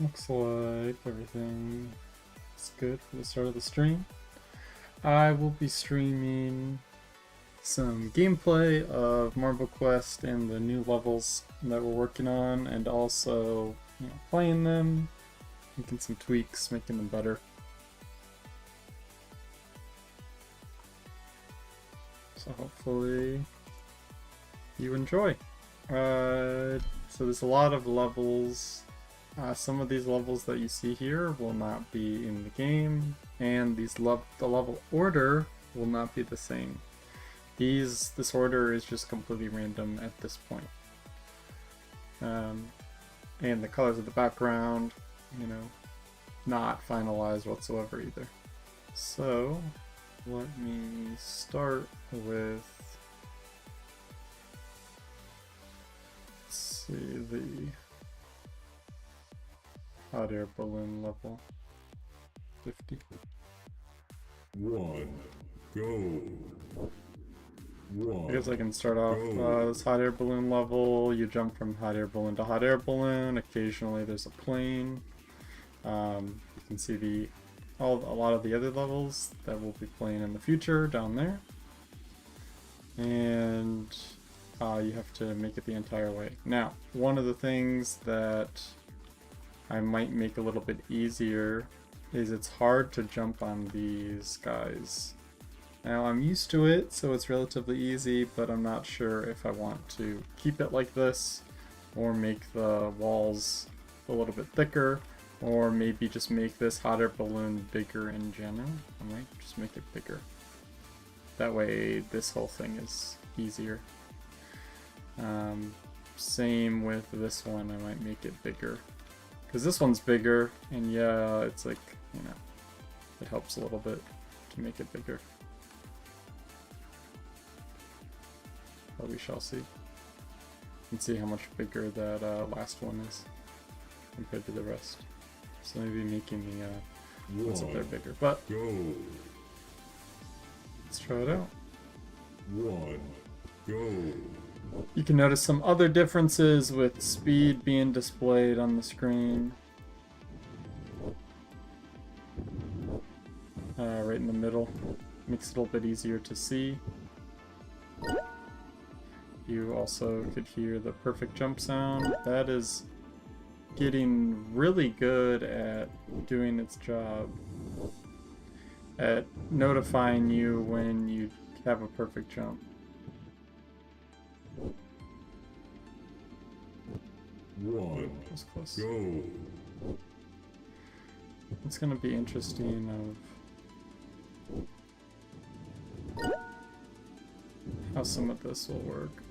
Looks like everything is good for the start of the stream. I will be streaming some gameplay of Marvel Quest and the new levels that we're working on, and also, playing them, making some tweaks, making them better. So hopefully you enjoy. So there's a lot of levels. Some of these levels that you see here will not be in the game, and the level order will not be the same. This order is just completely random at this point. And the colors of the background, not finalized whatsoever either. So let me start with, let's see, the hot air balloon level 50. Go. I guess I can start off this hot air balloon level. You jump from hot air balloon to hot air balloon. Occasionally there's a plane. You can see a lot of the other levels that we'll be playing in the future down there. And you have to make it the entire way. Now, one of the things that I might make a little bit easier is it's hard to jump on these guys. Now I'm used to it, so it's relatively easy, but I'm not sure if I want to keep it like this, or make the walls a little bit thicker, or maybe just make this hot air balloon bigger in general. I might just make it bigger. That way this whole thing is easier. Same with this one, I might make it bigger. Because this one's bigger, and yeah, it's like, it helps a little bit to make it bigger. But we shall see. And see how much bigger that last one is compared to the rest. So maybe making the ones up there bigger. But let's try it out. Go. You can notice some other differences with speed being displayed on the screen. Right in the middle. Makes it a little bit easier to see. You also could hear the perfect jump sound. That is getting really good at doing its job. At notifying you when you have a perfect jump. That was close. Go. It's gonna be interesting of how some of this will work.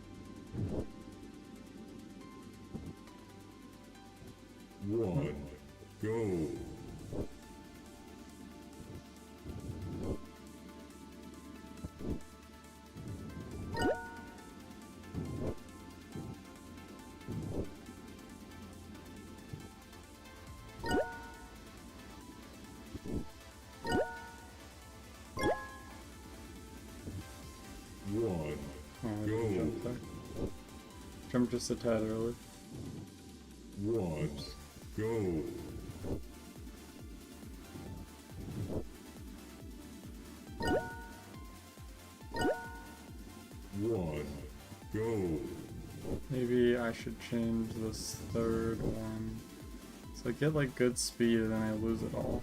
Go. Jump there. Jump just a tad early. Go. Go. Maybe I should change this third one. So I get like good speed and then I lose it all.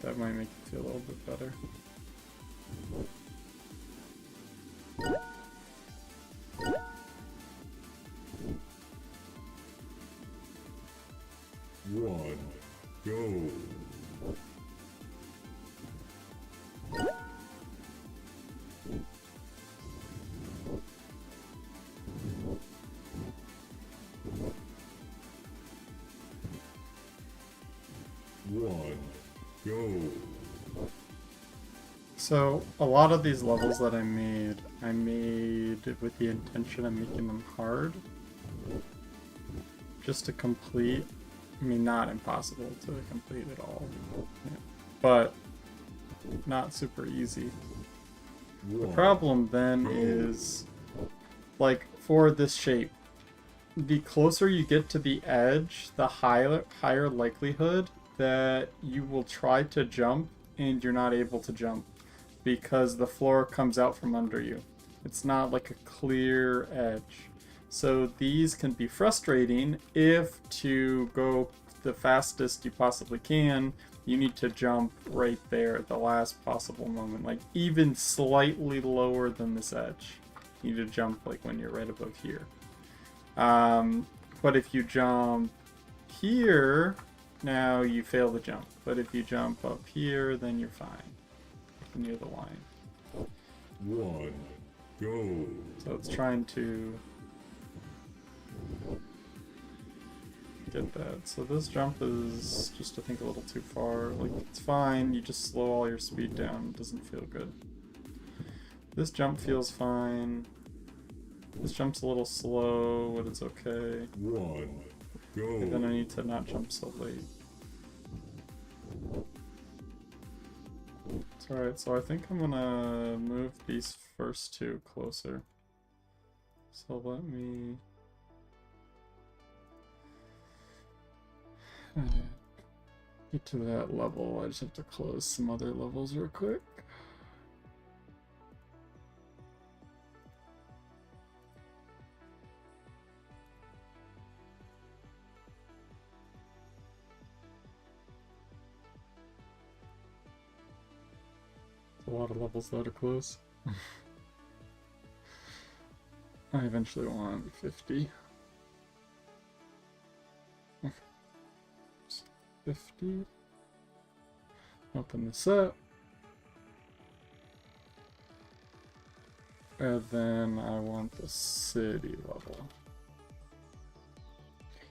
That might make it feel a little bit better. Go. Go. So a lot of these levels that I made with the intention of making them hard. Just to complete. I mean, not impossible to complete at all. Yeah. But not super easy. The problem then is, like, for this shape, the closer you get to the edge, the higher likelihood that you will try to jump and you're not able to jump because the floor comes out from under you. It's not like a clear edge. So these can be frustrating if to go the fastest you possibly can, you need to jump right there at the last possible moment, like even slightly lower than this edge. You need to jump like when you're right above here. But if you jump here, now you fail the jump. But if you jump up here, then you're fine. Near the line. 1, go. So it's trying to get that. So this jump is just, I think, a little too far. Like, it's fine, you just slow all your speed down. It doesn't feel good. This jump feels fine. This jump's a little slow, but it's okay. 1, go. And then I need to not jump so late. It's alright, so I think I'm gonna move these first two closer. So let me... get to that level. I just have to close some other levels real quick. A lot of levels though to close. I eventually want 50. 50. Open this up. And then I want the city level.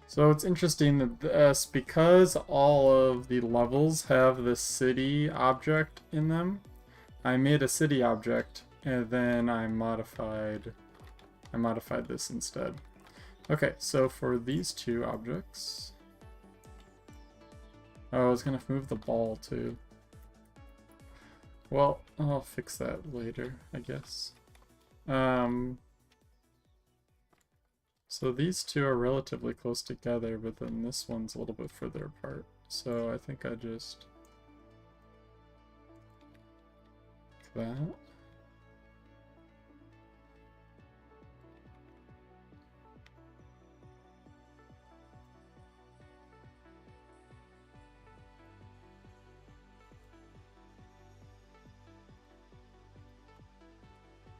So it's interesting that this, because all of the levels have the city object in them, I made a city object and then I modified this instead. Okay, so for these two objects, oh, I was gonna move the ball too. Well, I'll fix that later, I guess. So these two are relatively close together, but then this one's a little bit further apart. So I think I just... that.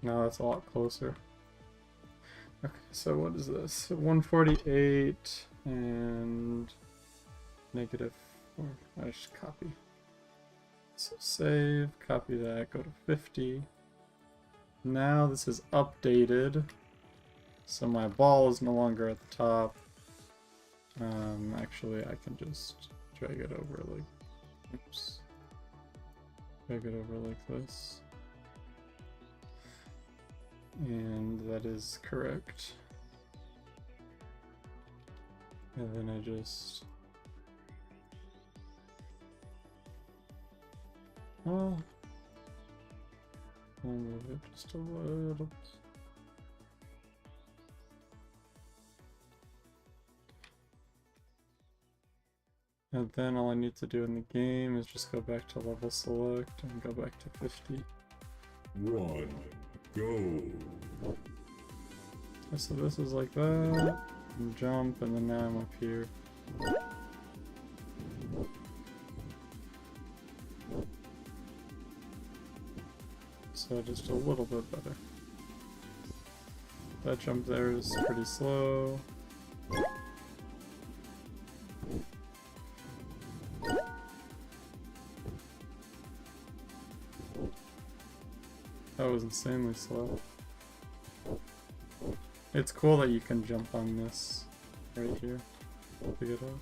No, that's a lot closer. Okay, so what is this? 148 and -4. I just copy. So save, copy that, go to 50. Now this is updated. So my ball is no longer at the top. Actually I can just drag it over like, oops. Drag it over like this. And that is correct. And then I just... oh, I'll move it just a little. And then all I need to do in the game is just go back to level select and go back to 50. 1, go. So this is like that, and jump, and then now I'm up here. So just a little bit better. That jump there is pretty slow. That was insanely slow. It's cool that you can jump on this right here to get up.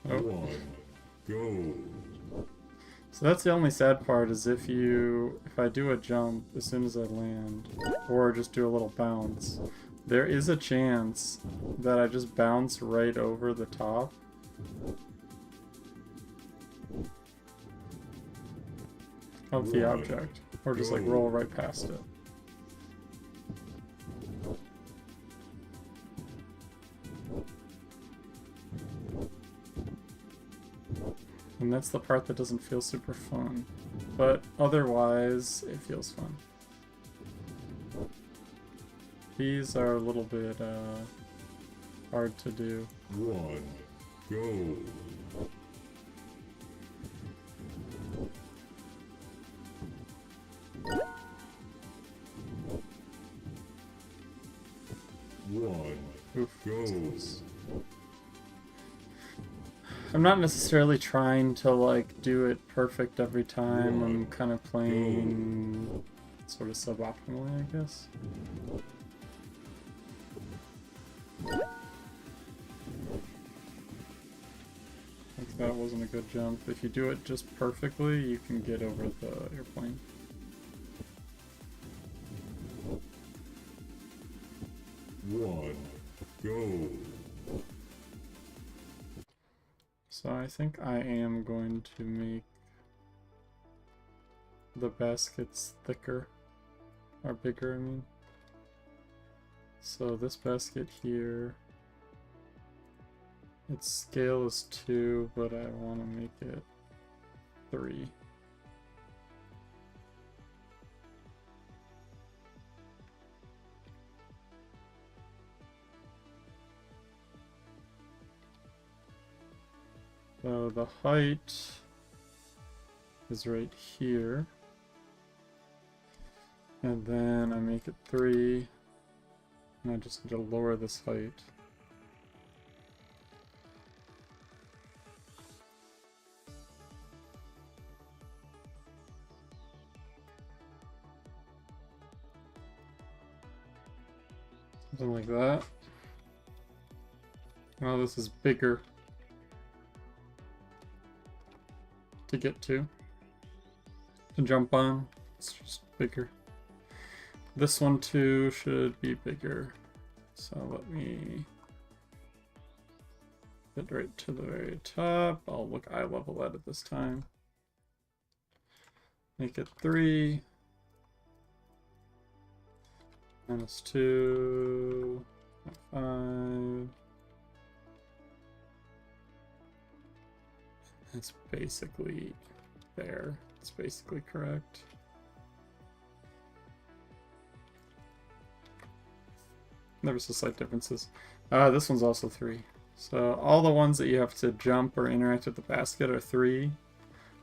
Oh. 1, go. So that's the only sad part, is if I do a jump as soon as I land, or just do a little bounce, There is a chance that I just bounce right over the top. Of the object. Or just like roll right past it. And that's the part that doesn't feel super fun. But otherwise, it feels fun. These are a little bit hard to do. 1, go. Oof. Go. I'm not necessarily trying to like do it perfect every time. I'm kind of playing sort of suboptimally, I guess. Like that wasn't a good jump. If you do it just perfectly, you can get over the airplane. Go. So I think I am going to make the baskets thicker, or bigger, I mean. So this basket here, its scale is 2, but I want to make it 3. So the height is right here. And then I make it 3. And I just need to lower this height. Something like that. Now this is bigger to get to jump on. It's just bigger. This one too should be bigger. So let me get right to the very top. I'll look eye level at it this time. Make it 3. -2. 5. It's basically there. It's basically correct. There was some slight differences. This one's also 3. So all the ones that you have to jump or interact with the basket are 3.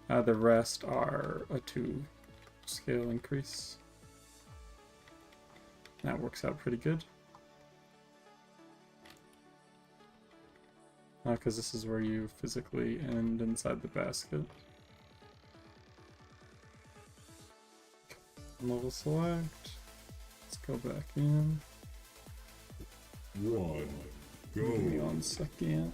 The rest are a 2 scale increase. That works out pretty good. Because this is where you physically end inside the basket. Level select. Let's go back in. 1, Give me go. 1 second.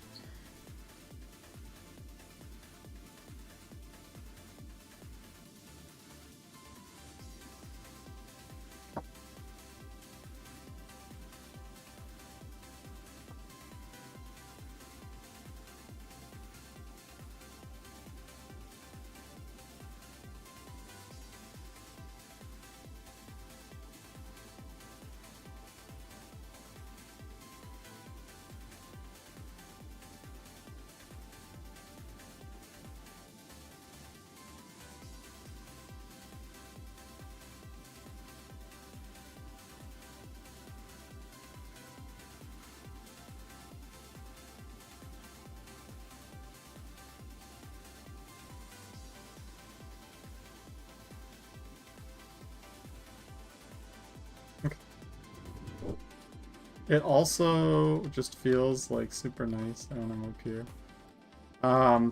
It also just feels like super nice. I don't know, up here.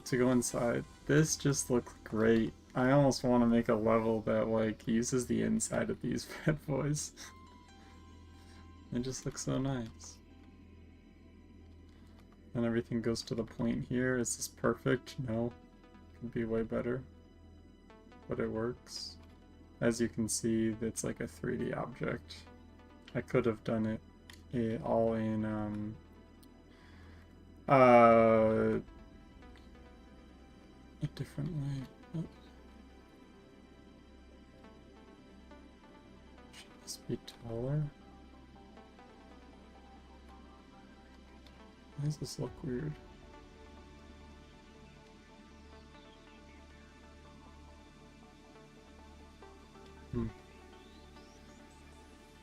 To go inside. This just looks great. I almost want to make a level that like uses the inside of these bad boys. It just looks so nice. And everything goes to the point here. Is this perfect? No. Could be way better. But it works. As you can see, it's like a 3D object. I could have done it all in a different way. Oh. Should this be taller? Why does this look weird?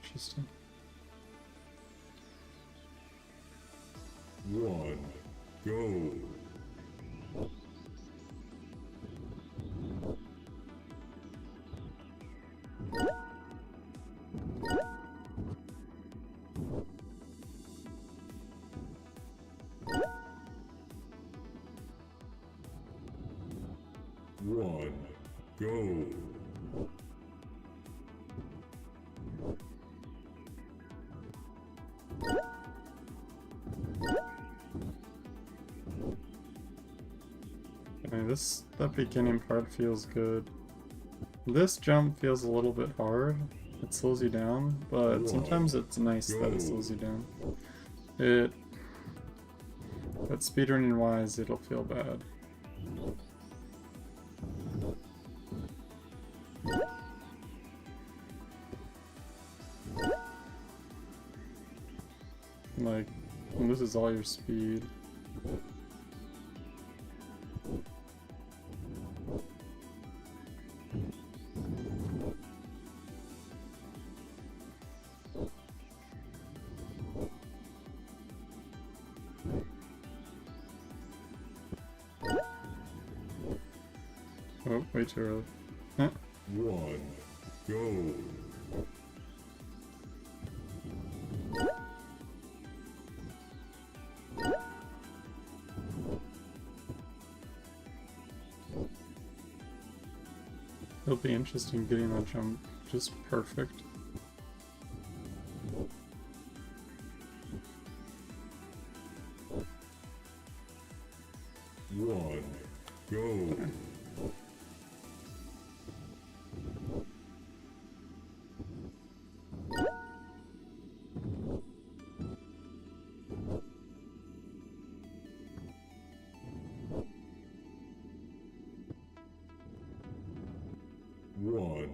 Interesting. 1, go. 1, go. Okay, that beginning part feels good. This jump feels a little bit hard. It slows you down, but sometimes it's nice that it slows you down. But speedrunning wise, it'll feel bad. Like, it loses all your speed. Oh, way too early. Huh? 1, go. It'll be interesting getting that jump just perfect. One, go. One,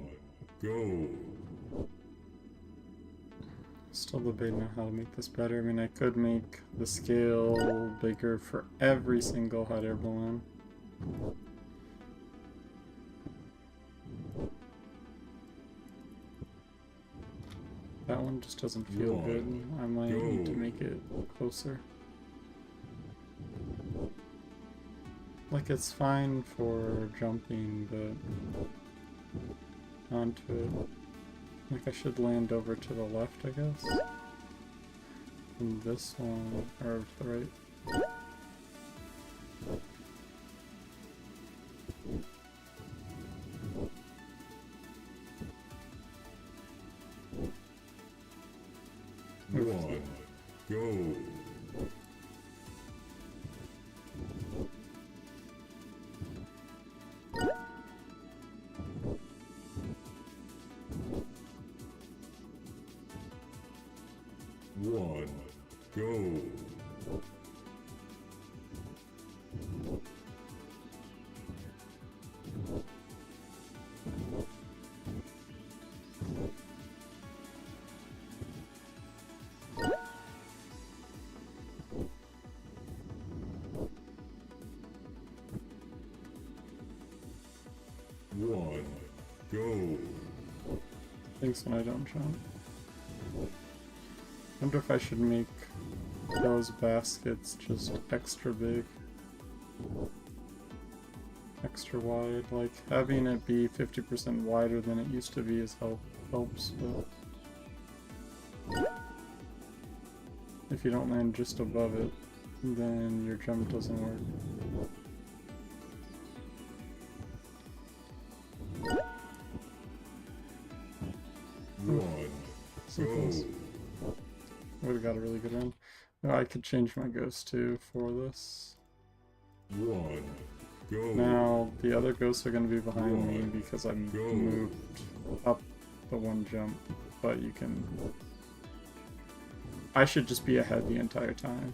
go. Still debating on how to make this better. I mean, I could make the scale bigger for every single hot air balloon. That one just doesn't feel good. I might need to make it closer. Like, it's fine for jumping, but onto it. Like, I should land over to the left, I guess. And this one, or to the right. One, go. One, go. One, go. Thanks when I don't jump. Wonder if I should make those baskets just extra big. Extra wide. Like, having it be 50% wider than it used to be helps, but if you don't land just above it, then your jump doesn't work. One, So go. close. Would have got a really good run. Oh, I could change my ghost too for this. One, go. Now, the other ghosts are going to be behind me because I moved up the one jump, but you can I should just be ahead the entire time.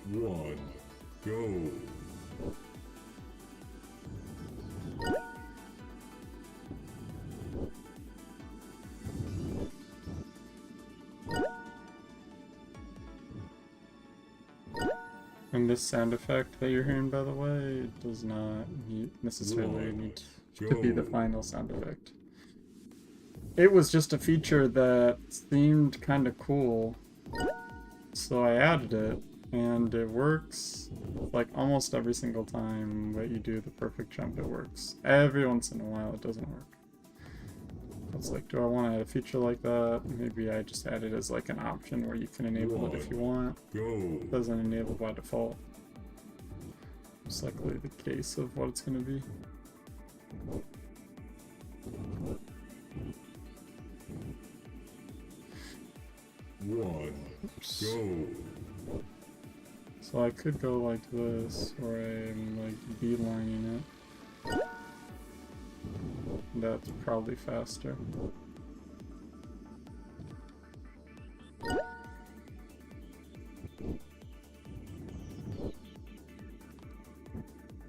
One, go. And this sound effect that you're hearing, by the way, it does not necessarily need to be the final sound effect. It was just a feature that seemed kind of cool, so I added it, and it works like almost every single time that you do the perfect jump. It works. Every once in a while it doesn't work. It's like, do I want to add a feature like that? Maybe I just add it as like an option where you can enable it if you want. Go. It doesn't enable by default. Most likely the case of what it's going to be. One, Oops. go. So I could go like this, or I'm like beelining it. That's probably faster.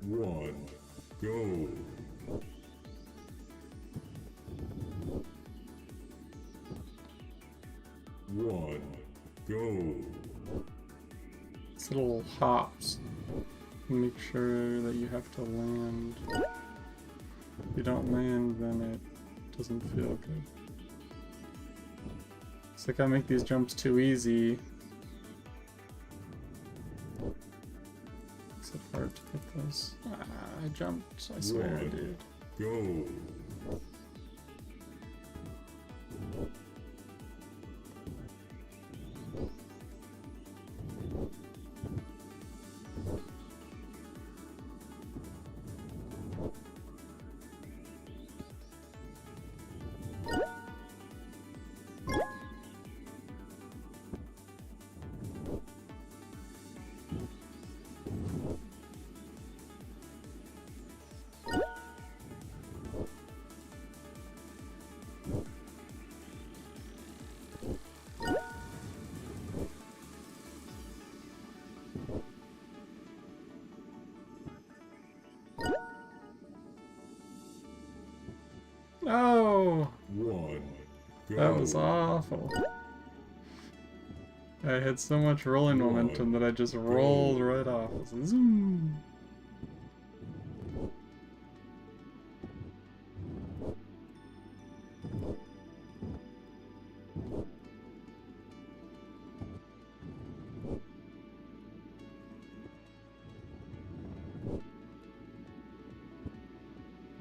One, go. One, go. It's little hops. Make sure that you have to land. If you don't land, then it doesn't feel good. It's like I make these jumps too easy. Makes it hard to get those. Ah, I jumped. I swear I did. Go. No! One, go. That was awful. I had so much rolling momentum that I just rolled right off. It was zoom.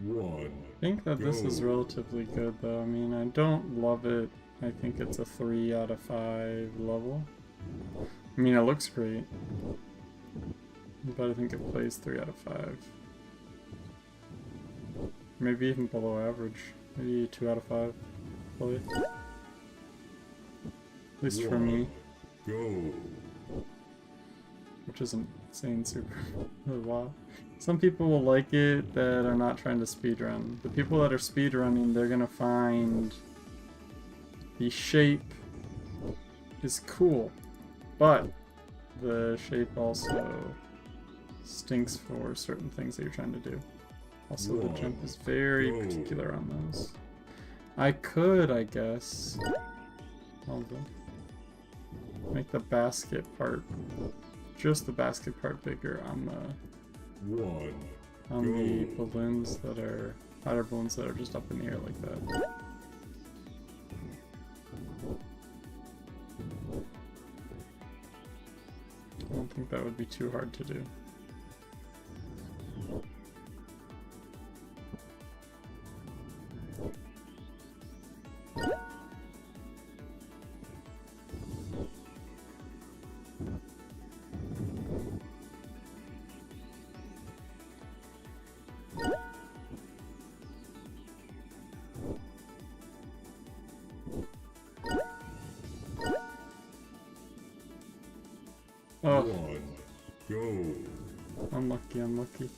One. I think that this is relatively good though. I mean, I don't love it. I think it's a 3 out of 5 level. I mean, it looks great. But I think it plays 3 out of 5. Maybe even below average. Maybe 2 out of 5 play. At least for me. Go. Which isn't saying super a lot. Some people will like it that are not trying to speedrun. The people that are speedrunning, they're gonna find the shape is cool, but the shape also stinks for certain things that you're trying to do. Also, the jump is very particular on those. I could, I guess, I'll go make the basket part, just the basket part bigger on the balloons that are hot balloons that are just up in the air like that. I don't think that would be too hard to do. Oh, One, go. unlucky, unlucky.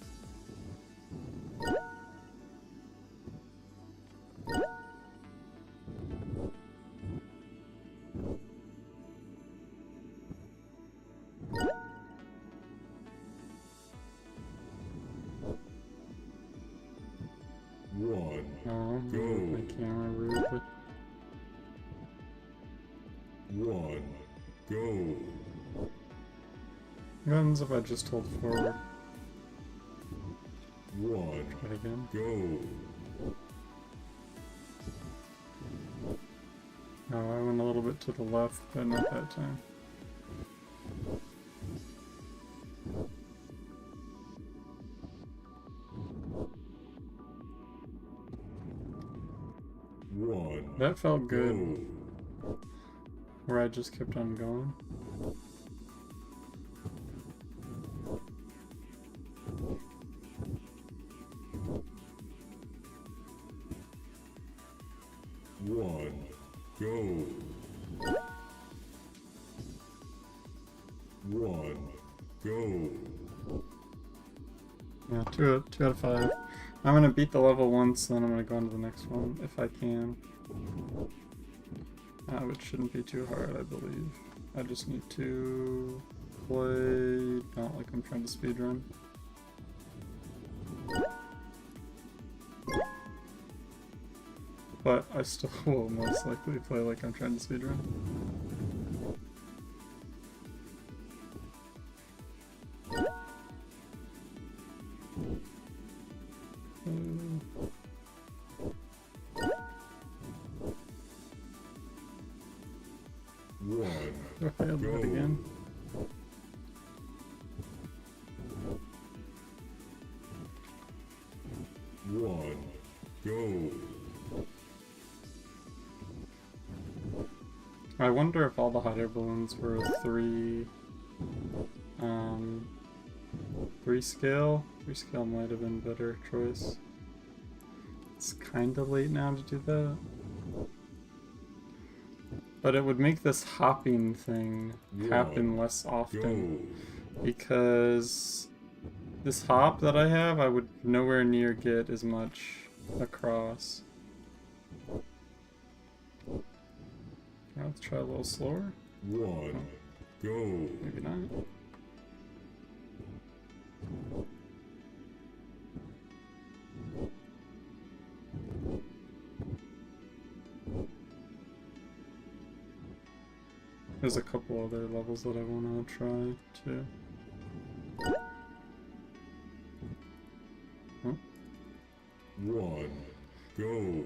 Oh, Go. my camera rudely. 1. Go. What happens if I just hold forward? 1. Try it again. Go. Oh, I went a little bit to the left, but not that time. That felt good, where I just kept on going. Go. 1. Go. Yeah, two out of 5. I'm gonna beat the level once, then I'm gonna go on to the next one, if I can. Which shouldn't be too hard, I believe. I just need to play not like I'm trying to speedrun. But I still will most likely play like I'm trying to speedrun. Do I fail that again? Go. I wonder if all the hot air balloons were 3 scale. 3 scale might have been a better choice. It's kinda late now to do that. But it would make this hopping thing happen less often. Because this hop that I have, I would nowhere near get as much across. Let's try a little slower. 1. Go. Maybe not. There's a couple other levels that I want to try too. Oh. 1. Go.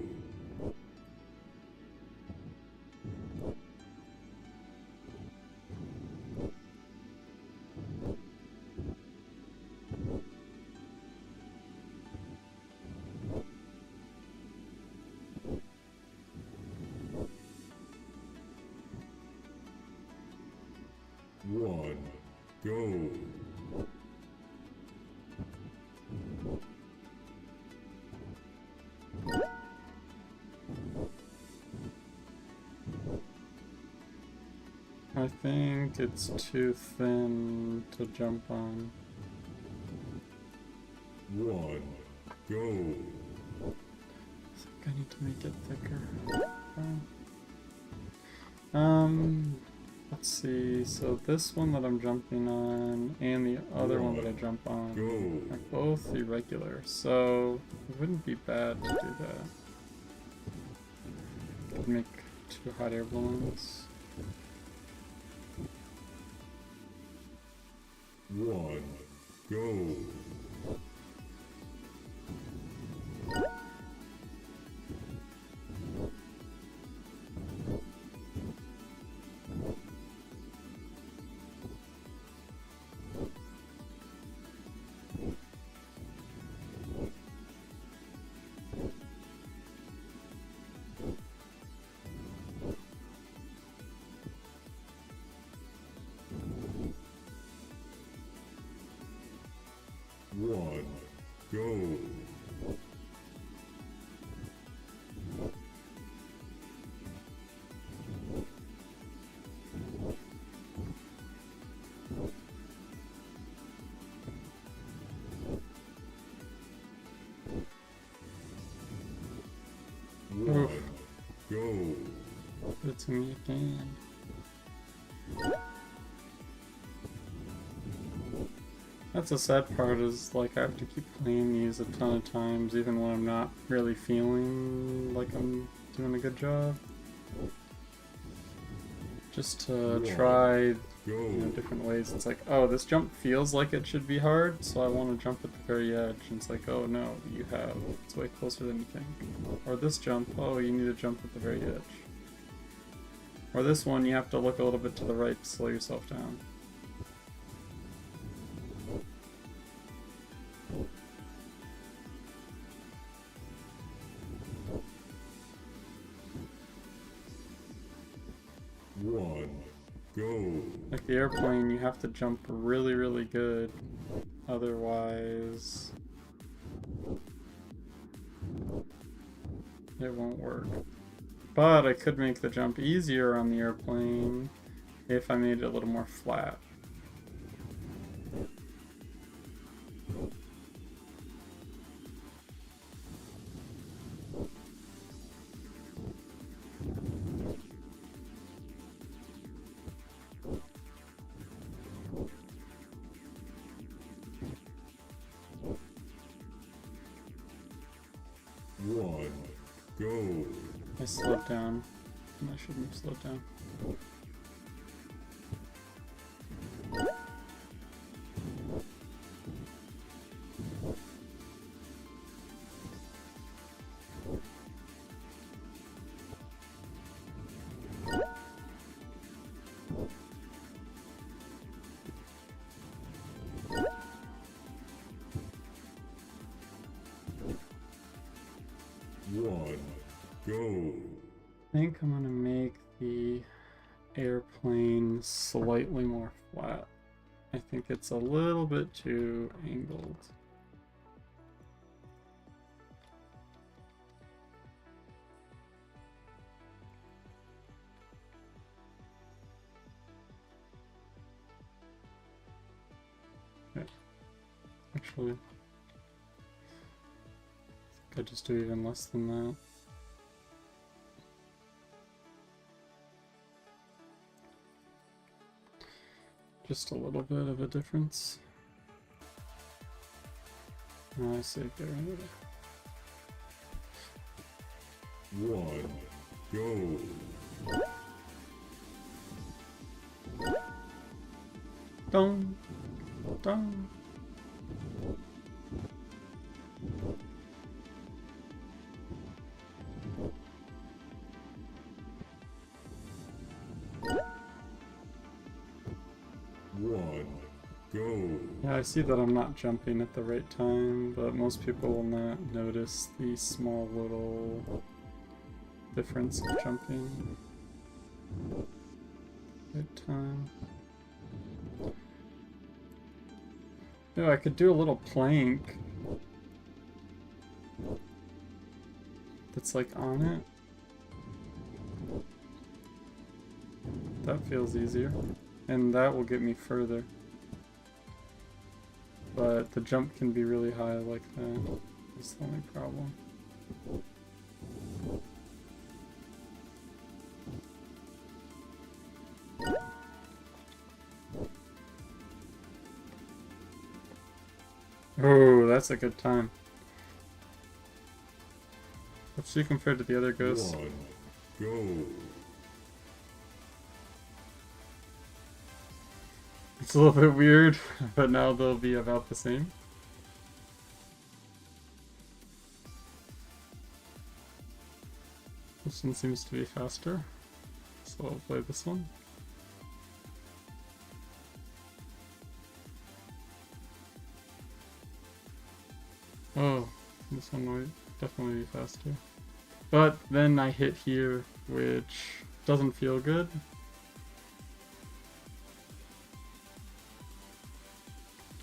Go. I think it's too thin to jump on. 1. Go. I think I need to make it thicker. Let's see. So this one that I'm jumping on and the other one that I jump on are both irregular, so it wouldn't be bad to do that. Could make 2 hot air balloons. 1. Go. Go. Oof. Go. It's me again. That's the sad part, is like I have to keep playing these a ton of times even when I'm not really feeling like I'm doing a good job. Just to try different ways. It's like, oh, this jump feels like it should be hard, so I want to jump at the very edge. And it's like, oh no, it's way closer than you think. Or this jump, oh, you need to jump at the very edge. Or this one, you have to look a little bit to the right to slow yourself down. One, go. Like the airplane, you have to jump really, really good. Otherwise, it won't work. But I could make the jump easier on the airplane if I made it a little more flat. One, go. I slowed down. I shouldn't have slowed down. One, go. I think I'm gonna make the airplane slightly more flat. I think it's a little bit too angled. Okay. Actually, I could just do even less than that. Just a little bit of a difference. Oh, I see. Get rid of it. One, go. Dong, dong. One, go. Yeah, I see that I'm not jumping at the right time, but most people will not notice the small little difference of jumping. Right time. No, I could do a little plank that's like on it. That feels easier. And that will get me further. But the jump can be really high like that. That's the only problem. Oh, that's a good time. What's she compared to the other ghosts? One, go. It's a little bit weird, but now they'll be about the same. This one seems to be faster, so I'll play this one. Oh, this one might definitely be faster. But then I hit here, which doesn't feel good.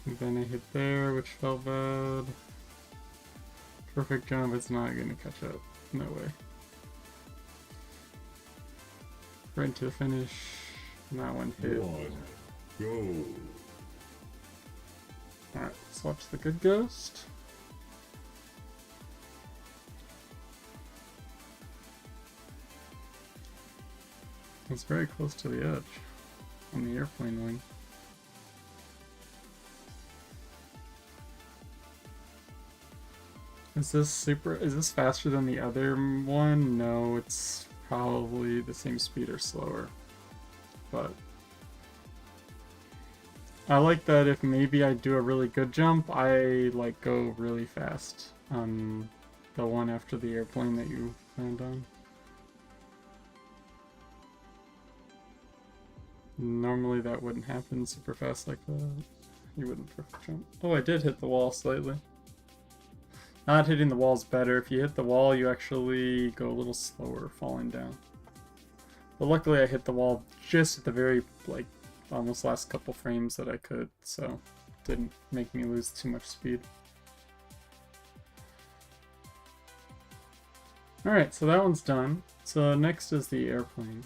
And then I hit there, which felt bad. Perfect jump, it's not gonna catch up. No way. Right into the finish. And that one hit. One, go. Alright, let's watch the good ghost. It's very close to the edge on the airplane wing. Is this faster than the other one? No, it's probably the same speed or slower. But I like that if maybe I do a really good jump, I like go really fast on the one after the airplane that you land on. Normally that wouldn't happen super fast like that. You wouldn't perfect jump. Oh, I did hit the wall slightly. Not hitting the wall is better. If you hit the wall, you actually go a little slower falling down. But luckily I hit the wall just at the very, like, almost last couple frames that I could, so didn't make me lose too much speed. Alright, so that one's done. So next is the airplane.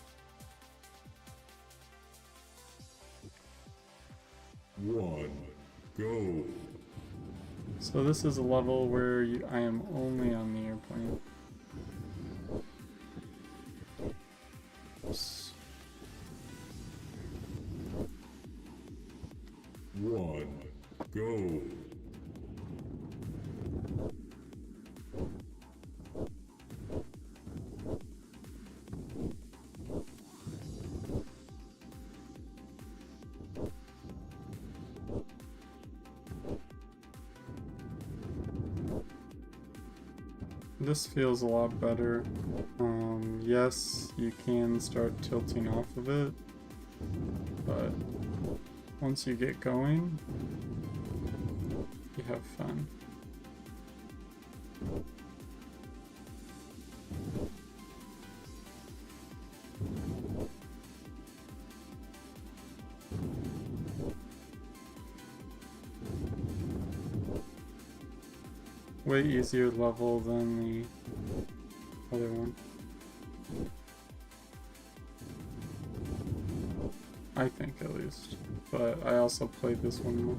1, go. So this is a level where I am only on the airplane. Oops. 1, go. This feels a lot better. Yes, you can start tilting off of it, but once you get going, you have fun. Way easier level than the other one. I think, at least. But I also played this one more.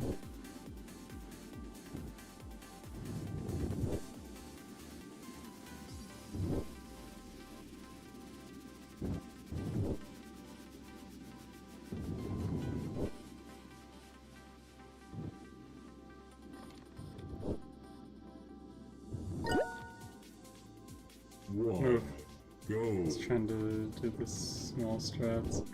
One, go. Just trying to do the small strats.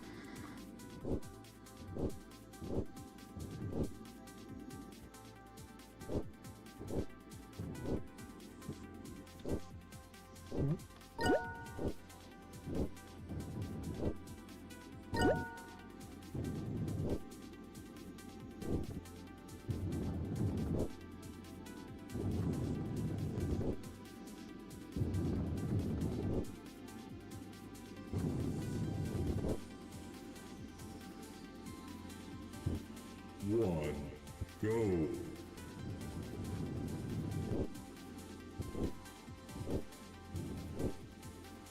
One, go.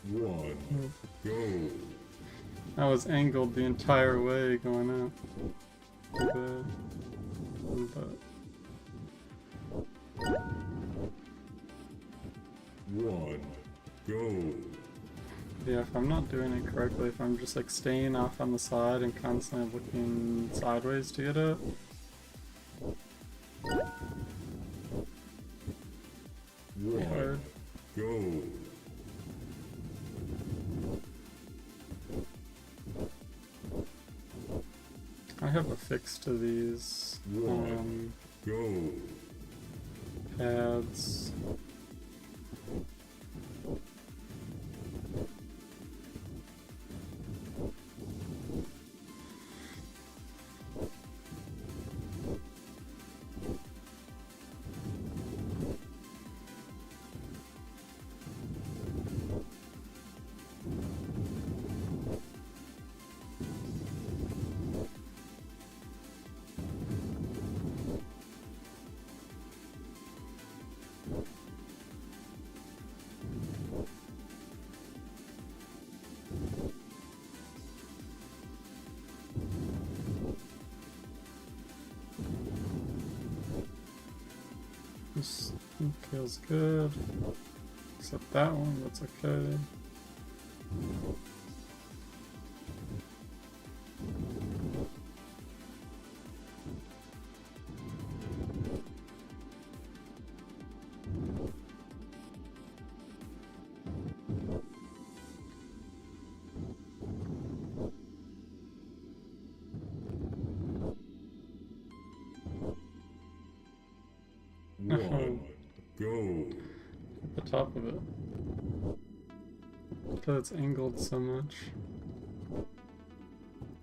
One, go. I was angled the entire way going up. Too bad. But One, go. yeah, if I'm not doing it correctly, if I'm just like staying off on the side and constantly looking sideways to get up. One, go. I have a fix to these One, go. pads. This feels good. Except that one, that's okay. One. Go. At the top of it. Because it's angled so much.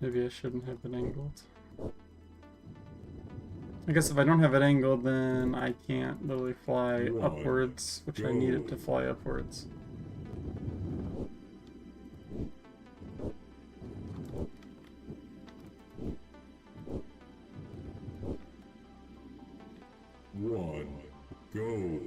Maybe I shouldn't have it angled. I guess if I don't have it angled, then I can't literally fly upwards, which I need it to fly upwards. One. Go.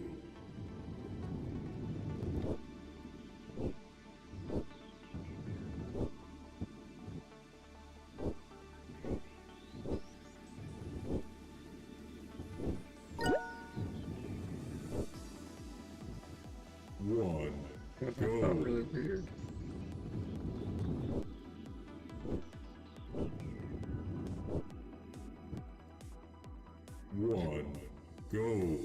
One. That felt really weird. One. Go.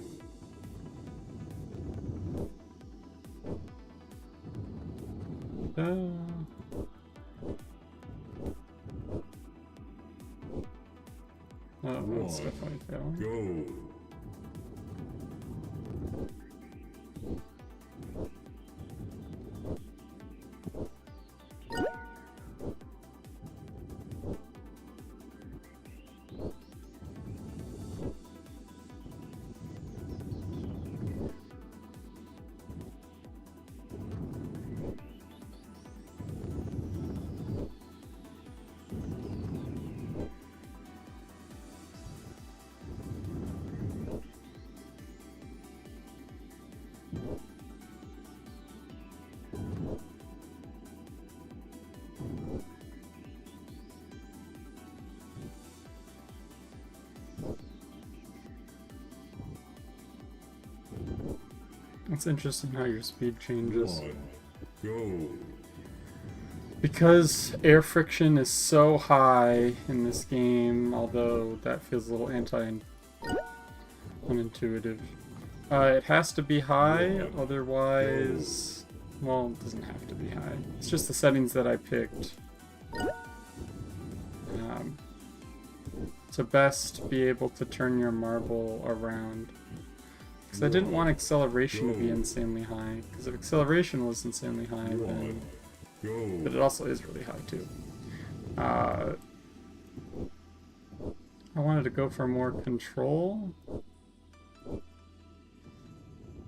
Oh, that's definitely failing. Go. It's interesting how your speed changes. One. Go. Because air friction is so high in this game, although that feels a little unintuitive. It has to be high, otherwise... Well, it doesn't have to be high. It's just the settings that I picked. To best be able to turn your marble around. Because I didn't want acceleration to be insanely high. Because if acceleration was insanely high, then... But it also is really high, too. I wanted to go for more control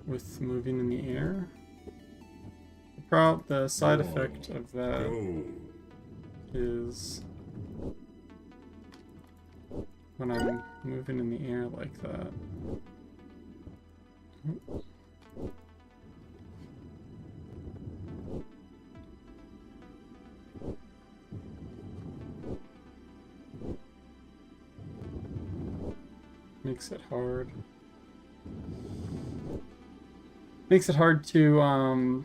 with moving in the air. The side effect of that is when I'm moving in the air like that. Makes it hard. Makes it hard to,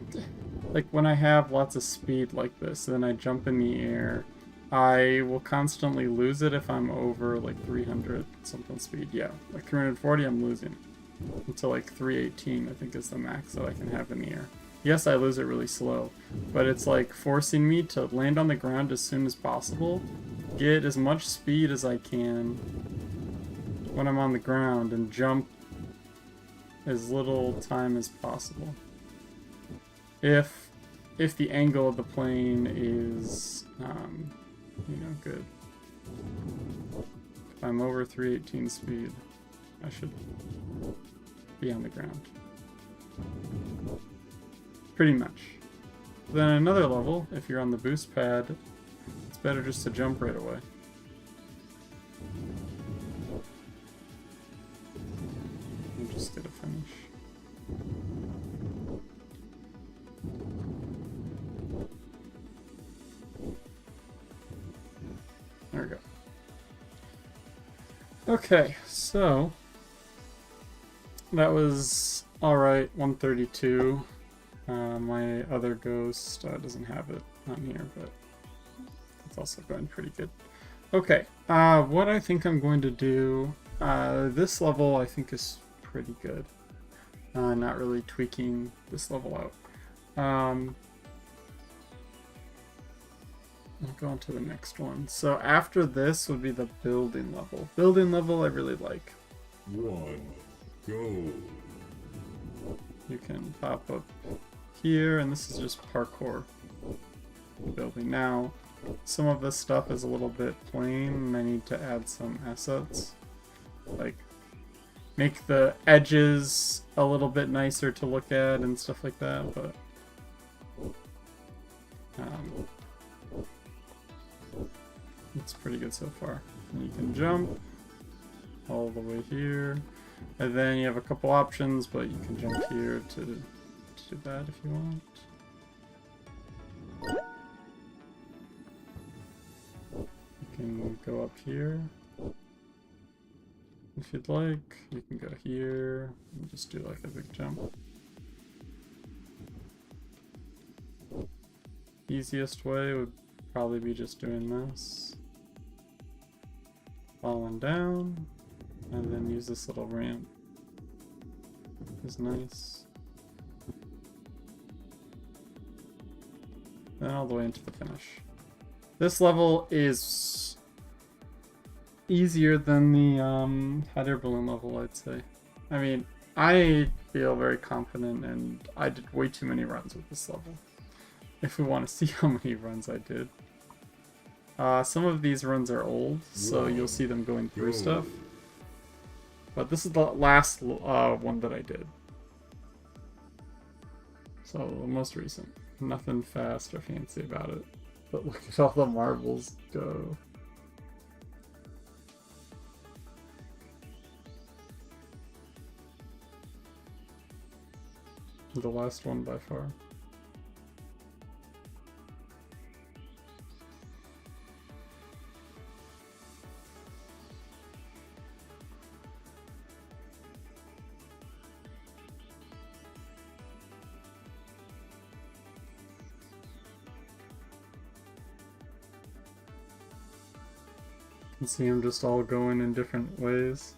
like when I have lots of speed like this, then I jump in the air, I will constantly lose it if I'm over like 300 something speed. Yeah, like 340 I'm losing. Until like 318 I think is the max that I can have in the air. Yes, I lose it really slow, but it's like forcing me to land on the ground as soon as possible, get as much speed as I can when I'm on the ground, and jump as little time as possible. If the angle of the plane is, you know, good. If I'm over 318 speed, I should be on the ground. Pretty much. Then another level, if you're on the boost pad, it's better just to jump right away. And just get a finish. There we go. Okay, so that was alright, 132. My other ghost doesn't have it on here, but it's also going pretty good. Okay, what I think I'm going to do, this level I think is pretty good. Not really tweaking this level out. I'll go on to the next one. So after this would be the building level. Building level I really like. One. Go. You can pop up here, and this is just parkour building. Now, some of this stuff is a little bit plain, and I need to add some assets. Like, make the edges a little bit nicer to look at and stuff like that, but it's pretty good so far. And you can jump all the way here, and then you have a couple options, but you can jump here to do that if you want. You can go up here if you'd like. You can go here and just do like a big jump. Easiest way would probably be just doing this. Falling down, and then use this little ramp. Is nice. Then all the way into the finish. This level is easier than the hot air balloon level, I'd say. I mean, I feel very confident, and I did way too many runs with this level. If we want to see how many runs I did. Some of these runs are old, so you'll see them going through stuff. But this is the last one that I did. So, the most recent. Nothing fast or fancy about it. But look at all the marbles go. The last one by far. You can see them just all going in different ways.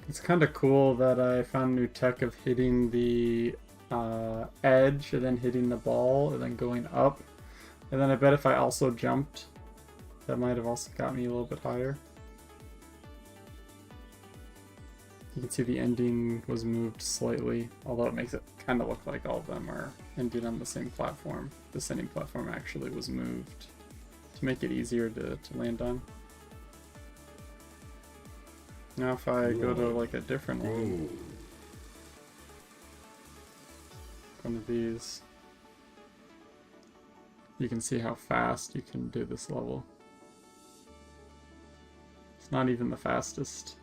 It's kind of cool that I found new tech of hitting the edge and then hitting the ball and then going up. And then I bet if I also jumped, that might have also got me a little bit higher. You can see the ending was moved slightly, although it makes it kind of look like all of them are ending on the same platform. The sending platform actually was moved to make it easier to land on. Now if I go to like a different one of these, you can see how fast you can do this level. It's not even the fastest,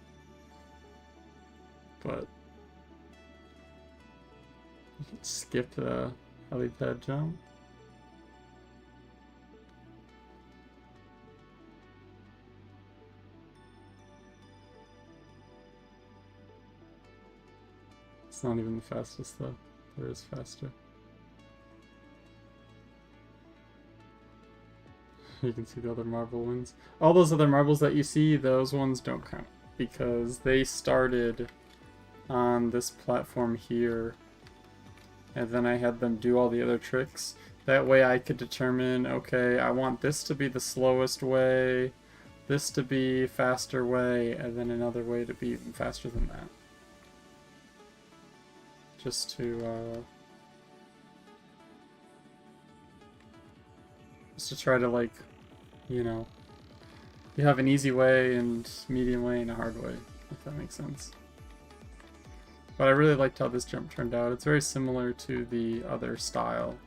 but you can skip the helipad jump. It's not even the fastest though. There is faster. You can see the other marble ones. All those other marbles that you see, those ones don't count because they started on this platform here, and then I had them do all the other tricks. That way I could determine, okay, I want this to be the slowest way, this to be faster way, and then another way to be even faster than that. Just to try to, like, you know, you have an easy way and medium way and a hard way, if that makes sense. But I really liked how this jump turned out. It's very similar to the other style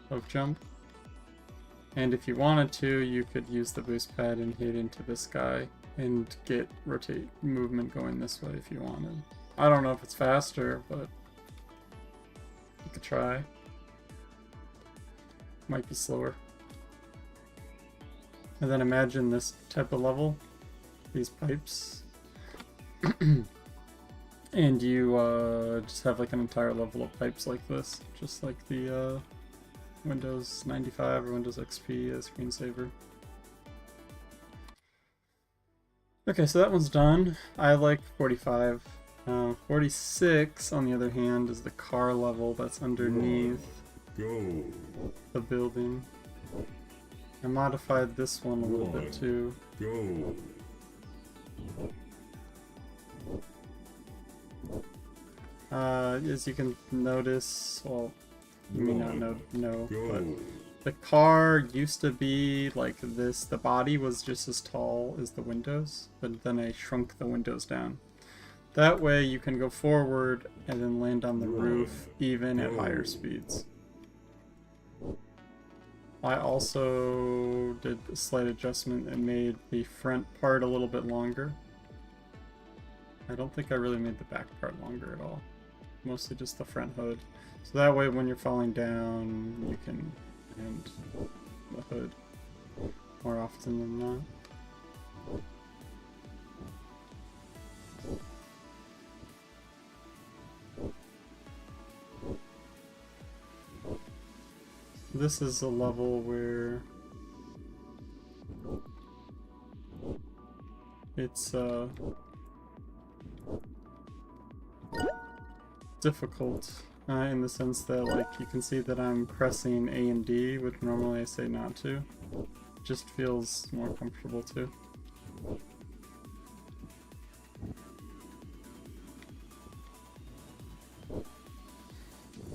of jump. And if you wanted to, you could use the boost pad and hit into this guy and get rotate movement going this way if you wanted. I don't know if it's faster, but you could try. Might be slower. And then imagine this type of level, these pipes, and you just have like an entire level of pipes like this, just like the Windows 95 or Windows XP as screensaver. Okay, so that one's done. I like 45. 46, on the other hand, is the car level that's underneath the building. I modified this one a little bit too. As you can notice, well, you may not know, but Go. the car used to be like this. The body was just as tall as the windows, but then I shrunk the windows down. That way you can go forward and then land on the roof even at higher speeds. I also did a slight adjustment and made the front part a little bit longer. I don't think I really made the back part longer at all. Mostly just the front hood. So that way when you're falling down, you can land the hood more often than not. This is a level where it's difficult in the sense that, like, you can see that I'm pressing A and D, which normally I say not to. Just feels more comfortable too.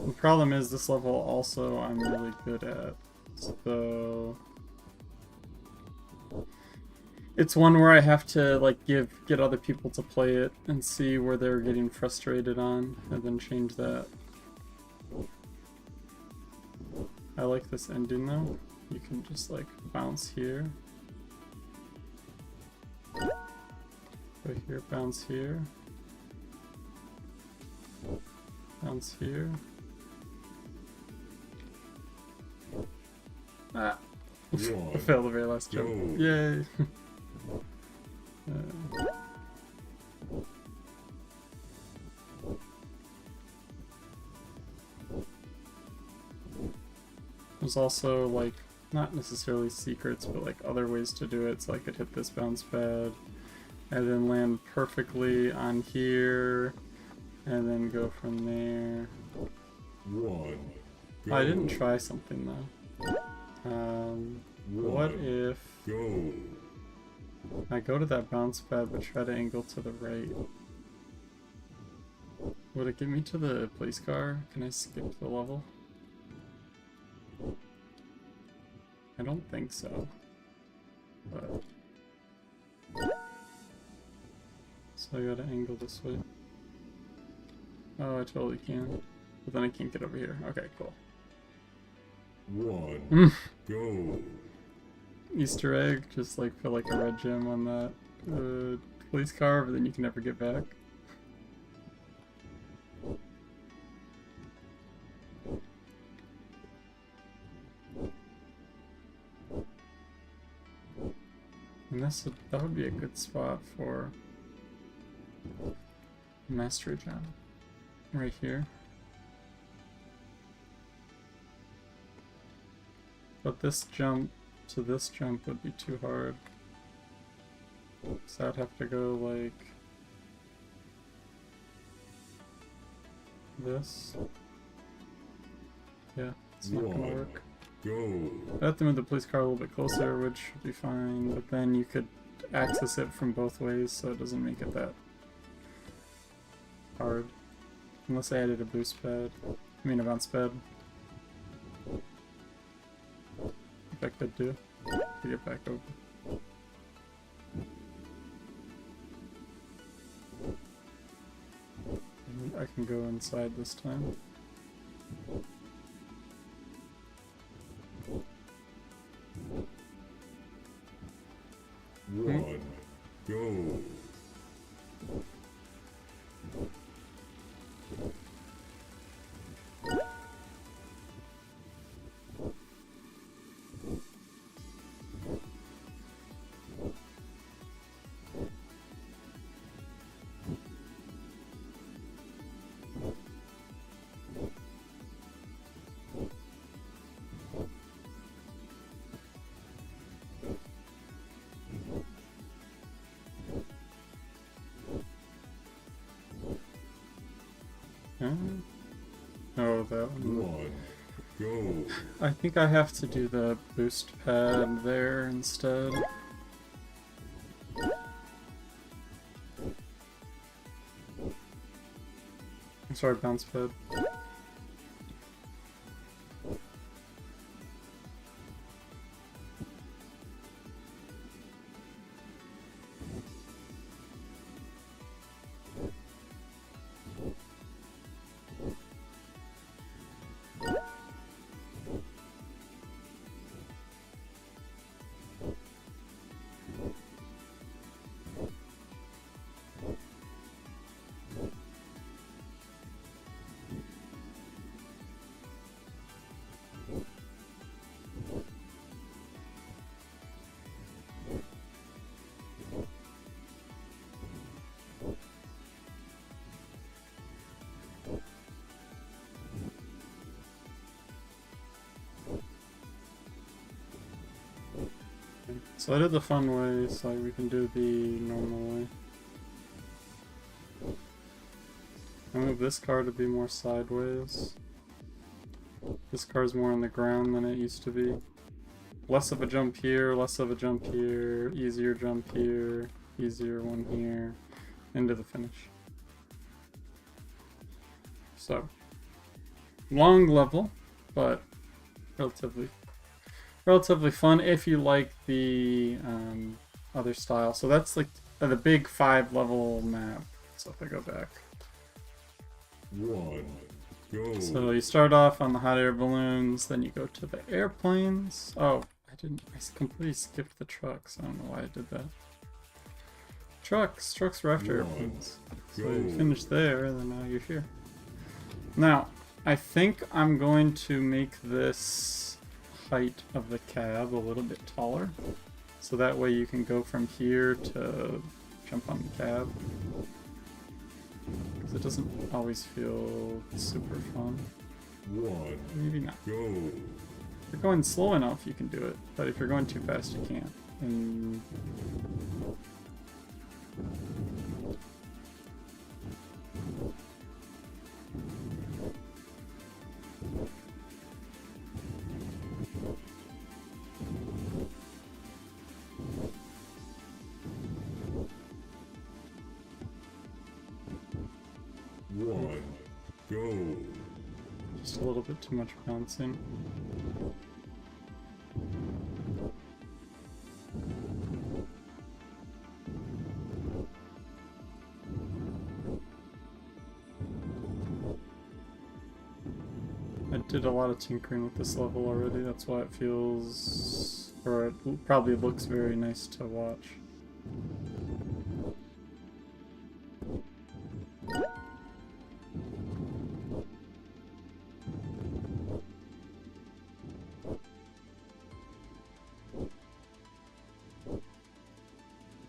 The problem is this level also I'm really good at, so it's one where I have to like get other people to play it and see where they're getting frustrated on, and then change that. I like this ending though. You can just like bounce here, go here, bounce here, bounce here. Ah! I failed the very last jump. Yay! There's also, like, not necessarily secrets, but like other ways to do it. So I could hit this bounce pad and then land perfectly on here and then go from there. Go. I didn't try something though. What if Go. I go to that bounce pad but try to angle to the right? Would it get me to the police car? Can I skip the level? I don't think so. But so I gotta angle this way. Oh, I totally can. But then I can't get over here. Okay, cool. Go. Easter egg, just like put like a red gem on that police car, but then you can never get back. And that would be a good spot for a mastery job. Right here. But this jump to this jump would be too hard. So I'd have to go like this. Yeah, it's not gonna work. Go. I have to move the police car a little bit closer, which would be fine, but then you could access it from both ways, so it doesn't make it that hard. Unless I added a boost pad. I mean a bounce pad. If I could do to get back over. And I can go inside this time. Go. Oh, that one. Go. I think I have to do the boost pad there instead. sorry, bounce pad. So I did the fun way, so we can do the normal way. I move this car to be more sideways. This car's more on the ground than it used to be. Less of a jump here, less of a jump here, easier jump here, easier one here, into the finish. So, long level, but relatively fun if you like the other style. So that's like the big 5-level map. So if I go back. 1. Go. So you start off on the hot air balloons, then you go to the airplanes. Oh, I completely skipped the trucks. I don't know why I did that. Trucks are after airplanes. So you finish there, and then now you're here. Now, I think I'm going to make this height of the cab a little bit taller. So that way you can go from here to jump on the cab. Because it doesn't always feel super fun. 1. Maybe not. Go. If you're going slow enough, you can do it. But if you're going too fast, you can't. And... Go. Just a little bit too much bouncing. I did a lot of tinkering with this level already, that's why it feels, or it probably looks very nice to watch.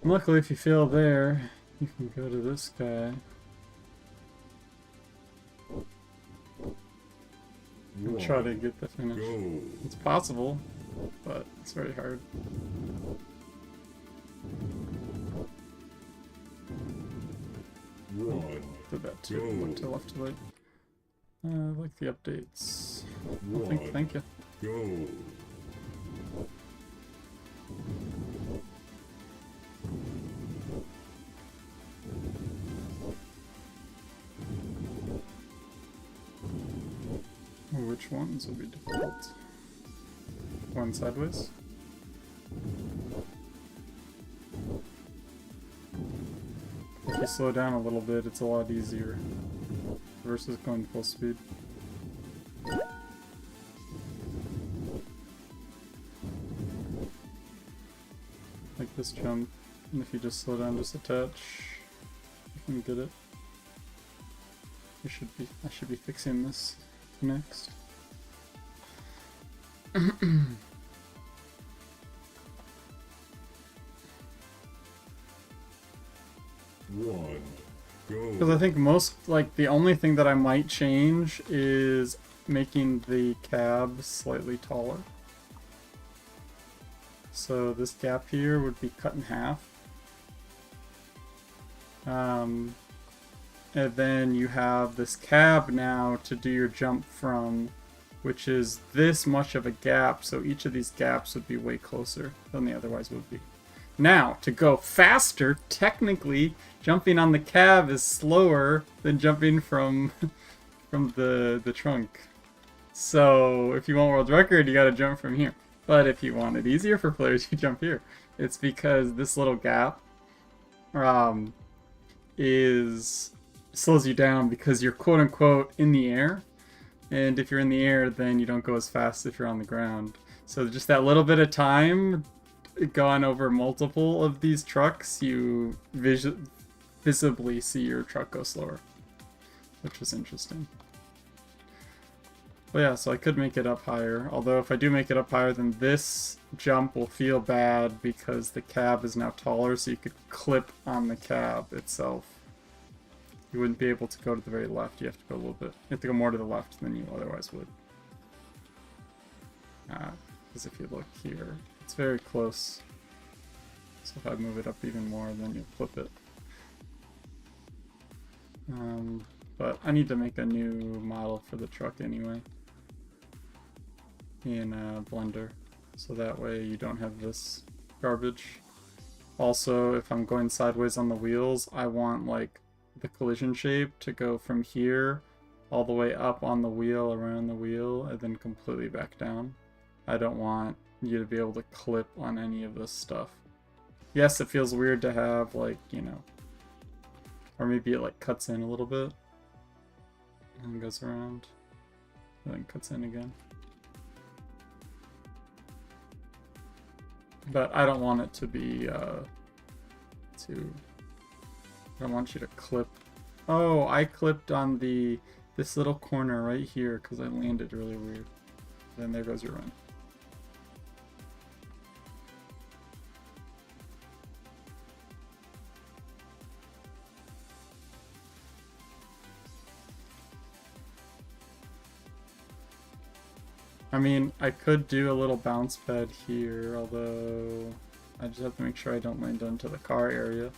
Luckily, if you fail there, you can go to this guy. And try to get the finish. Go. It's possible, but it's very hard. Did that too. Look to left to right. I like the updates. Thank you. Go. Which ones will be difficult? One sideways. If you slow down a little bit, it's a lot easier versus going full speed. Like this jump, and if you just slow down just a touch, you can get it. I should be fixing this next. Because I think the only thing that I might change is making the cab slightly taller. So this gap here would be cut in half. And then you have this cab now to do your jump from, which is this much of a gap, so each of these gaps would be way closer than they otherwise would be. Now, to go faster, technically, jumping on the cab is slower than jumping from from the trunk. So if you want world record, you gotta jump from here. But if you want it easier for players, you jump here. It's because this little gap is slows you down because you're quote unquote in the air. And if you're in the air, then you don't go as fast if you're on the ground. So just that little bit of time gone over multiple of these trucks, you visibly see your truck go slower, which was interesting. But yeah, so I could make it up higher. Although if I do make it up higher, then this jump will feel bad because the cab is now taller, so you could clip on the cab itself. You wouldn't be able to go to the very left. You have to go a little bit. You have to go more to the left than you otherwise would. Because if you look here, it's very close. So if I move it up even more, then you flip it. But I need to make a new model for the truck anyway in Blender, so that way you don't have this garbage. Also, if I'm going sideways on the wheels, I want like the collision shape to go from here all the way up on the wheel, around the wheel, and then completely back down. I don't want you to be able to clip on any of this stuff. Yes, it feels weird to have, like, you know, or maybe it like cuts in a little bit and goes around and then cuts in again. But I don't want it to be I don't want you to clip. Oh, I clipped on this little corner right here because I landed really weird. Then there goes your run. I mean, I could do a little bounce pad here, although I just have to make sure I don't land into the car area.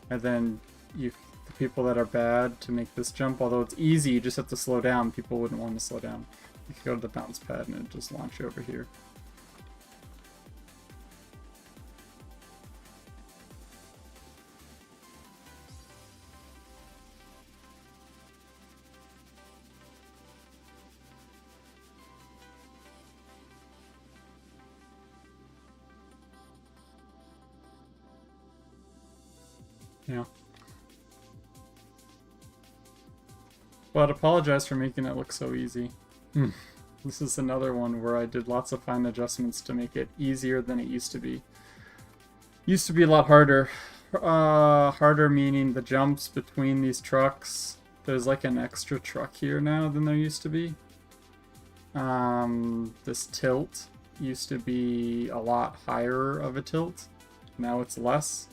And then the people that are bad to make this jump, although it's easy, you just have to slow down. People wouldn't want to slow down. You could go to the bounce pad and it just launch you over here. Yeah. But apologize for making it look so easy. This is another one where I did lots of fine adjustments to make it easier than it used to be. Used to be a lot harder. Harder meaning the jumps between these trucks. There's like an extra truck here now than there used to be. This tilt used to be a lot higher of a tilt. Now it's less.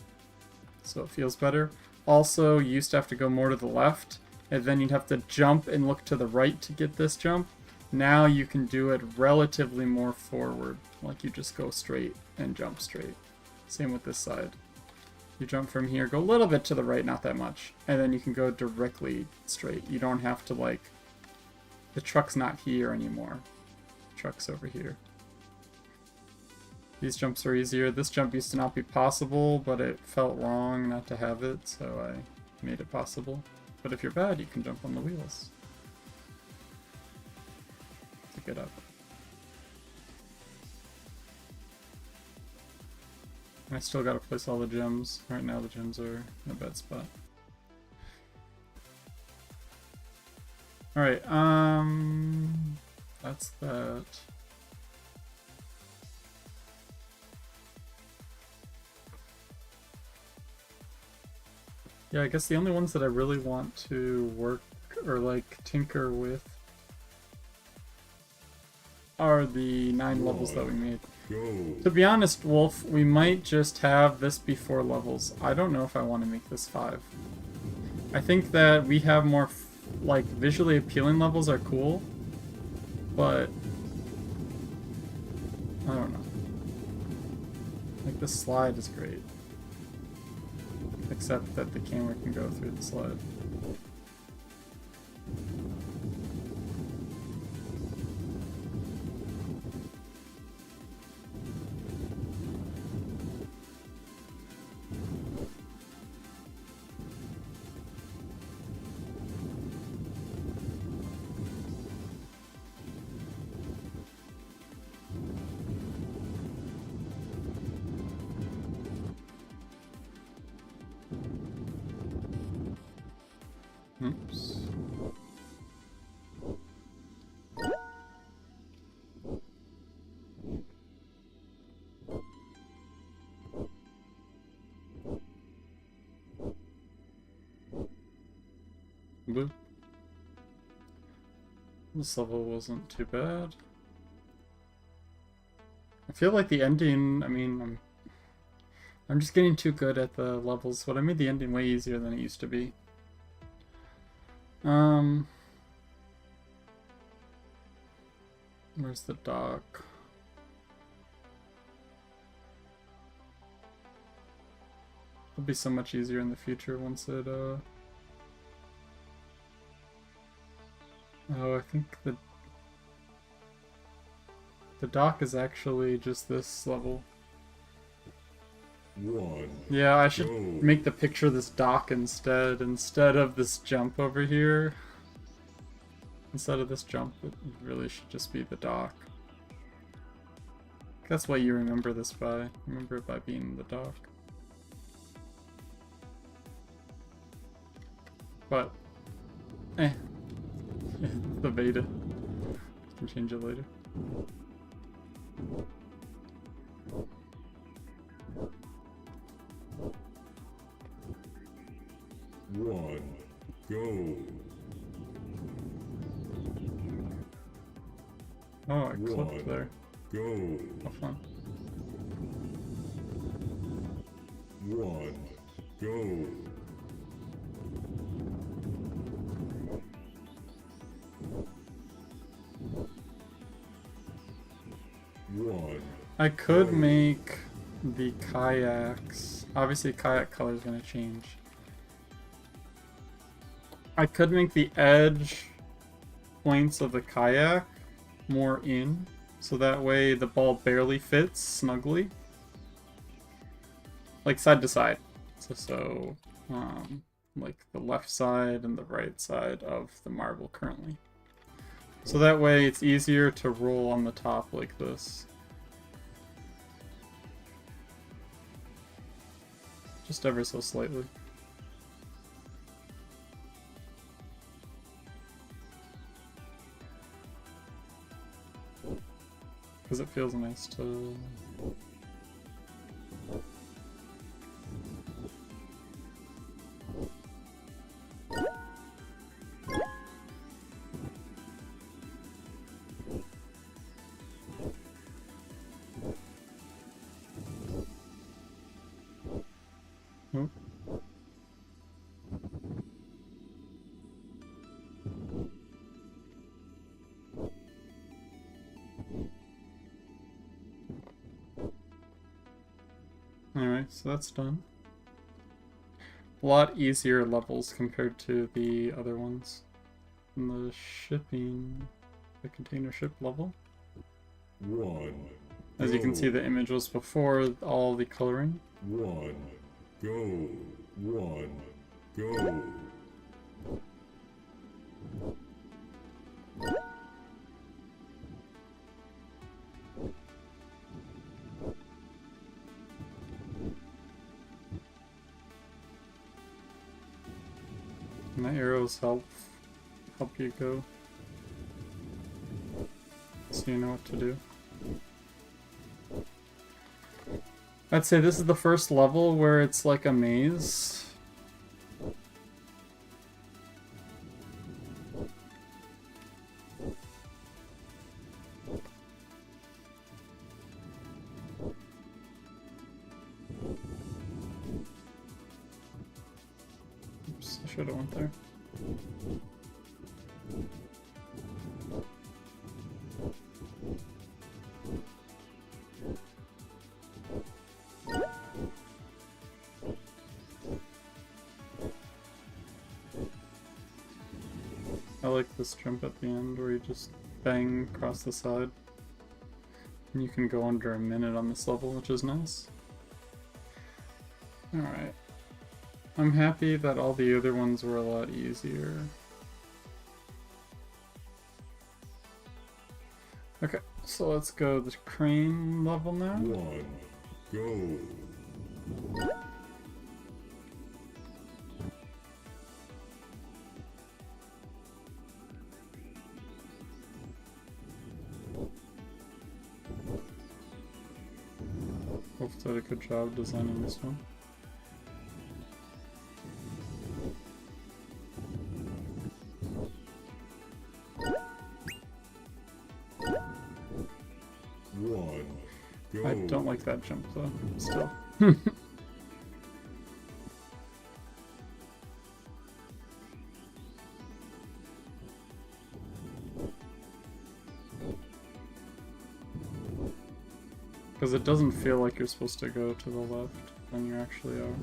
So it feels better. Also, you used to have to go more to the left, and then you'd have to jump and look to the right to get this jump. Now you can do it relatively more forward, like you just go straight and jump straight. Same with this side. You jump from here, go a little bit to the right, not that much, and then you can go directly straight. You don't have to, like, the truck's not here anymore. The truck's over here. These jumps are easier. This jump used to not be possible, but it felt wrong not to have it, so I made it possible. But if you're bad, you can jump on the wheels to get up. I still gotta place all the gems. Right now the gems are in a bad spot. Alright, that's that. Yeah, I guess the only ones that I really want to work or like tinker with are the 9 levels that we made. Go. To be honest, Wolf, we might just have this be 4 levels. I don't know if I want to make this 5. I think that we have more like visually appealing levels are cool, but I don't know. Like this slide is great. Except that the camera can go through the slide. Oops. Boop. This level wasn't too bad. I feel like the ending, I mean, I'm just getting too good at the levels, but I made the ending way easier than it used to be. Where's the dock? It'll be so much easier in the future once it, Oh, I think the dock is actually just this level. 1. Yeah, I should Go. make the picture this dock instead of this jump over here. Instead of this jump, it really should just be the dock. That's what you remember this by. Remember it by being the dock. But, the beta. Can change it later. One. Go. Oh, I clipped One. there. Go. Oh, fun. 1. Go. One. I could make the kayaks. Obviously, kayak color is going to change. I could make the edge points of the kayak more in, so that way the ball barely fits snugly. Like side to side. So like the left side and the right side of the marble currently. So that way it's easier to roll on the top like this. Just ever so slightly. Because it feels nice to... Oh. Anyway, so that's done. A lot easier levels compared to the other ones. And the shipping, the container ship level. 1. As you can see, the image was before all the coloring. 1. Go. 1. Go. And the arrows help you go. So you know what to do. I'd say this is the first level where it's like a maze. Oops, I should have went there. I like this jump at the end where you just bang across the side. And you can go under a minute on this level, which is nice. Alright. I'm happy that all the other ones were a lot easier. Okay, so let's go the crane level now. 1. Go. Wolf did a good job designing this one. One. Go. I don't like that jump though, still. Because it doesn't feel like you're supposed to go to the left when you actually are.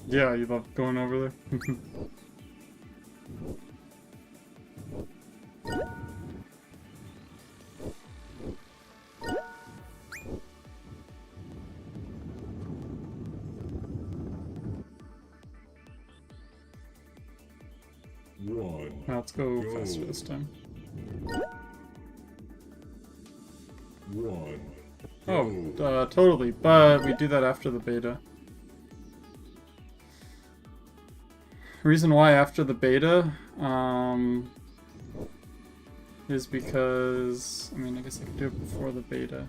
Yeah, you love going over there. One. Now let's go Go. faster this time. One. Oh, Go. totally, but we do that after the beta. Reason why after the beta, is because, I mean, I guess I could do it before the beta.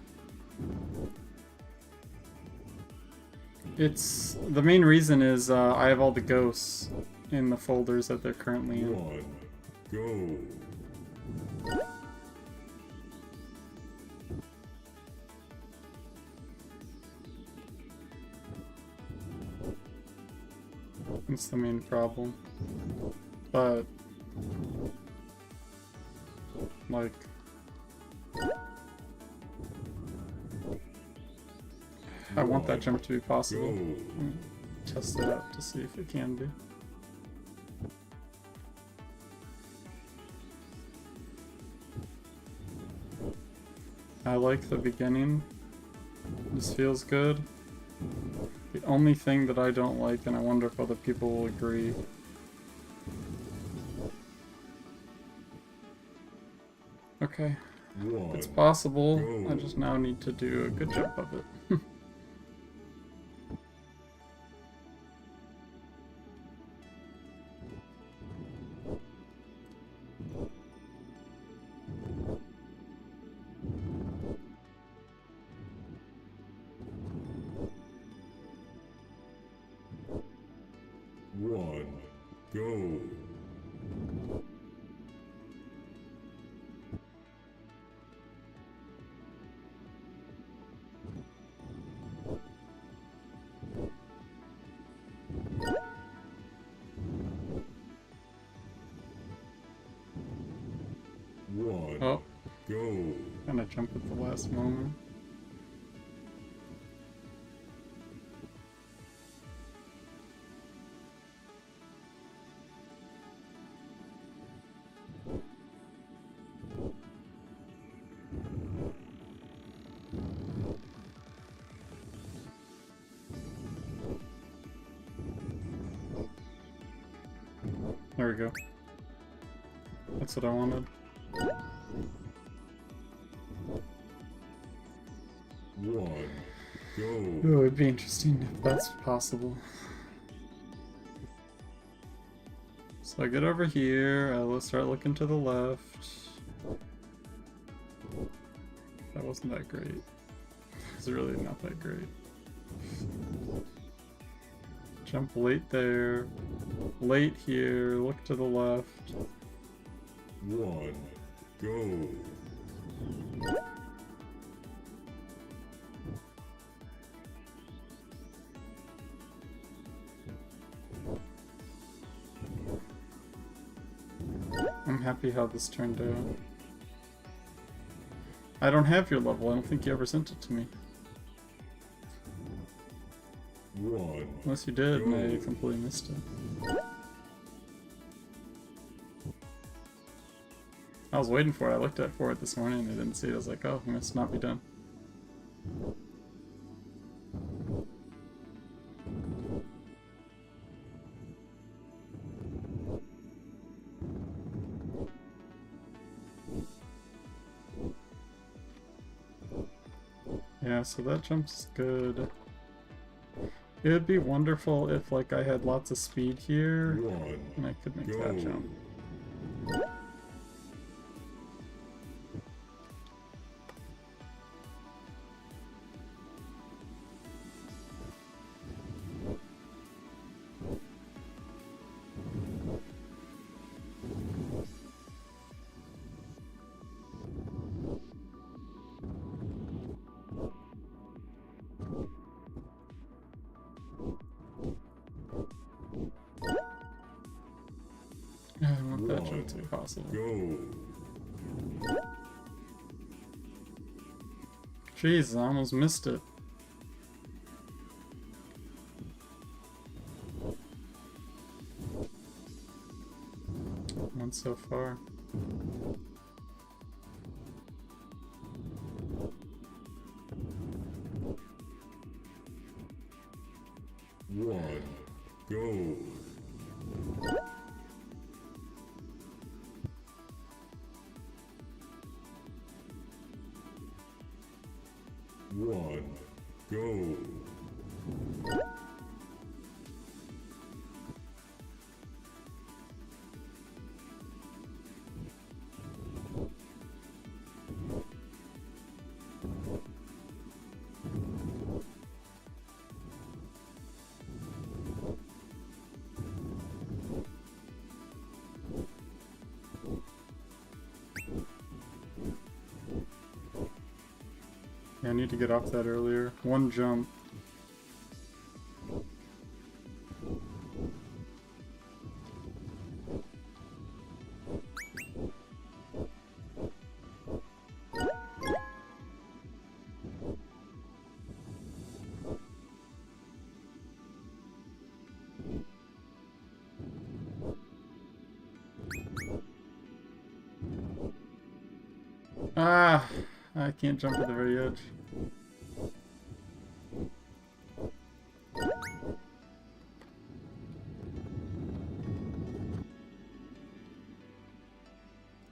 It's, the main reason is, I have all the ghosts in the folders that they're currently in. One. Go. That's the main problem. But, like, I want that jump to be possible. Go. Test it out to see if it can be. I like the beginning. This feels good. The only thing that I don't like, and I wonder if other people will agree, okay, One. it's possible. Go. I just now need to do a good jump of it. One. Go. One. Oh, Go. kind of jump at the last moment. There we go. That's what I wanted. One. Go. Ooh, it'd be interesting if that's possible. So I get over here, I'll start looking to the left. That wasn't that great. It's really not that great. Jump late there. Late here, look to the left. One. Go. I'm happy how this turned out. I don't have your level. I don't think you ever sent it to me. 1. Unless you did, and I Go. completely missed it. I was waiting for it. I looked for it this morning and I didn't see it. I was like, oh, it must not be done. Yeah, so that jump's good. It would be wonderful if, like, I had lots of speed here 1. and I could make Go. that jump. I want that jump to be possible. Go. Jeez, I almost missed it. One so far. One. Go. One. Go. Yeah, I need to get off that earlier. One jump. Ah, I can't jump to the very edge.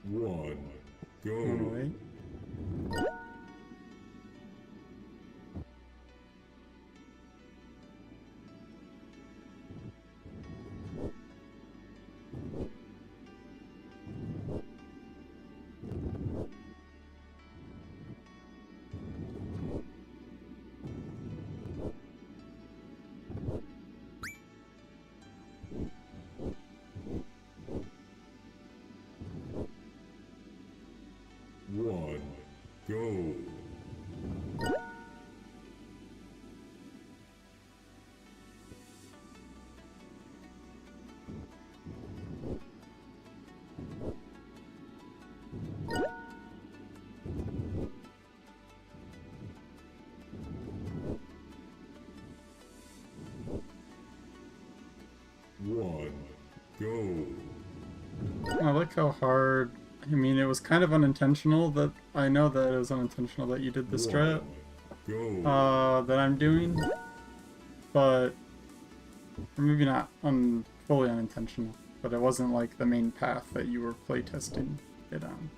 One. Go. One way. One. Go. One. Go. I like how hard. I mean, it was kind of unintentional that I know that it was unintentional that you did the strat Go. that I'm doing, but or maybe not fully unintentional. But it wasn't like the main path that you were playtesting it on.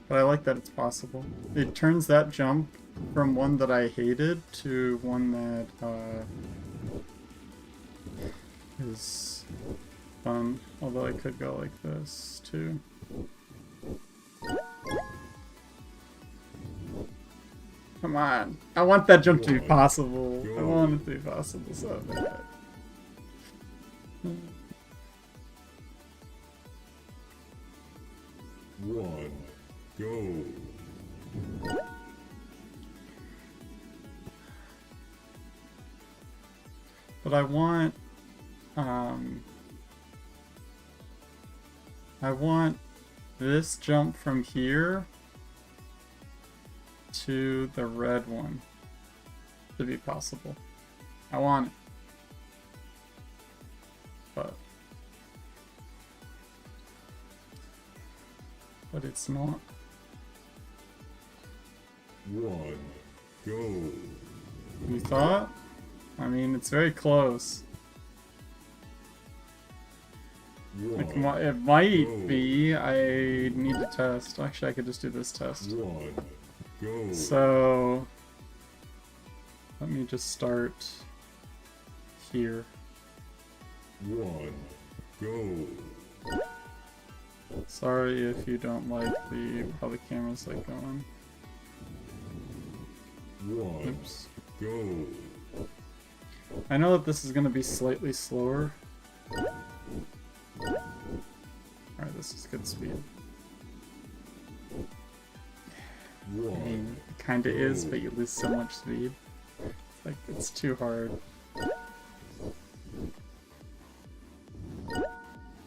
But I like that it's possible. It turns that jump from one that I hated to one that is fun. Although I could go like this too. Come on. I want that jump to be possible. I want it to be possible so bad. One. Go. But I want this jump from here to the red one to be possible. I want it. But it's not. 1, go. You thought? I mean, it's very close. 1, Like, it might be. I need to test. Actually, I could just do this test. 1, go. So, let me just start here. 1, go. Sorry if you don't like how the camera's like going. 1, Oops. go. I know that this is gonna be slightly slower. Alright, this is good speed. I 1, mean, it kinda is, but you lose so much speed. It's like, it's too hard.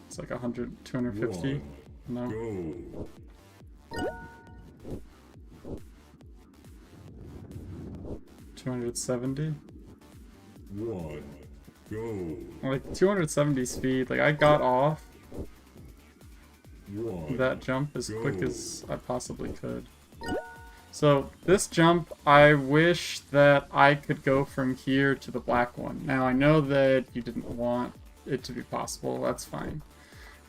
It's like 100, 250. 1, No. go. 270. 1, go. Like 270 speed. Like I got off 1, that jump as quick as I possibly could. So this jump, I wish that I could go from here to the black one. Now I know that you didn't want it to be possible. That's fine.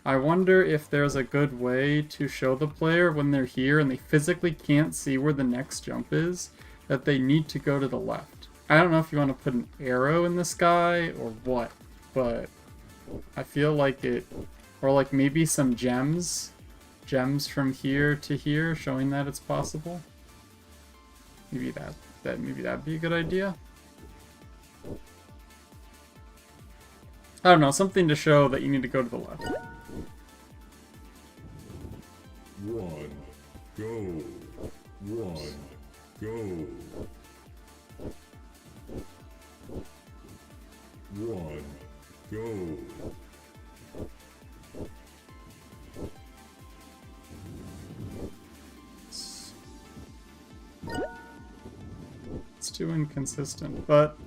I wonder if there's a good way to show the player when they're here and they physically can't see where the next jump is, that they need to go to the left. I don't know if you want to put an arrow in the sky or what, but I feel like it, or like maybe some gems from here to here showing that it's possible. Maybe maybe that'd be a good idea. I don't know, something to show that you need to go to the left. 1, go. 1, go. 1, go. It's too inconsistent, but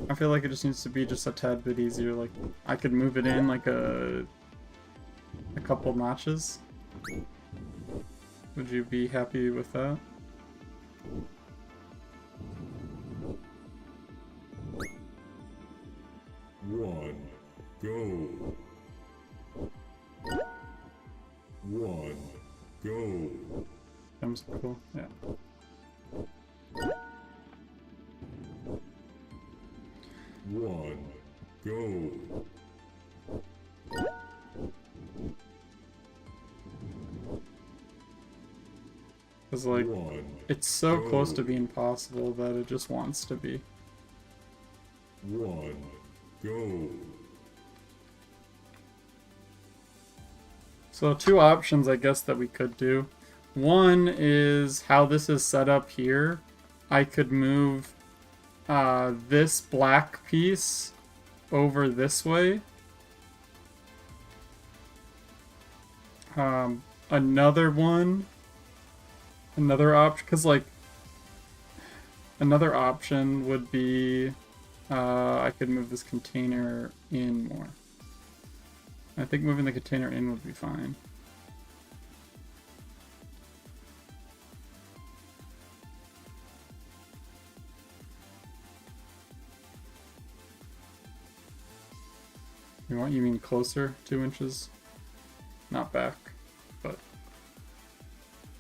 I feel like it just needs to be just a tad bit easier. Like I could move it in like a couple notches. Would you be happy with that? One, go. 1, go. Gems are cool, yeah. 1, go. Cause like, 1, it's so go. close to being possible that it just wants to be. 1, go. So two options I guess that we could do. One is how this is set up here. I could move this black piece over this way. Another option, because like another option would be I could move this container in more. I think moving the container in would be fine. You mean closer, 2 inches? Not back, but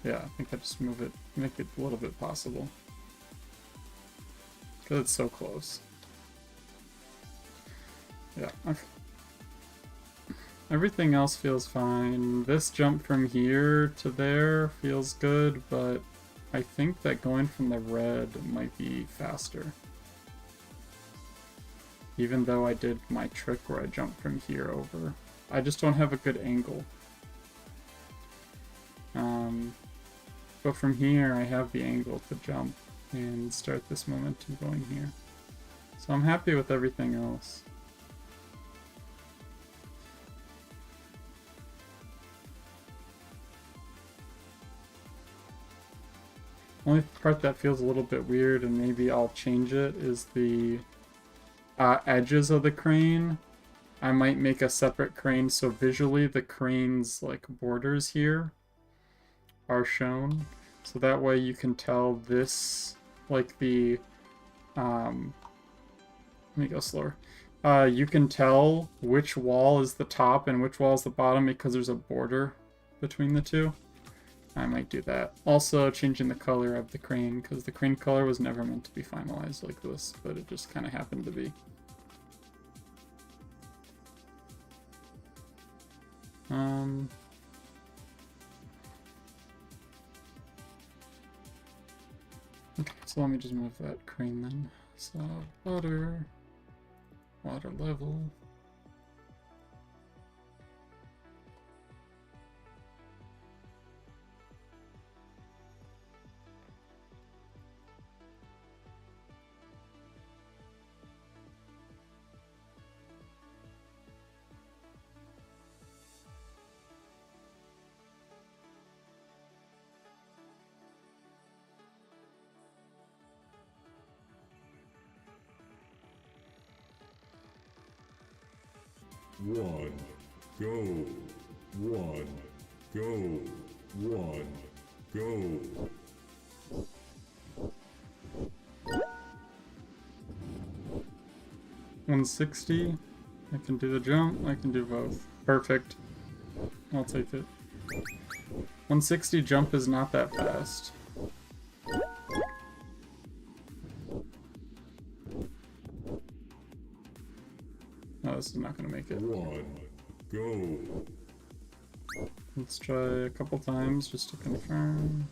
yeah, I think I just move it, make it a little bit possible. Because it's so close. Yeah, everything else feels fine. This jump from here to there feels good, but I think that going from the red might be faster. Even though I did my trick where I jumped from here over. I just don't have a good angle. But from here I have the angle to jump and start this momentum going here. So I'm happy with everything else. Only part that feels a little bit weird, and maybe I'll change it, is the edges of the crane. I might make a separate crane so visually the crane's like borders here are shown. So that way you can tell this, like the, let me go slower. You can tell which wall is the top and which wall is the bottom because there's a border between the two. I might do that. Also changing the color of the crane, because the crane color was never meant to be finalized like this, but it just kind of happened to be. Okay, so let me just move that crane then. So water level. One, go. One, go. One, go. 160. I can do the jump. I can do both. Perfect. I'll take it. 160 jump is not that fast. No, this is not going to make it. One, go. Let's try a couple times just to confirm.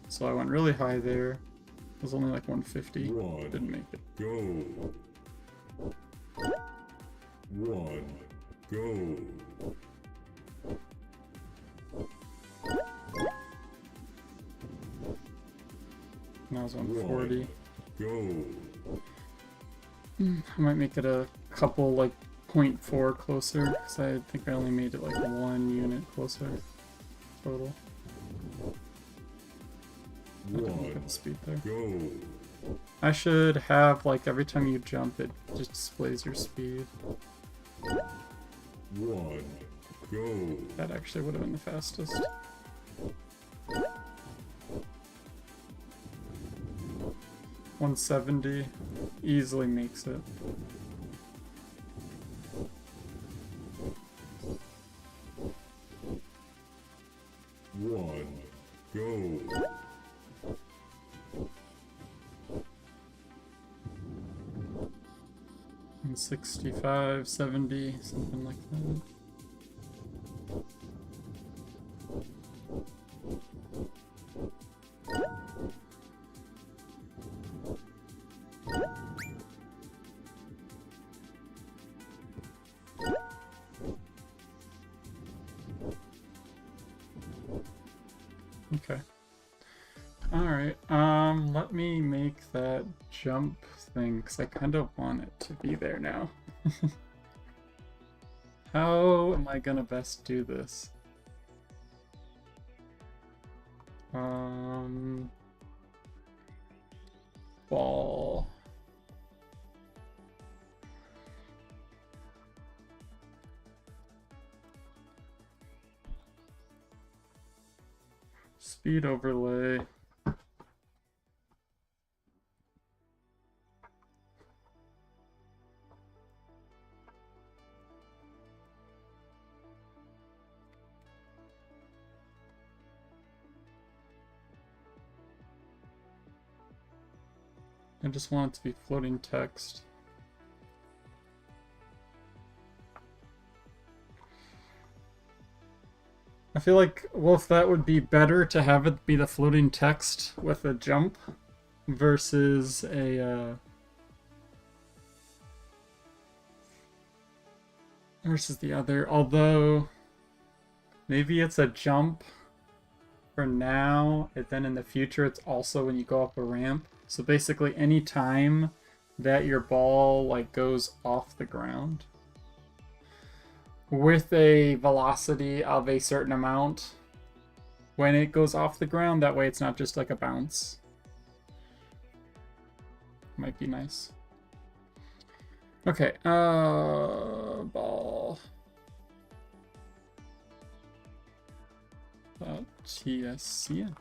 So I went really high there. It was only like 150. One, didn't make it. Go. One, go. Now it's 140. Go. I might make it a couple, like 0.4 closer, because I think I only made it like 1 unit closer total. Look at the speed there. Go. I should have, like, every time you jump, it just displays your speed. One, go. That actually would have been the fastest. $170 easily makes it. One, go. 165, 70, something like that. Okay. Alright, let me make that jump thing, because I kind of want it to be there now. How am I gonna best do this? Ball. Speed overlay. I just want it to be floating text. I feel like, Wolf, that would be better to have it be the floating text with a jump versus a versus the other. Although maybe it's a jump for now, and then in the future it's also when you go up a ramp. So basically any time that your ball like goes off the ground with a velocity of a certain amount when it goes off the ground, that way it's not just like a bounce. might be nice. Okay, ball. TSCN.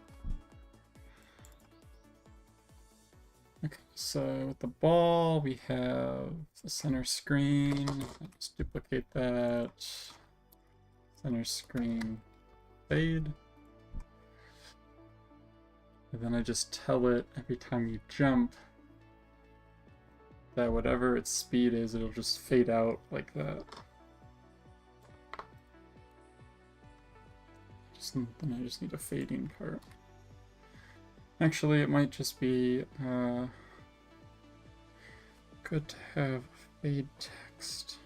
Okay, so with the ball, we have the center screen. Let's duplicate that. Center screen fade. And then I just tell it every time you jump that whatever its speed is, it'll just fade out like that. Then I just need a fading part. Actually, it might just be good to have fade text.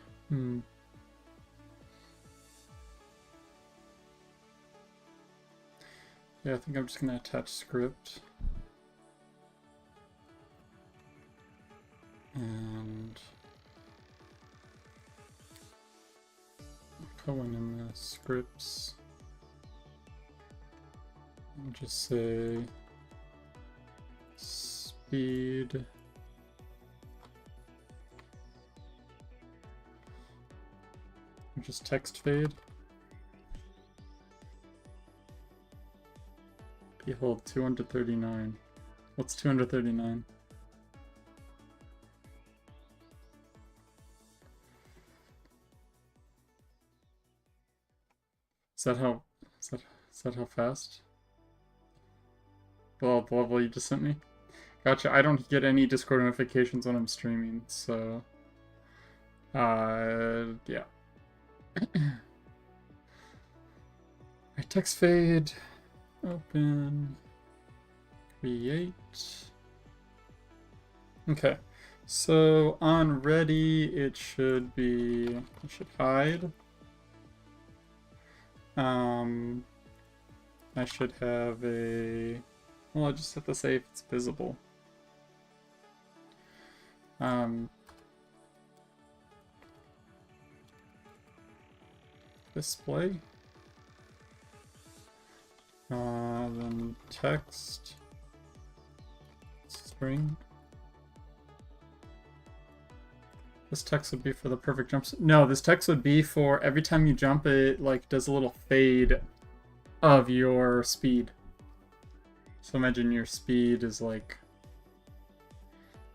Yeah, I think I'm just gonna attach script. And put one in the scripts. And just say speed or just text fade. Behold, 239. What's 239? Is that how fast? Well, the level you just sent me? Gotcha, I don't get any Discord notifications when I'm streaming, so... yeah. I text fade, open, create. Okay, so on ready, it should hide. I should have a... Well, I just have to say if it's visible. Display. Then text. String. This text would be for the perfect jumps. No, this text would be for every time you jump, it like does a little fade of your speed. So imagine your speed is like...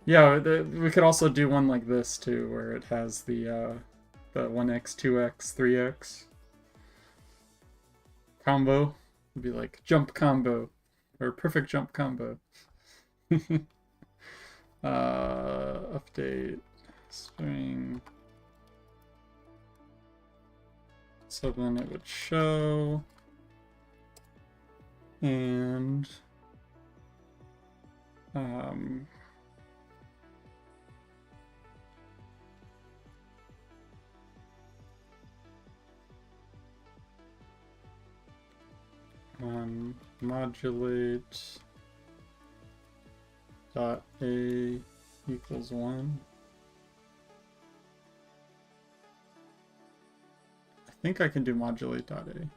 Yeah, we could also do one like this too, where it has the 1x, 2x, 3x combo. It'd be like jump combo, or perfect jump combo. Update string. So then it would show, and modulate dot a equals 1. I think I can do modulate dot a.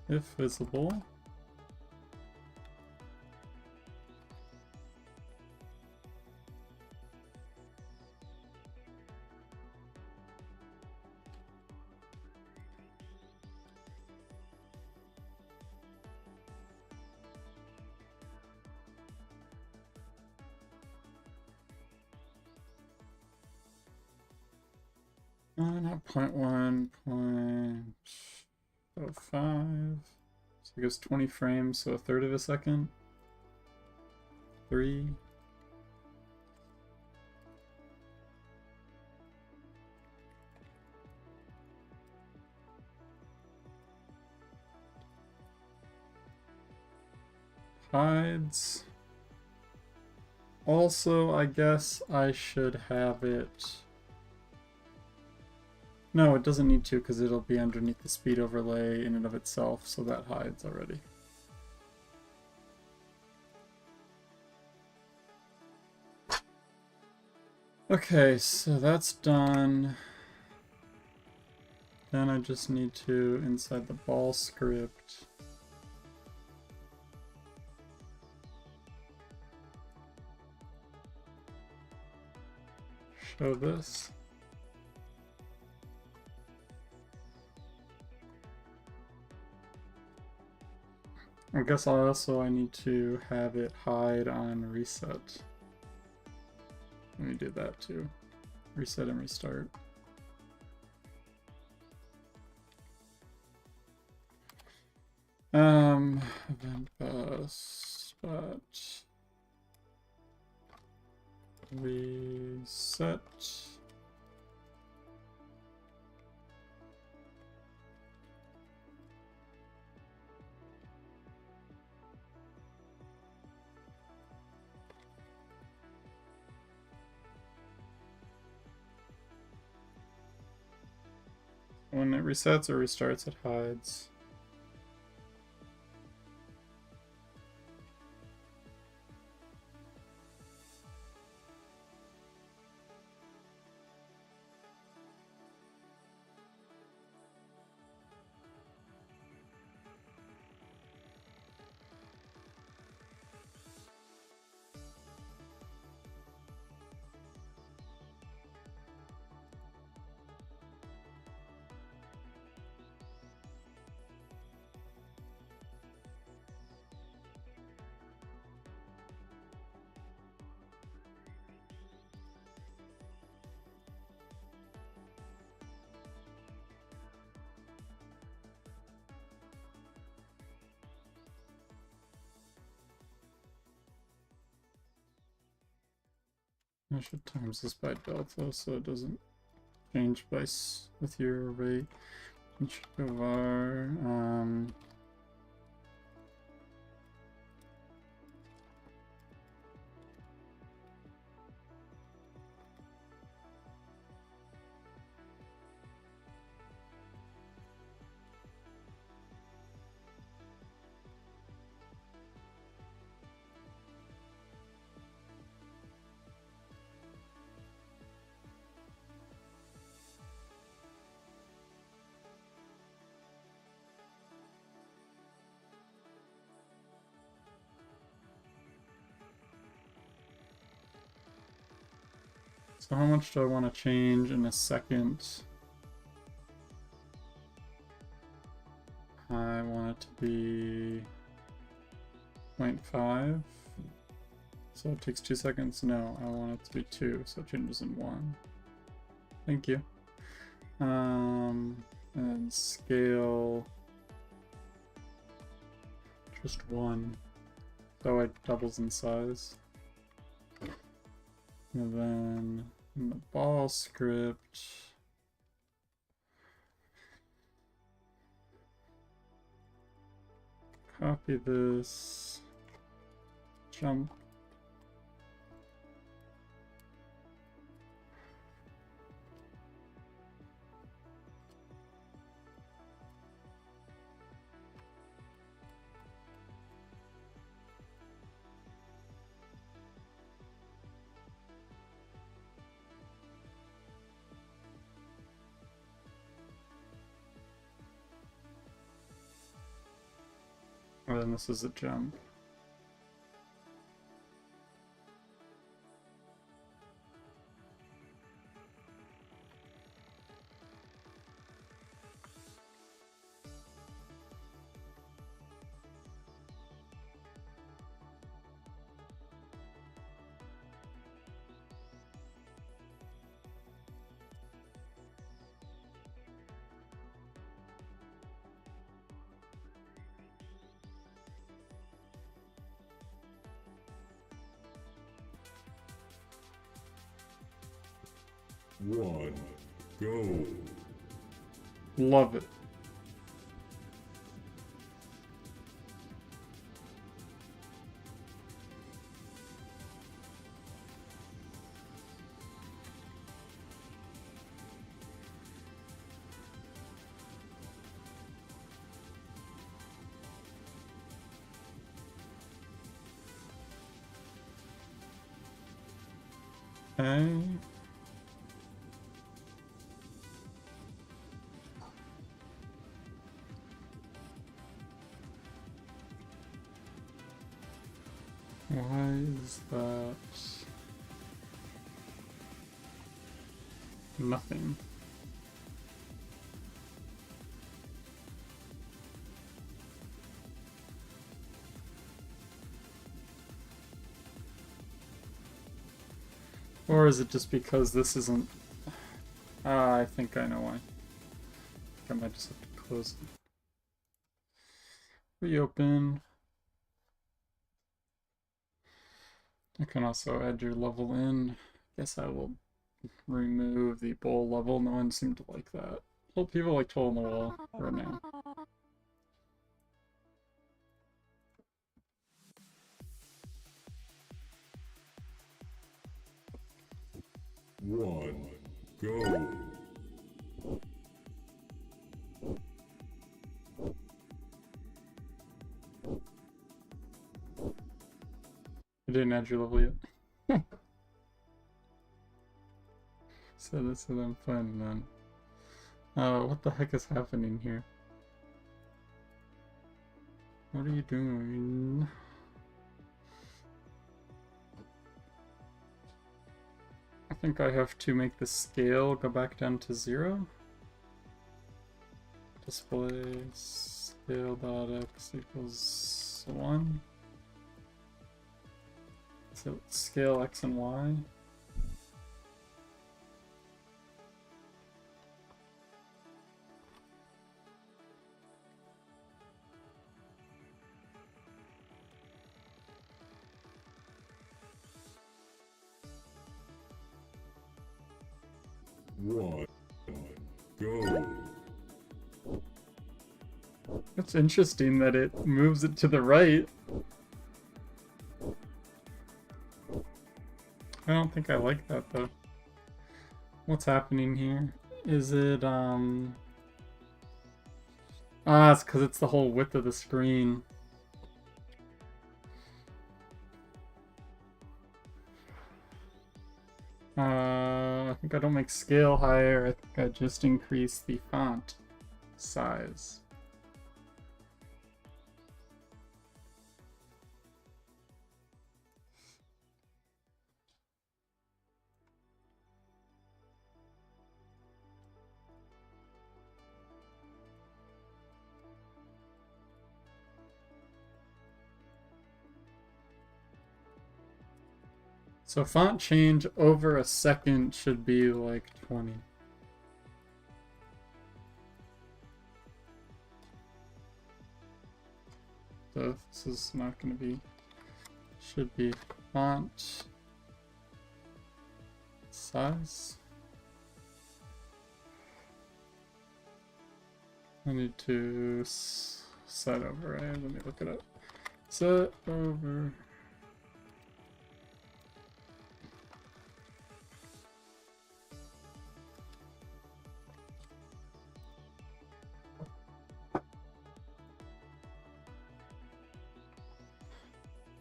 If visible. Not 0.1, 0.05. So it goes 20 frames, so a third of a second. 3. Hides. Also, I guess I should have it... No, it doesn't need to because it'll be underneath the speed overlay in and of itself, so that hides already. Okay, so that's done. Then I just need to, inside the ball script, show this. I guess I need to have it hide on reset. Let me do that too. Reset and restart. Event bus, but reset. When it resets or restarts, it hides. I should times this by delta so it doesn't change by with your rate. var So how much do I want to change in a second? I want it to be 0.5. So it takes 2 seconds. No, I want it to be 2, so it changes in 1. Thank you. And scale just 1. So it doubles in size. And then in the ball script, copy this, jump. And then this is a jump. One, go. Love it. Okay. Why is that? Nothing. Or is it just because this isn't... I think I know why. I might just have to close it. Reopen. I can also add your level in. Guess I will remove the bowl level. No one seemed to like that. Well, people like hole in the wall right now. One, go. I didn't add your level yet. So this is I'm fine then. What the heck is happening here? What are you doing? I think I have to make the scale go back down to 0. Display scale.x equals 1. So scale x and y. One, go. It's interesting that it moves it to the right. I don't think I like that though. What's happening here? Is it it's because it's the whole width of the screen. I think I don't make scale higher. I think I just increase the font size. So font change over a second should be like 20. So this is not going to be, should be font size. I need to set over, right? Let me look it up. Set over.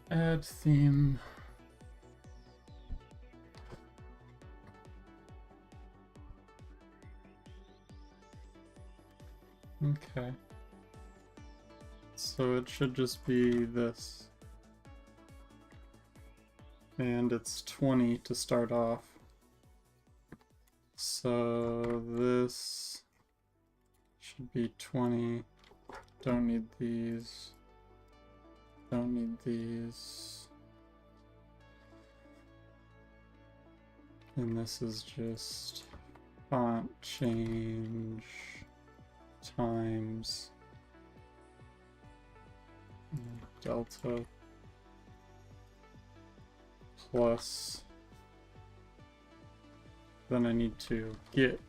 Add theme. Okay. So it should just be this. And it's 20 to start off. So this should be 20. Don't need these. Don't need these. And this is just font change times delta plus, then I need to get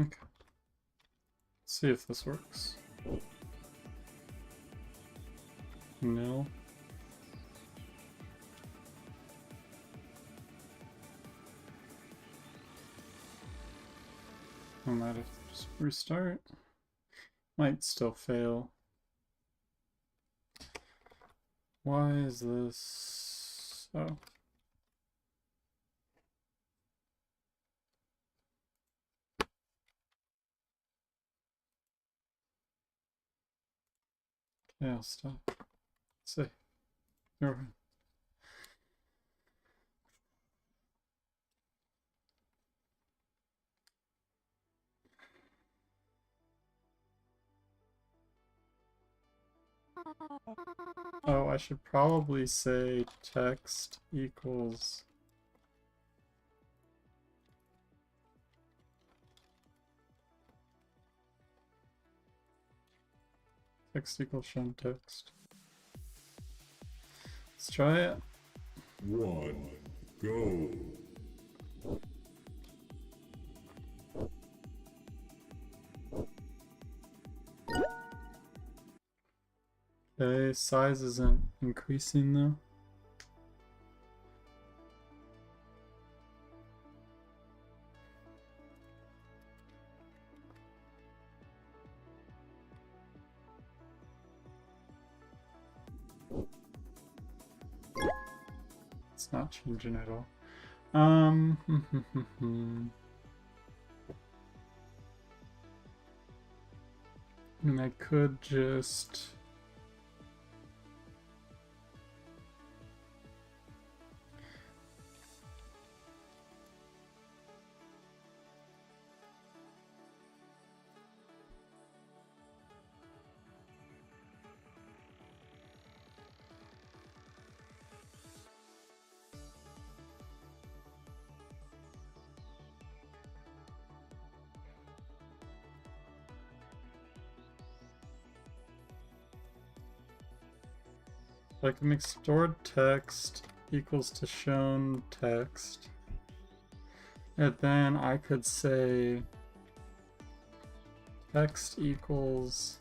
Okay. See if this works. No. I might have to just restart. Might still fail. Why is this? Oh. Okay, I'll stop. See. Never mind. Oh, I should probably say text equals shown text. Let's try it. 1, go. Okay, size isn't increasing though. It's not changing at all. And I could just I can make stored text equals to shown text. And then I could say text equals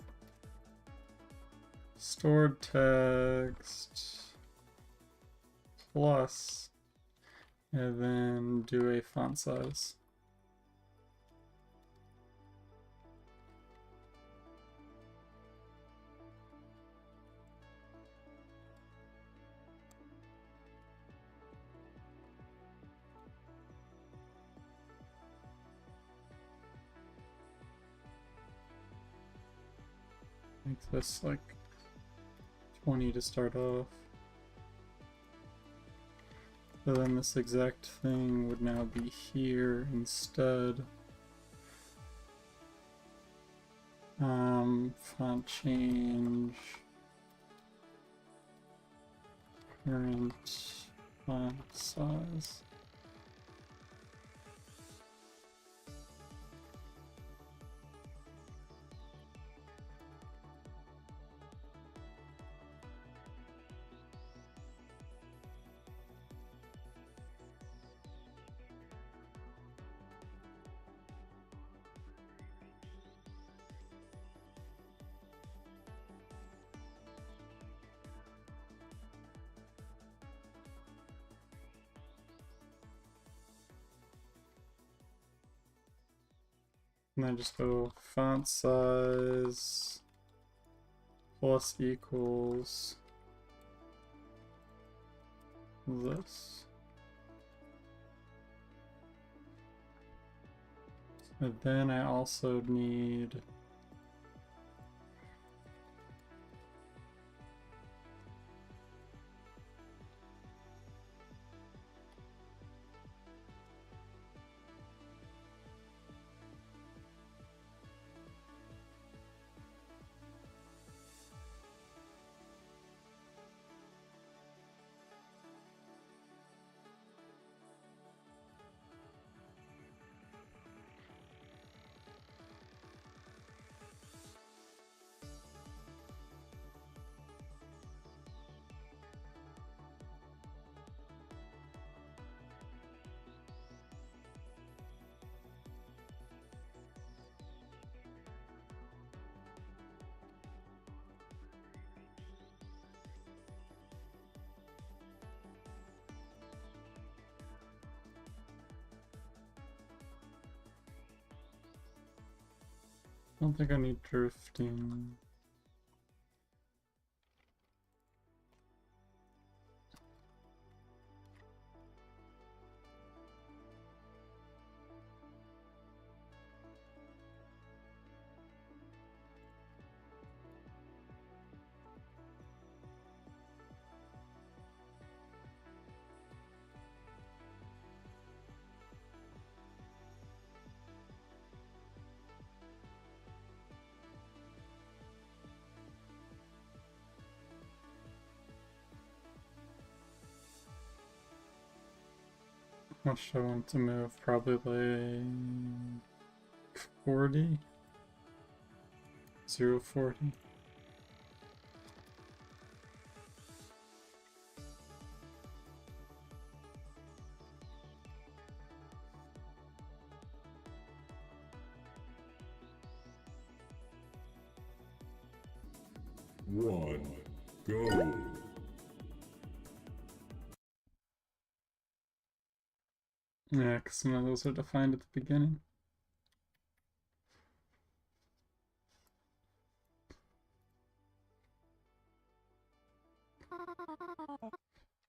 stored text plus, and then do a font size. Make this like 20 to start off. So then this exact thing would now be here instead. Font change. Current font size. And then just go font size plus equals this. And then I also need don't think I need drifting. How much do I want to move? Probably like 40? 0.40. One, go. Yeah, because some of those are defined at the beginning.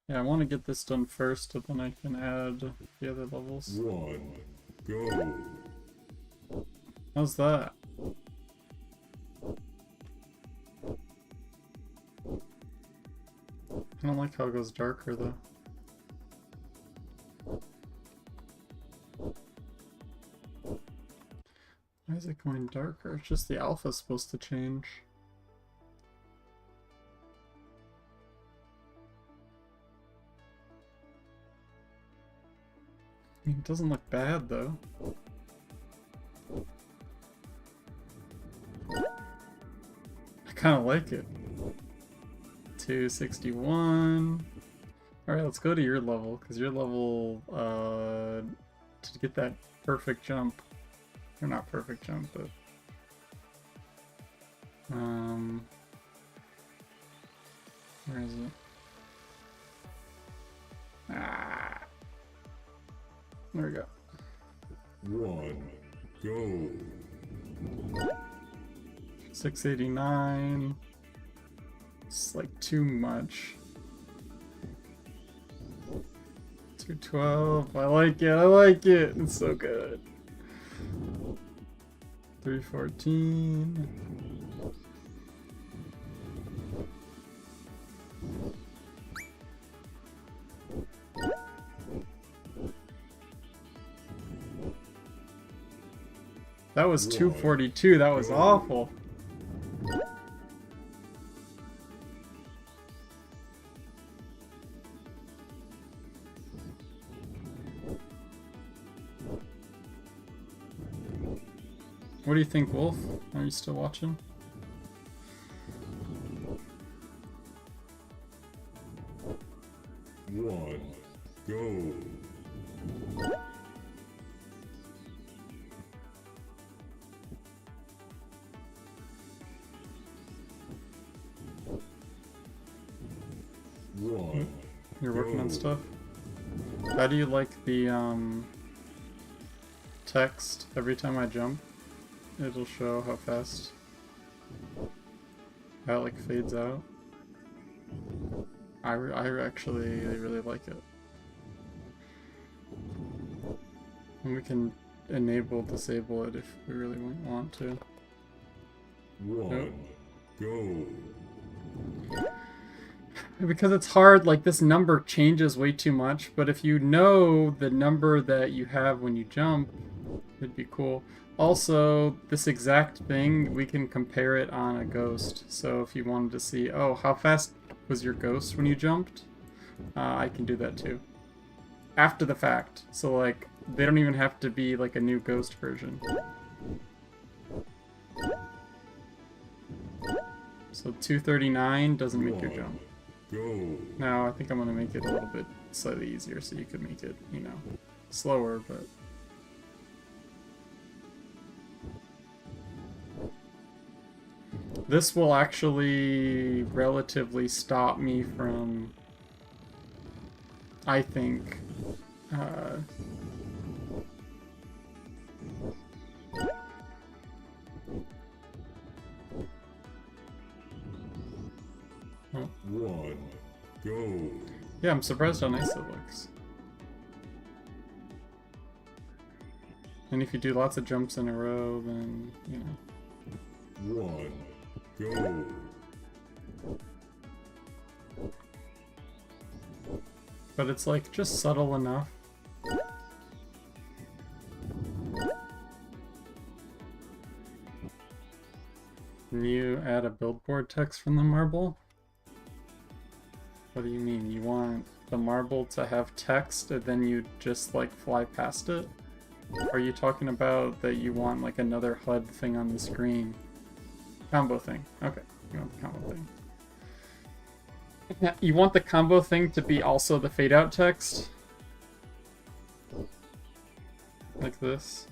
Yeah, I want to get this done first, so then I can add the other levels. One, go. How's that? I don't like how it goes darker though. Why is it going darker? It's just the alpha's supposed to change. I mean, it doesn't look bad though. I kind of like it. 261. Alright, let's go to your level, because your level, to get that perfect jump. Or not perfect jump, but... where is it? Ah! There we go. One, go. 689. It's like too much. 212. I like it. I like it. It's so good. 314. That was 242. That was awful. What do you think, Wolf? Are you still watching? One, go. One. You're working on stuff? How do you like the text every time I jump? It'll show how fast. How it like fades out. I actually really like it. And we can enable, disable it if we really want to. One, go. Because it's hard, like this number changes way too much, but if you know the number that you have when you jump, it'd be cool. Also, this exact thing, we can compare it on a ghost. So if you wanted to see, oh, how fast was your ghost when you jumped? I can do that too. After the fact. So like, they don't even have to be like a new ghost version. So 239 doesn't make your jump. Go. Now, I think I'm going to make it a little bit slightly easier so you can make it, you know, slower, but... This will actually relatively stop me from, I think, 1, go. Yeah, I'm surprised how nice it looks. And if you do lots of jumps in a row, then, you know. 1, go. But it's like just subtle enough. Can you add a billboard text from the marble? What do you mean? You want the marble to have text and then you just like fly past it? Or are you talking about that you want like another HUD thing on the screen? Combo thing. Okay, you want the combo thing. Yeah, you want the combo thing to be also the fade out text? Like this.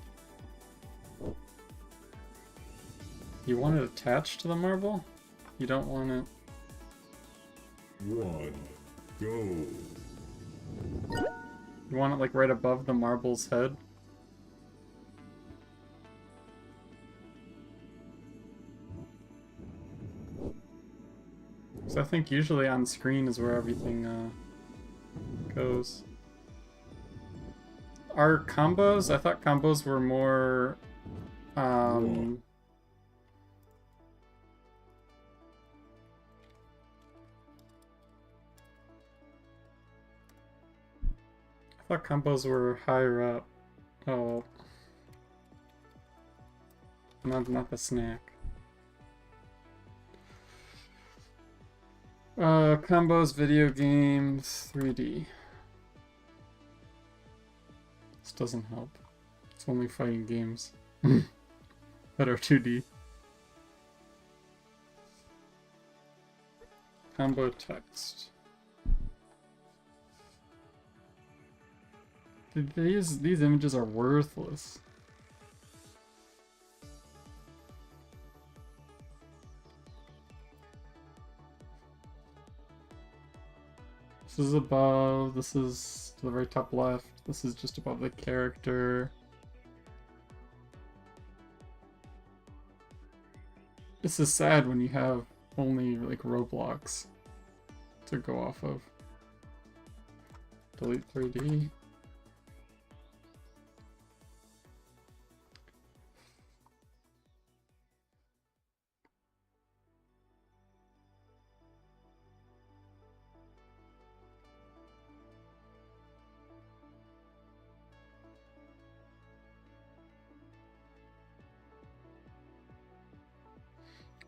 You want it attached to the marble? You don't want it... 1, go. You want it like right above the marble's head? So I think usually on screen is where everything goes. Are combos? I thought combos were more... I thought combos were higher up. Oh. Not the snack. Combos, video games, 3D. This doesn't help. It's only fighting games that are 2D. Combo text. These images are worthless. This is above, this is to the very top left, this is just above the character. This is sad when you have only like Roblox to go off of. Delete 3D.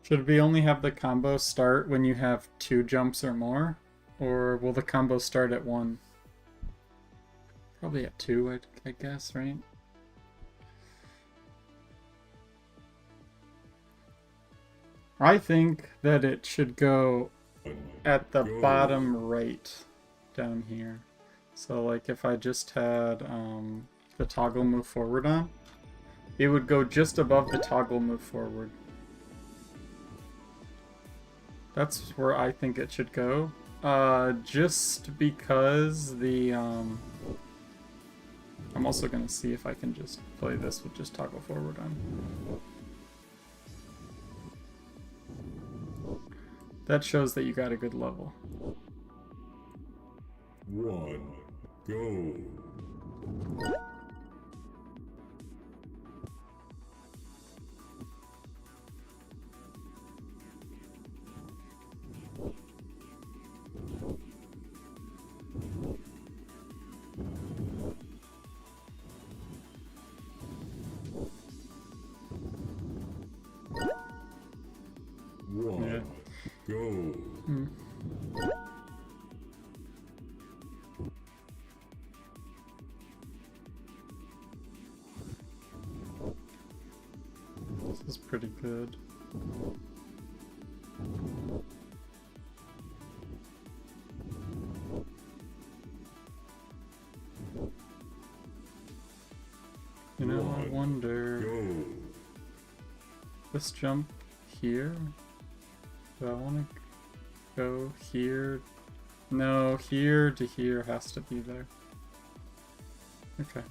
Should we only have the combo start when you have 2 jumps or more? Or will the combo start at 1? Probably at 2, I guess, right? I think that it should go at the bottom right down here. So like if I just had the toggle move forward on, it would go just above the toggle move forward. That's where I think it should go. Just because the I'm also gonna see if I can just play this with just toggle forward on. That shows that you got a good level. 1, go. Yeah. Go. This is pretty good. You know, I wonder... Go. This jump here? Do I want to go here? No, here to here has to be there. Okay.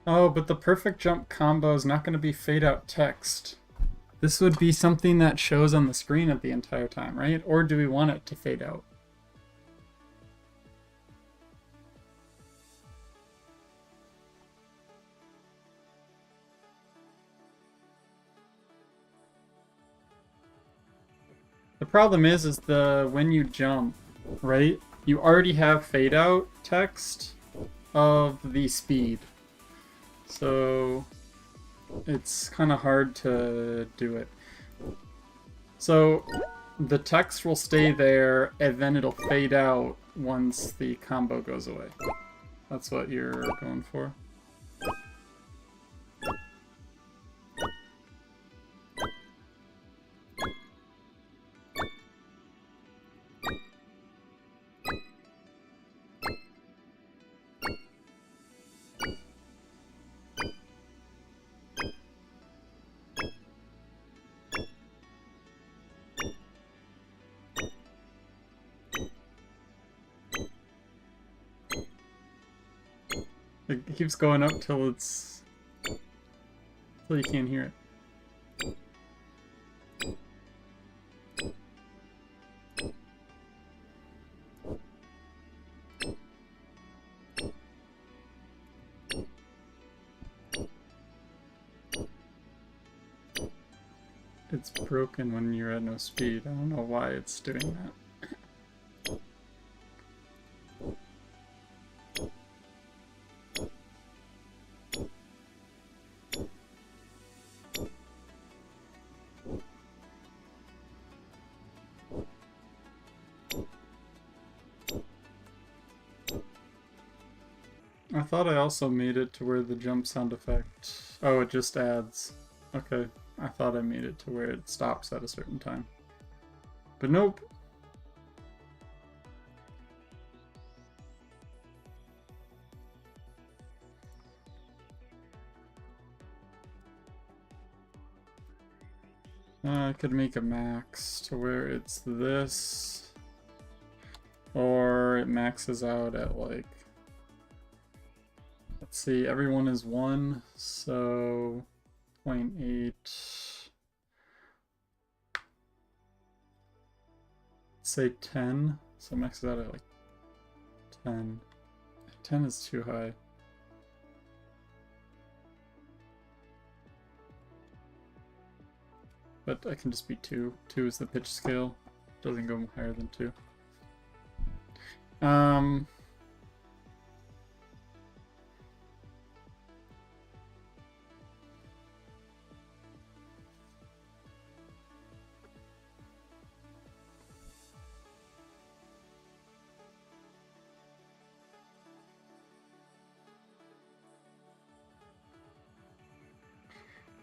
Oh, but the perfect jump combo is not going to be fade out text. This would be something that shows on the screen at the entire time, right? Or do we want it to fade out? The problem is the when you jump, right? You already have fade out text of the speed. So it's kind of hard to do it. So the text will stay there and then it'll fade out once the combo goes away. That's what you're going for. It keeps going up till you can't hear it. It's broken when you're at no speed. I don't know why it's doing that. I thought I also made it to where the jump sound effect... Oh, it just adds. Okay. I thought I made it to where it stops at a certain time. But nope. I could make a max to where it's this. Or it maxes out at like... Let's see, everyone is 1, so 0.8. Say 10, so maxes out at like 10. 10 is too high. But I can just be 2. 2 is the pitch scale. Doesn't go higher than 2.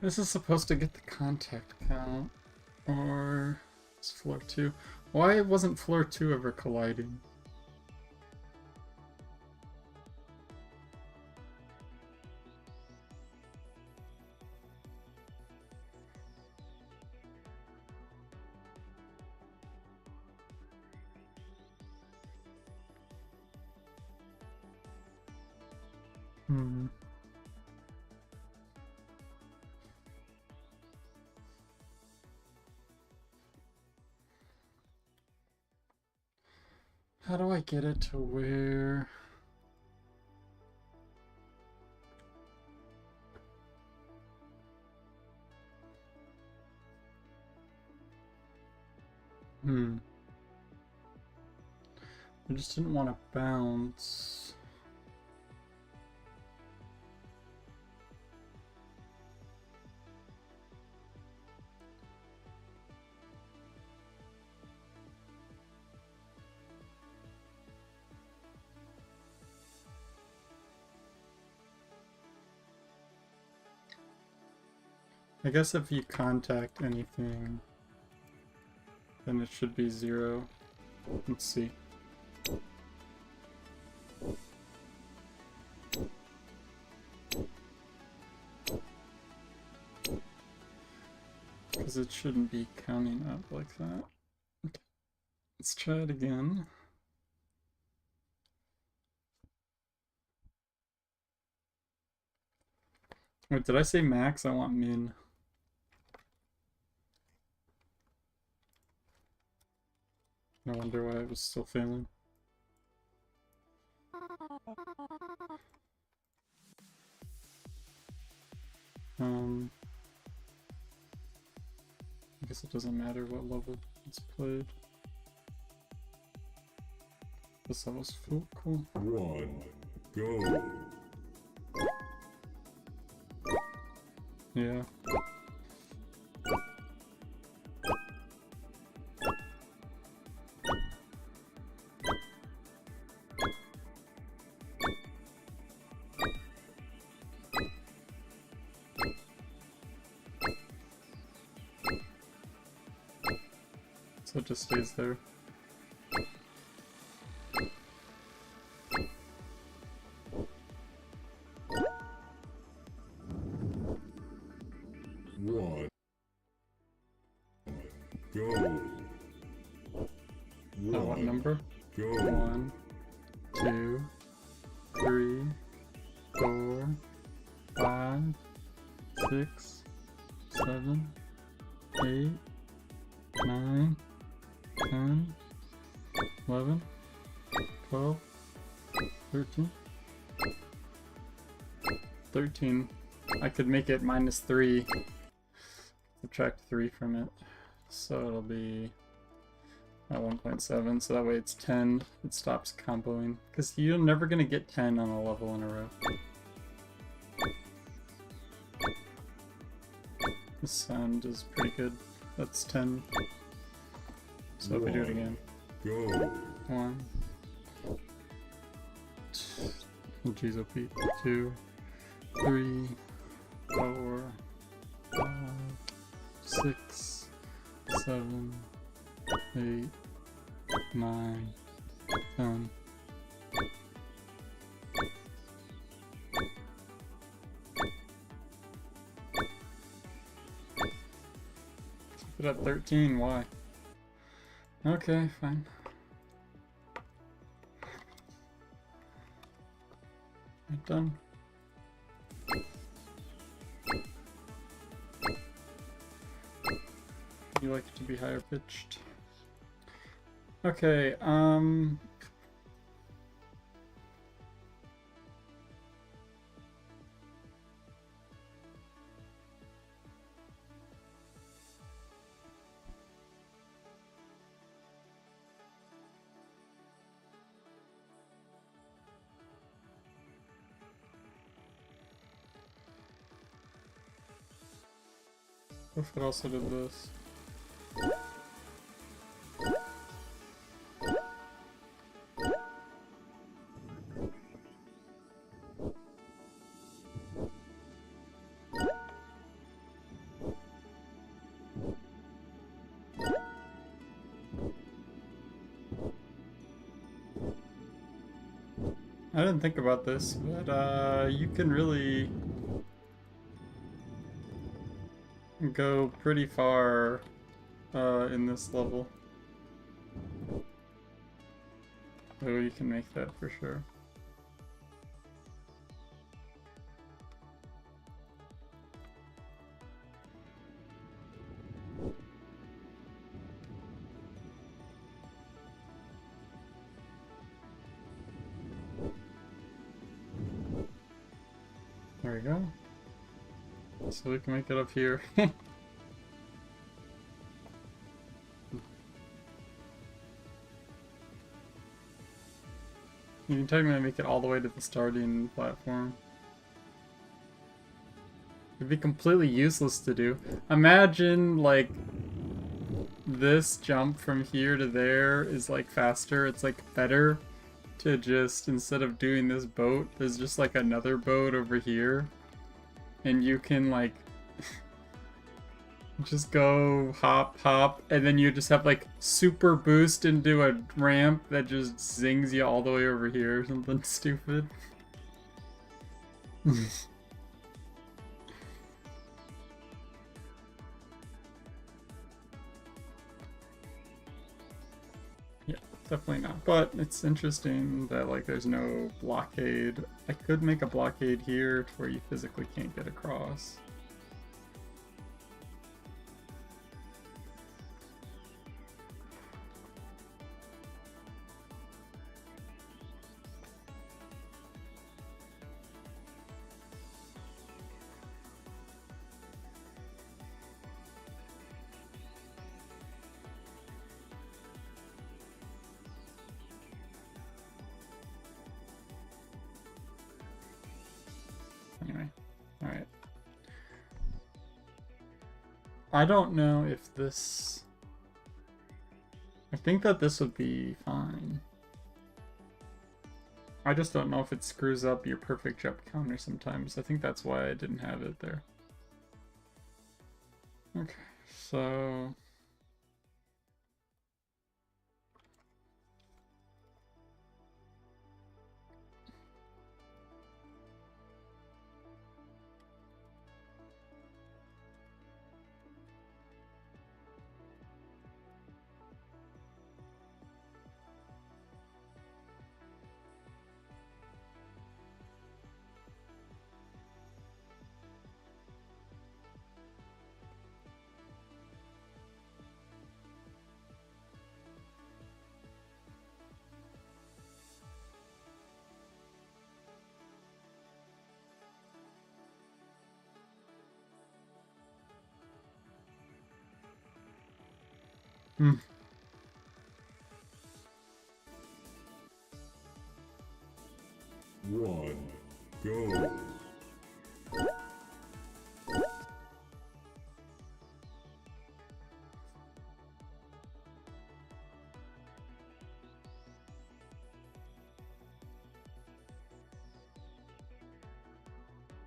This is supposed to get the contact count, or it's floor 2. Why wasn't floor 2 ever colliding? How do I get it to where... I just didn't want to bounce. I guess if you contact anything, then it should be 0. Let's see. Because it shouldn't be counting up like that. Okay. Let's try it again. Wait, did I say max? I want min. I wonder why it was still failing. I guess it doesn't matter what level it's played. This level's full, cool. 1, go. Yeah. So it just stays there. Go. What number? Go. 1, 2, 3, 4, 5, 6, 7, 8, 9, 10, 11, 12, 13. 13. I could make it -3. Subtract 3 from it. So it'll be at 1.7, so that way it's 10. It stops comboing. Because you're never going to get 10 on a level in a row. The sound is pretty good. That's 10. So if we do it again. Go. 1. Oh, geez, OP. 2, 3, 4, 5, 6, 7, 8, 9, 10. Keep it at 13, why? Okay, fine. Right, done. You like it to be higher pitched. Okay, what if it also did this? I didn't think about this, but you can really go pretty far in this level. Oh, you can make that for sure. There we go. So we can make it up here. You can technically make it all the way to the starting platform. It'd be completely useless to do. Imagine, like, this jump from here to there is, like, faster. It's, like, better to just, instead of doing this boat, there's just, like, another boat over here. And you can, like, just go hop, hop, and then you just have like super boost into a ramp that just zings you all the way over here or something stupid. Yeah, definitely not. But it's interesting that like there's no blockade. I could make a blockade here to where you physically can't get across. Anyway, alright. I don't know if this... I think that this would be fine. I just don't know if it screws up your perfect jump counter sometimes. I think that's why I didn't have it there. Okay, so... Hmm. One, go.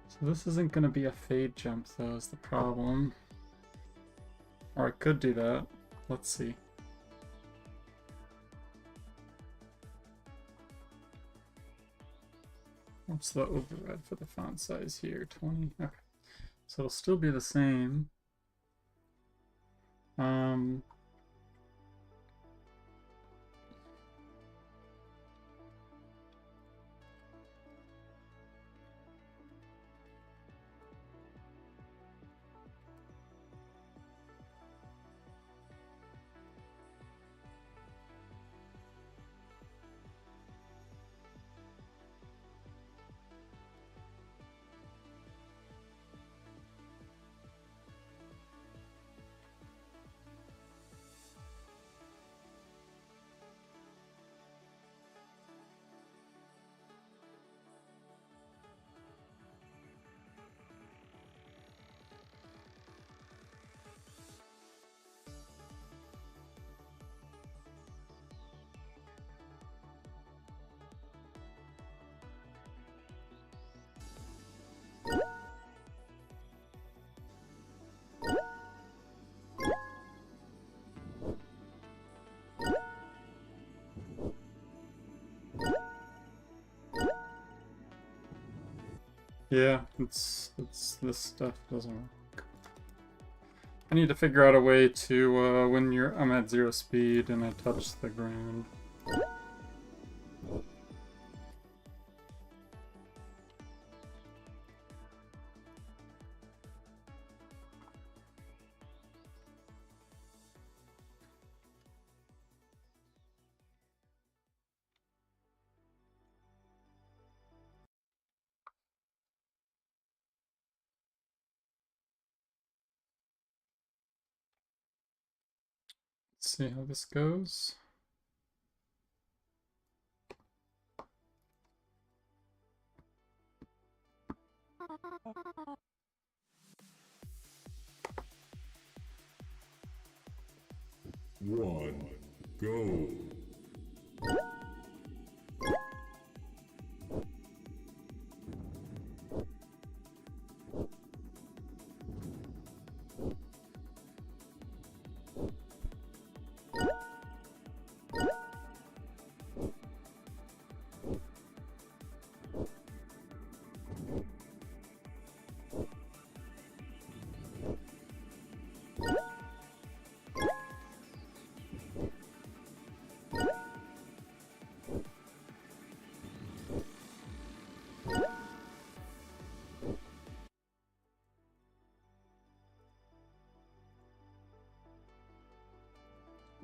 So this isn't going to be a fade jump though, is the problem. Or I could do that. Let's see. What's the override for the font size here? 20? Okay. So it'll still be the same. Yeah, it's this stuff doesn't work. I need to figure out a way to when I'm at 0 speed and I touch the ground. Let's see how this goes. One, go.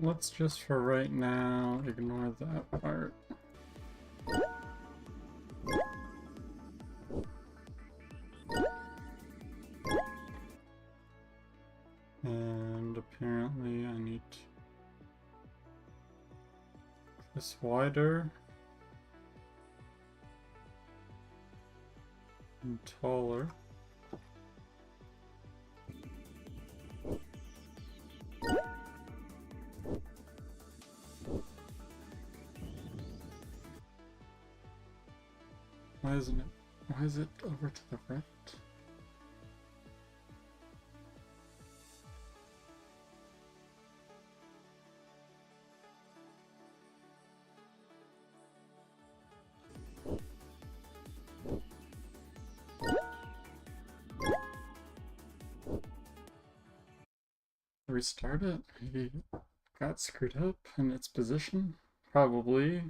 let's just for right now ignore that part. And apparently I need this wider and taller. Why is it over to the right? Restart it? Maybe it got screwed up in its position? Probably.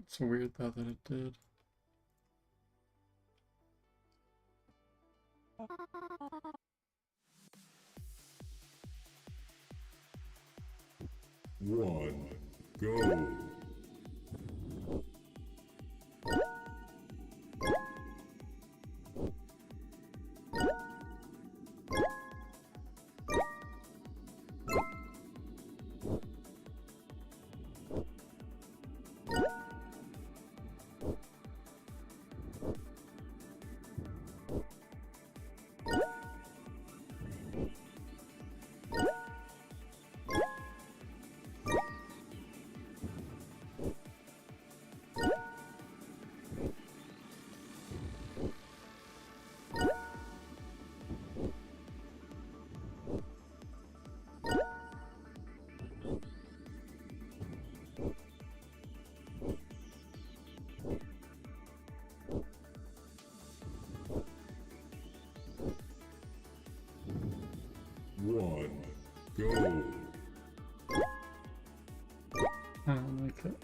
It's weird though that it did. One, go. One, go. I don't like it.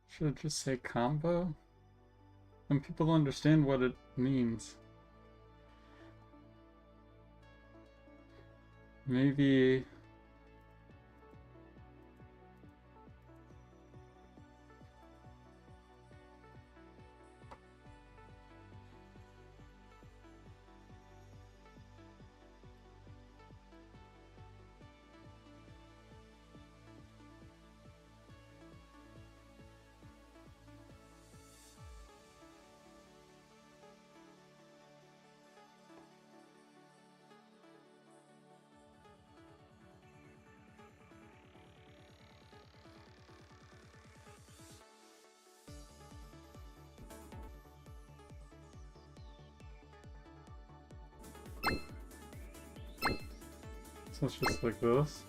Should I just say combo? And people understand what it means. Maybe... So it's just like this.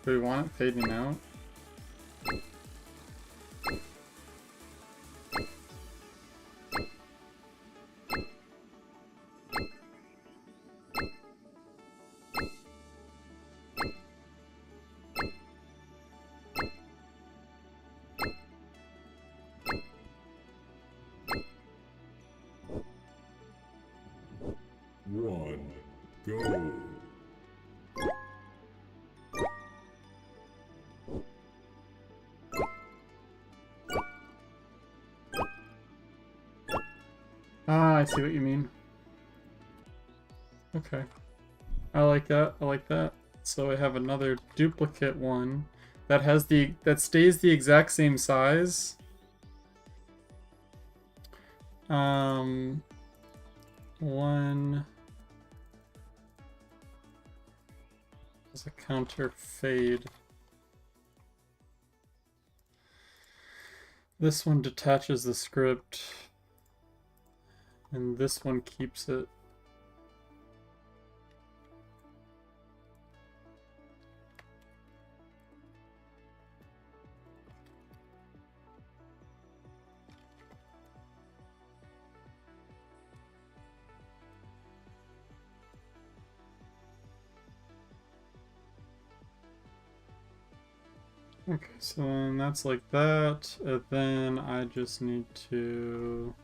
Do we want it fading out? One, go. Ah, I see what you mean. Okay. I like that. I like that. So I have another duplicate one that stays the exact same size. One is a counter fade. This one detaches the script, and this one keeps it. Okay, so then that's like that, and then I just need to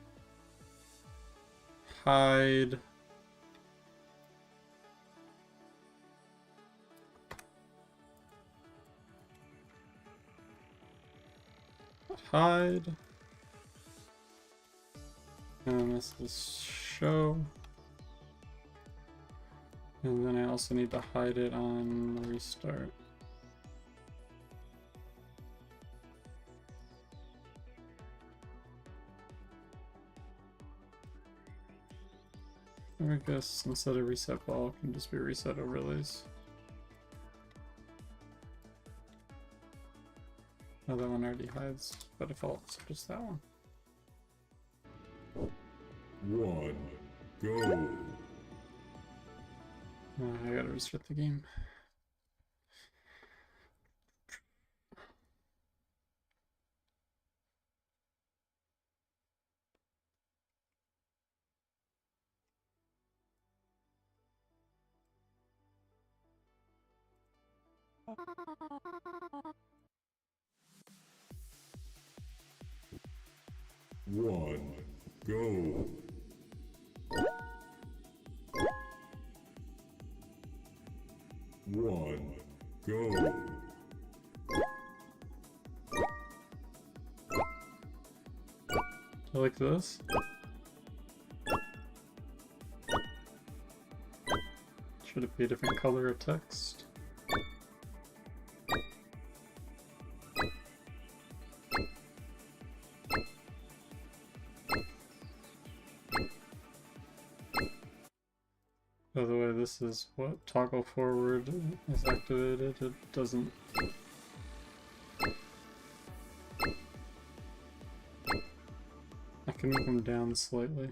hide and this is show, and then I also need to hide it on restart. I guess instead of reset ball, it can just be reset overlays. Oh, that one already hides by default, so just that one. 1, go. I gotta restart the game. One, go. One, go. I like this. Should it be a different color of text? By the way, this is what toggle forward is activated. It doesn't. I can move them down slightly.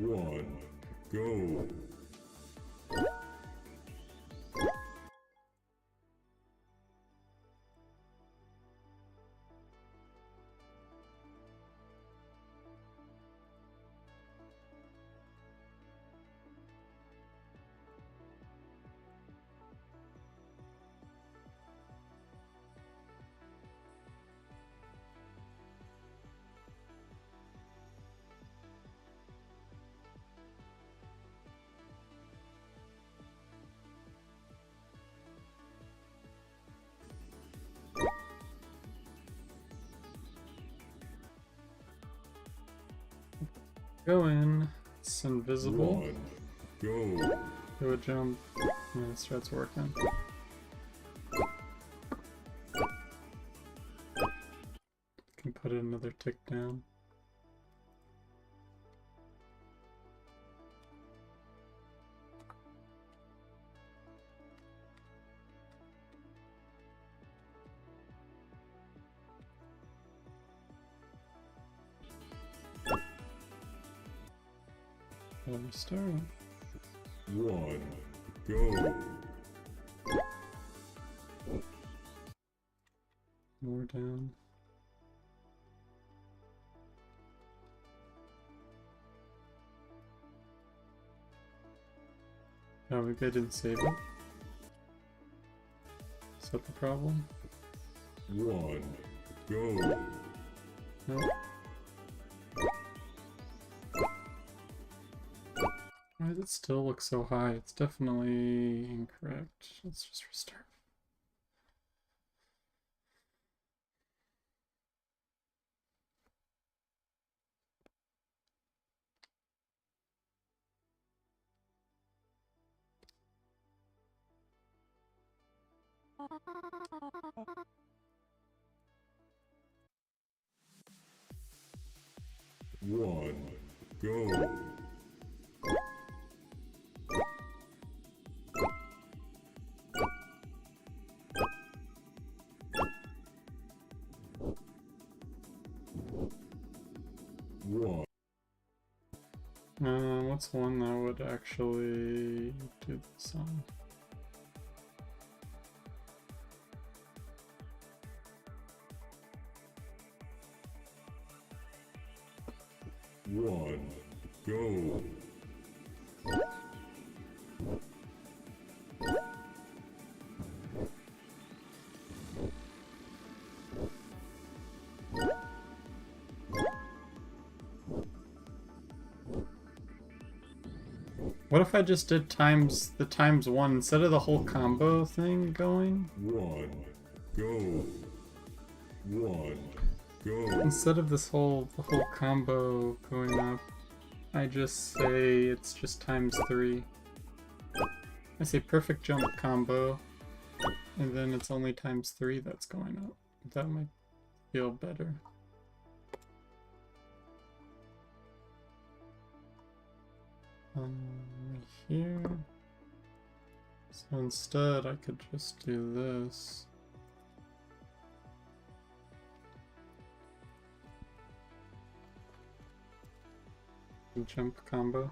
One, go. Go in. It's invisible. One, go. Do a jump. And it starts working. Can put it another tick down. Start. One, go. More down. Oh, maybe I didn't save it. Is that the problem? One, go. Nope. does it still look so high? It's definitely incorrect. Let's just restart. One, go. One, What's one that would actually do this on? one, go. What if I just did times one instead of the whole combo thing going? One, go. One, go. Instead of the whole combo going up, I just say it's just times 3. I say perfect jump combo, and then it's only times 3 that's going up. That might feel better. Here. So instead, I could just do this. Jump combo.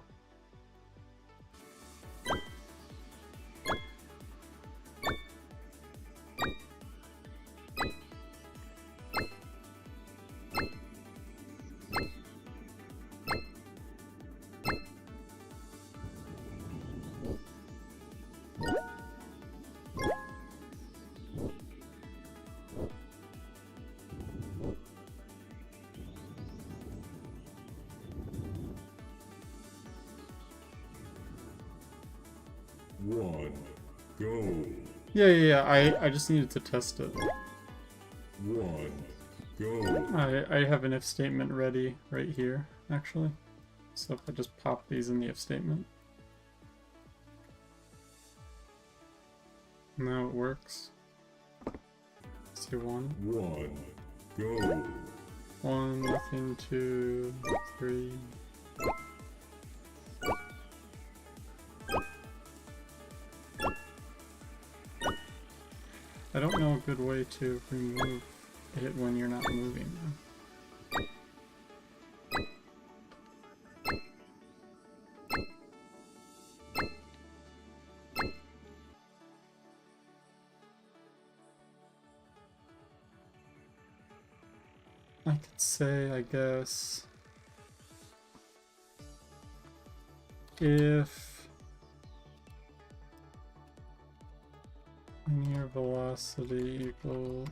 One, go. Yeah. I just needed to test it. One, go. I have an if statement ready right here, actually. So if I just pop these in the if statement. Now it works. Let's do 1. One, go. 1, nothing, 2, 3. I don't know a good way to remove it when you're not moving. I could say, I guess, if linear velocity equal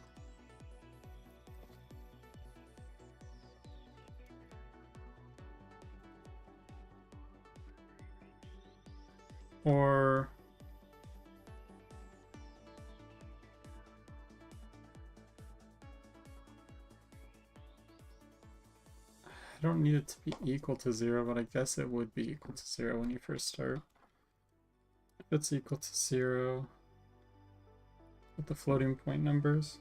or I don't need it to be equal to 0, but I guess it would be equal to 0 when you first start. If it's equal to 0 with the floating point numbers.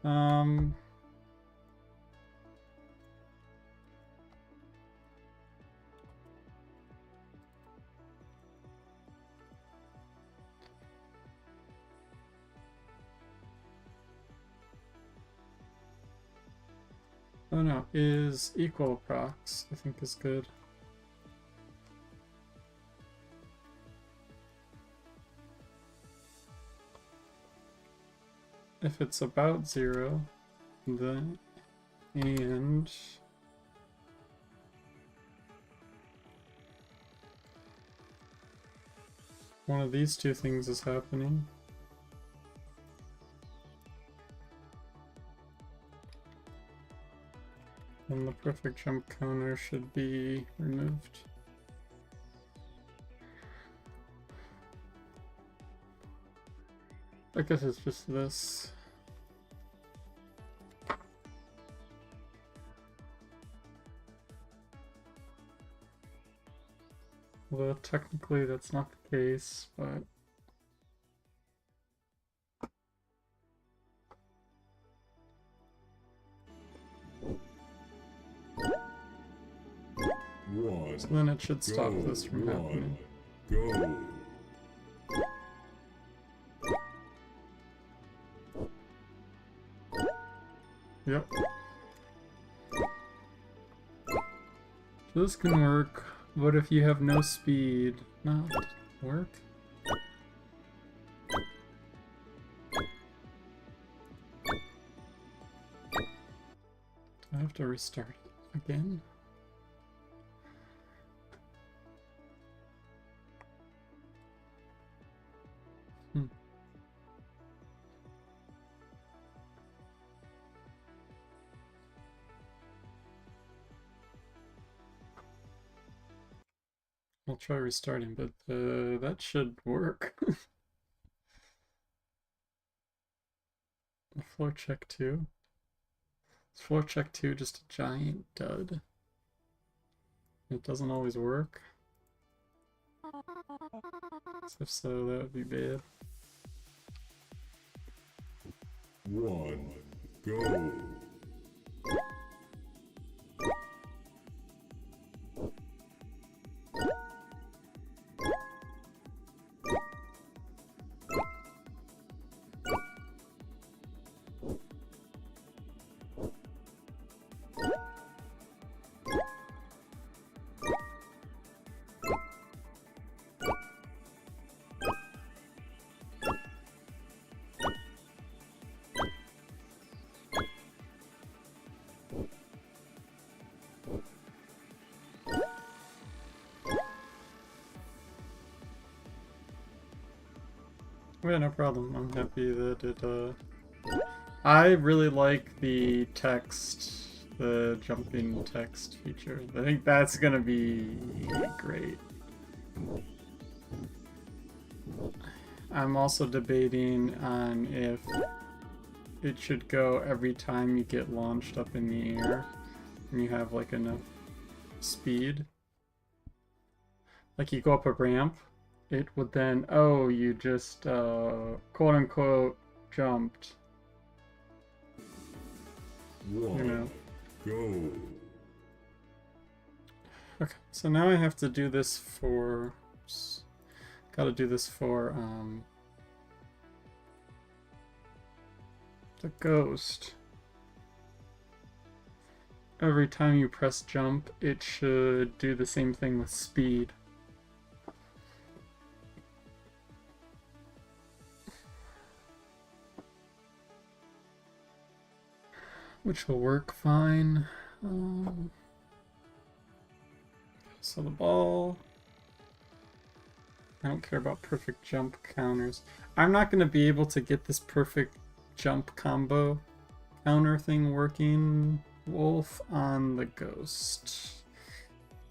Oh no, is equal approx, I think is good. If it's about 0, then and one of these two things is happening. Then the perfect jump counter should be removed. I guess it's just this. Although technically that's not the case, but One. so then it should stop Go. this from happening. Go. Yep. So this can work, but if you have no speed, not work. Do I have to restart it again? I'll try restarting, but that should work. Floor check 2. Is floor check 2 just a giant dud? It doesn't always work. If so, that would be bad. One. Go. Yeah, no problem. I'm happy that it, I really like the text, the jumping text feature. I think that's gonna be great. I'm also debating on if it should go every time you get launched up in the air and you have like enough speed. Like you go up a ramp, it would then, oh, you just quote unquote jumped. One. You know. Go. Okay, so now I have to do this for, gotta do this for the ghost. Every time you press jump, it should do the same thing with speed. Which will work fine. So the ball. I don't care about perfect jump counters. I'm not going to be able to get this perfect jump combo counter thing working, Wolf, on the ghost.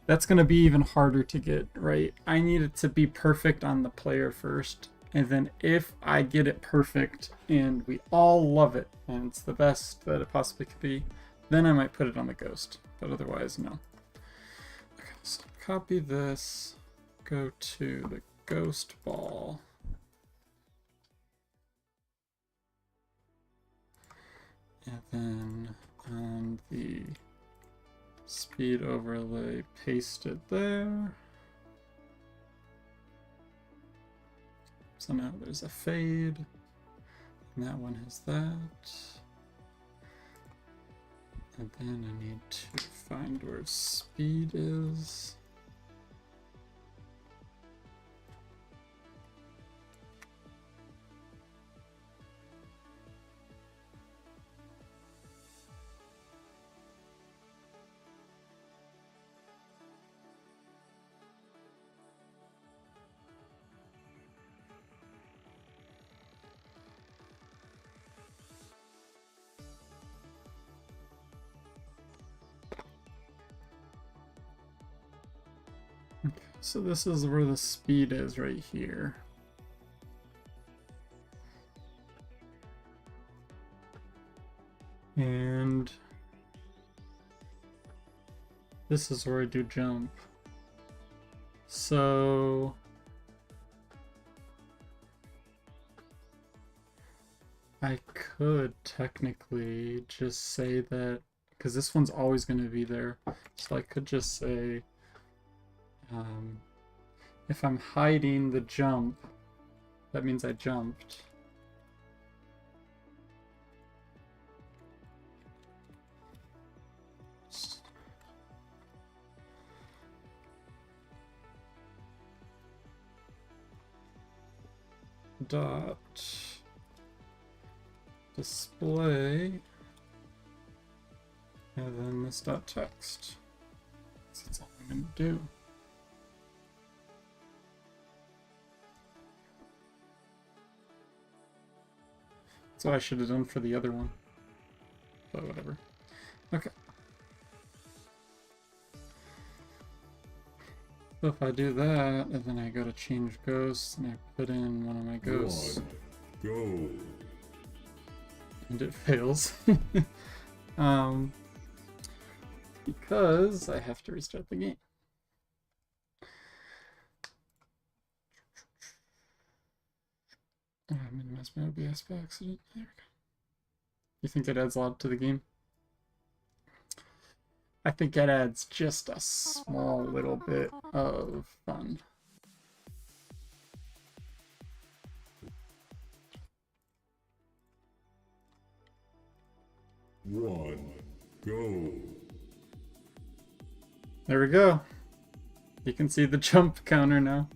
That's going to be even harder to get, right? I need it to be perfect on the player first. And then if I get it perfect and we all love it and it's the best that it possibly could be, then I might put it on the ghost. But otherwise, no. Okay, so copy this, go to the ghost ball. And then on the speed overlay, paste it there. So now there's a fade, and that one has that. And then I need to find where speed is. So this is where the speed is right here. And this is where I do jump. So I could technically just say that, because this one's always going to be there, so I could just say, if I'm hiding the jump, that means I jumped. Dot display, and then this dot text. That's all I'm going to do. That's what I should have done for the other one, but whatever. Okay. So if I do that, and then I go to change ghosts, and I put in one of my ghosts. 1. Go. And it fails. Because I have to restart the game. I minimized my OBS by accident. There we go. You think it adds a lot to the game? I think it adds just a small little bit of fun. One. Go. There we go. You can see the jump counter now.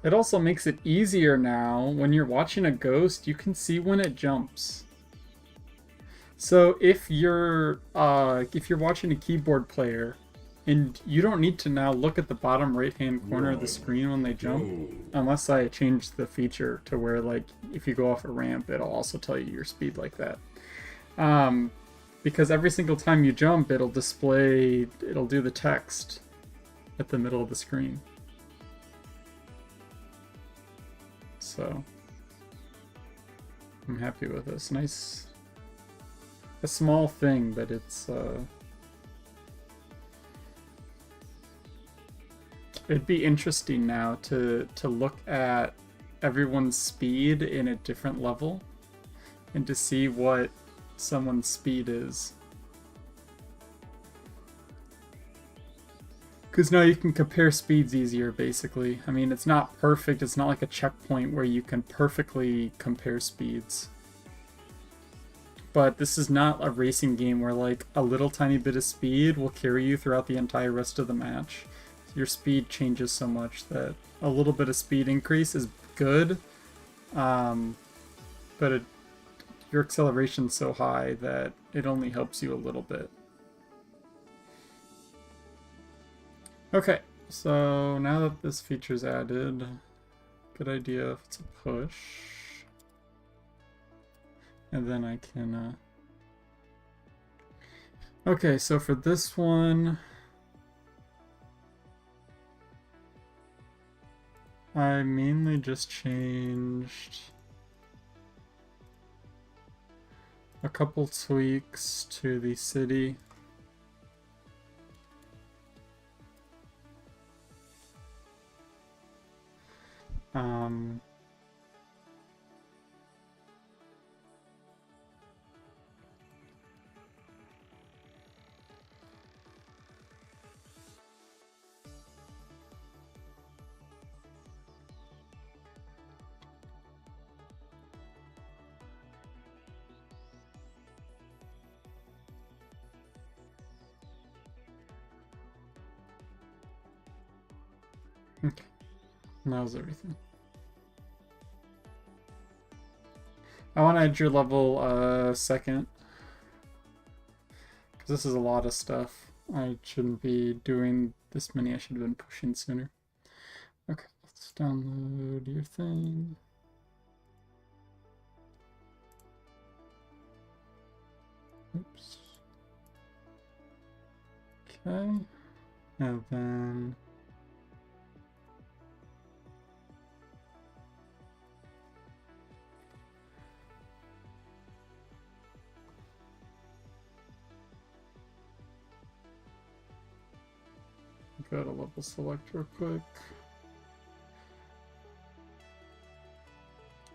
It also makes it easier now. When you're watching a ghost, you can see when it jumps. So if you're watching a keyboard player, and you don't need to now look at the bottom right-hand corner of the screen when they jump, unless I change the feature to where, like, if you go off a ramp, it'll also tell you your speed like that. Because every single time you jump, it'll do the text at the middle of the screen. So I'm happy with this. Nice, a small thing, but it's it'd be interesting now to look at everyone's speed in a different level and to see what someone's speed is. Because now you can compare speeds easier, basically. I mean, it's not perfect. It's not like a checkpoint where you can perfectly compare speeds. But this is not a racing game where, like, a little tiny bit of speed will carry you throughout the entire rest of the match. Your speed changes so much that a little bit of speed increase is good. But your acceleration's so high that it only helps you a little bit. Okay, so now that this feature's added, good idea if it's a push. And then I can, Okay, so for this one, I mainly just changed a couple tweaks to the city. Okay, that was everything. I want to enter level second. Because this is a lot of stuff. I shouldn't be doing this many. I should have been pushing sooner. Okay, let's download your thing. Oops. Okay. And then... go to level select real quick.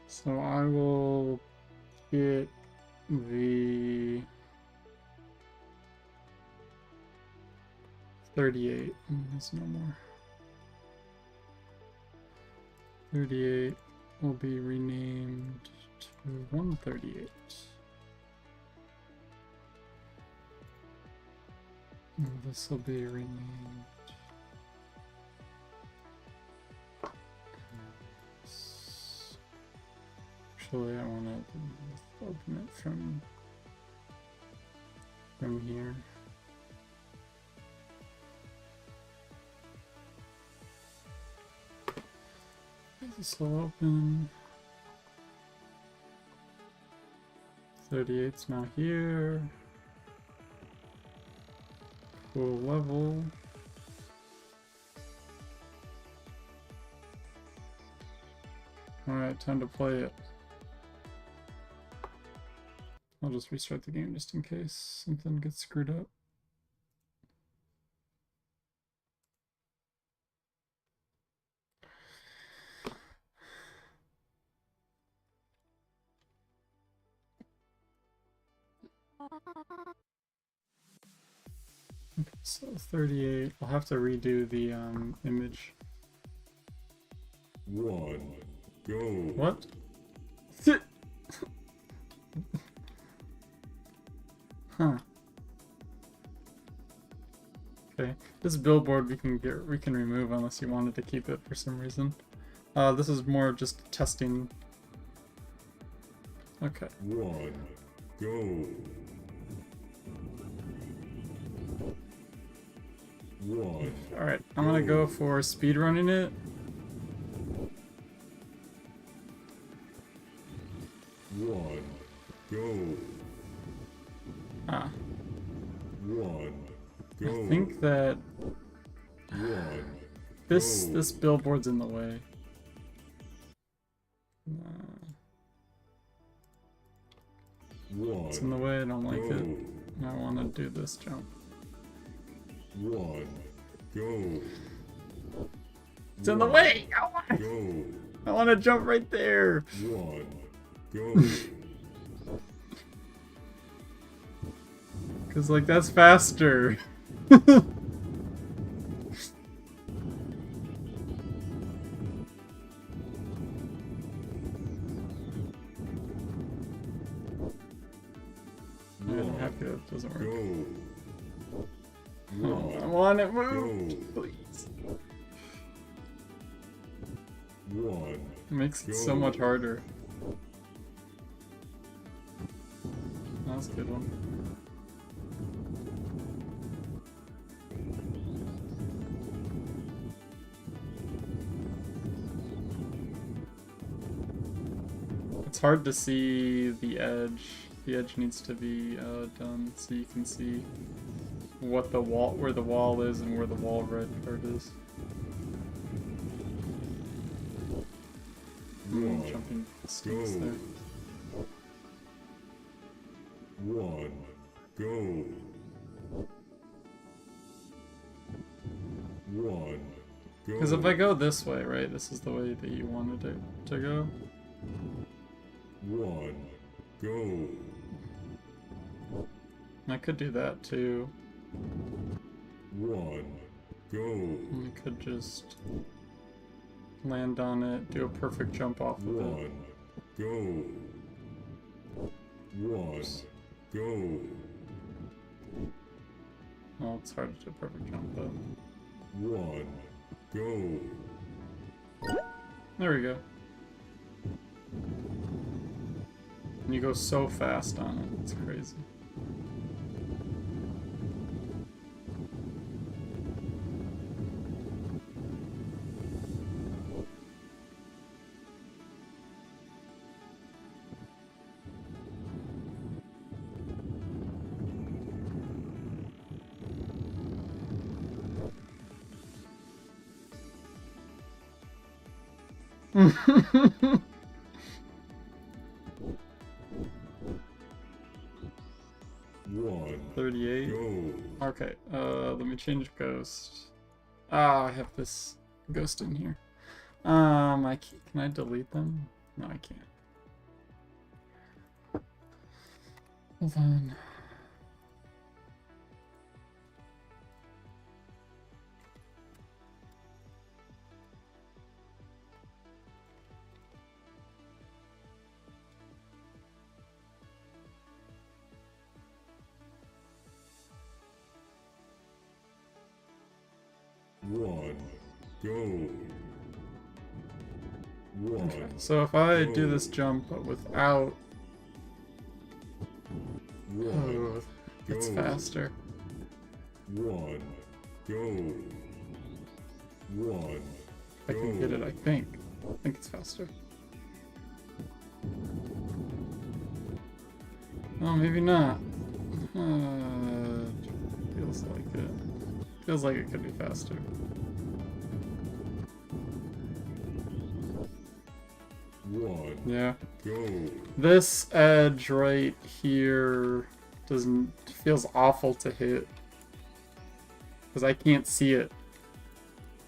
So I will get the 38. There's no more. 38 will be renamed to 138. And this will be renamed. Actually, I want to open it from here. This will open. 38's now here. Full level. Alright, time to play it. I'll just restart the game just in case something gets screwed up. Okay, so 38. I'll have to redo the image. 1, go. What? Huh. Okay. This billboard we can remove unless you wanted to keep it for some reason. This is more just testing. Okay. 1, go. 1. Alright, I'm gonna go for speedrunning it. One, go. Ah. 1, go. I think that 1, this billboard's in the way. It's in the way, I don't like it. I want to do this jump. 1, go. It's in the way! Go. I want to jump right there! 1, go. Cause like that's faster. I'm happy that doesn't work. Go. Oh, I want it moved, please. 1, It makes it so much harder. That's a good one. It's hard to see the edge. The edge needs to be done so you can see what the wall, where the wall is, and where the wall red part is. Jumping stinks there. 1, go. 1, go. Because if I go this way, right, this is the way that you wanted it to go. 1, go. I could do that too. 1, go. I could just land on it, do a perfect jump off of it. 1, go. 1, go. Oh, it's hard to do a perfect jump though. 1, go. There we go. And you go so fast on it. It's crazy. One. 38. Go. Okay, let me change ghost. Ah, I have this ghost in here. Can I delete them? No, I can't. Hold on. One. Go. One. Okay, so if I do this jump but without... One. Oh, it's Go. faster. One. Go. One. I can get it, I think. I think it's faster. Oh, maybe not. Feels like it. Feels like it could be faster. One. Yeah. Go. This edge right here feels awful to hit. Because I can't see it.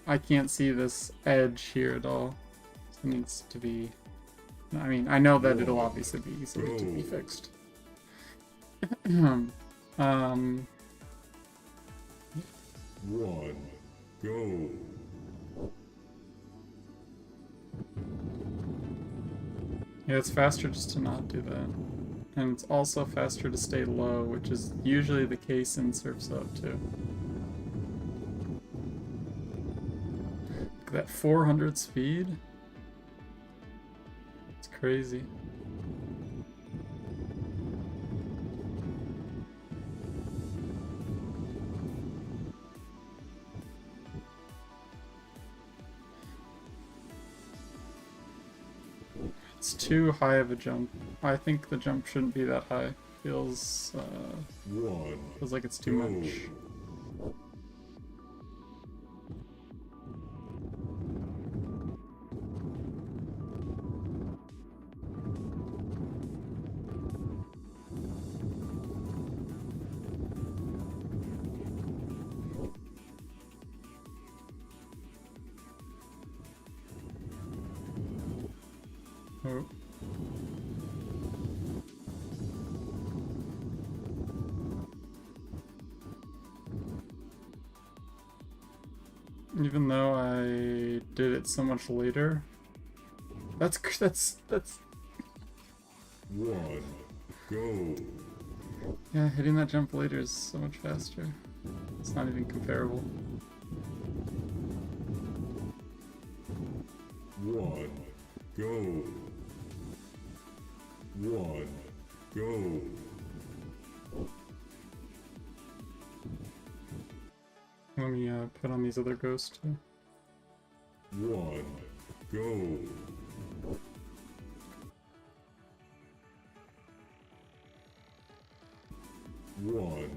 I can't see this edge here at all. So it needs to be... I mean, I know that it'll obviously be easily to be fixed. One. Go. Yeah, it's faster just to not do that. And it's also faster to stay low, which is usually the case in Surf's Up too. Look at that 400 speed. It's crazy. It's too high of a jump. I think the jump shouldn't be that high. Feels like it's too much. Oh. Even though I did it so much later, that's One. Go. yeah, hitting that jump later is so much faster. It's not even comparable. One. Go. One. Go. Let me put on these other ghosts too. One. Go. One.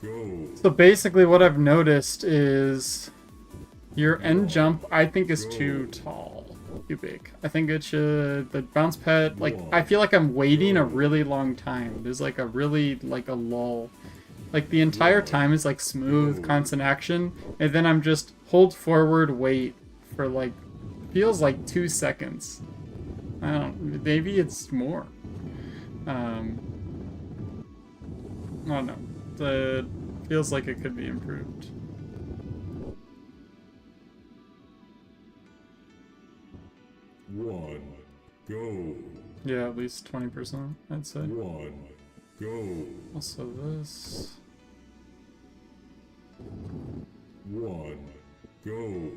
Go. So basically what I've noticed is your end jump I think is too tall, too big. I think it should, the bounce pad, like I feel like I'm waiting a really long time. There's like a really, like a lull. Like the entire time is like smooth, constant action, and then I'm just hold forward, wait for like, feels like 2 seconds. I don't, maybe it's more. I don't know. It feels like it could be improved. One. Go. Yeah, at least 20%, I'd say. One. Go. Also this. One. Go.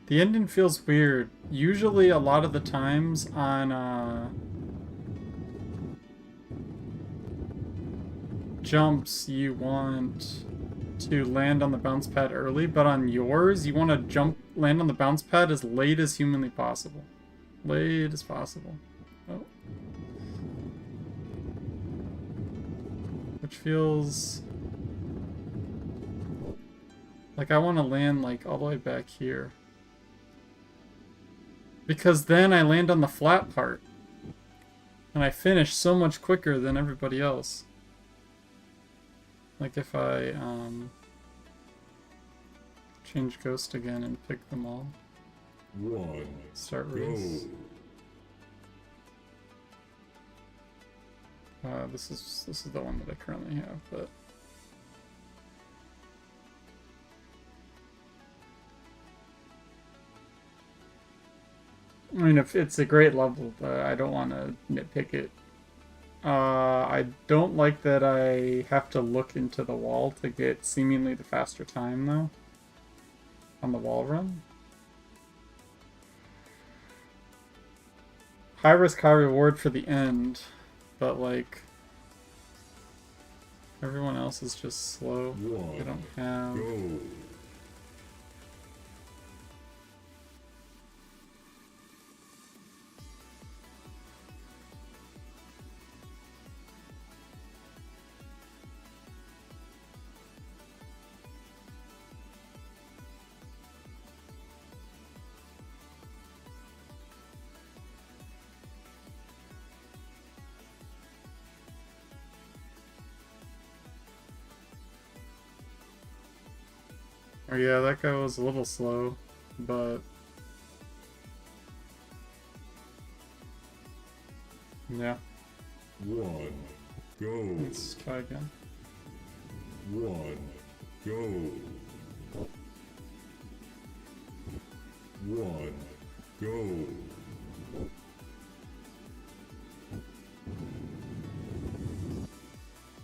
The ending feels weird. Usually a lot of the times on jumps, you want to land on the bounce pad early, but on yours, you want to land on the bounce pad as late as humanly possible. Late as possible. Oh. Which feels like I want to land like all the way back here. Because then I land on the flat part. And I finish so much quicker than everybody else. Like if I change Ghost again and pick them all. One. Start race. This is the one that I currently have, but I mean, if it's a great level, but I don't want to nitpick it. I don't like that I have to look into the wall to get seemingly the faster time, though. On the wall run. High risk, high reward for the end, but like everyone else is just slow. They don't have. Go. Oh yeah, that guy was a little slow, but yeah. One. Go. Let's try again. One. Go. One. Go.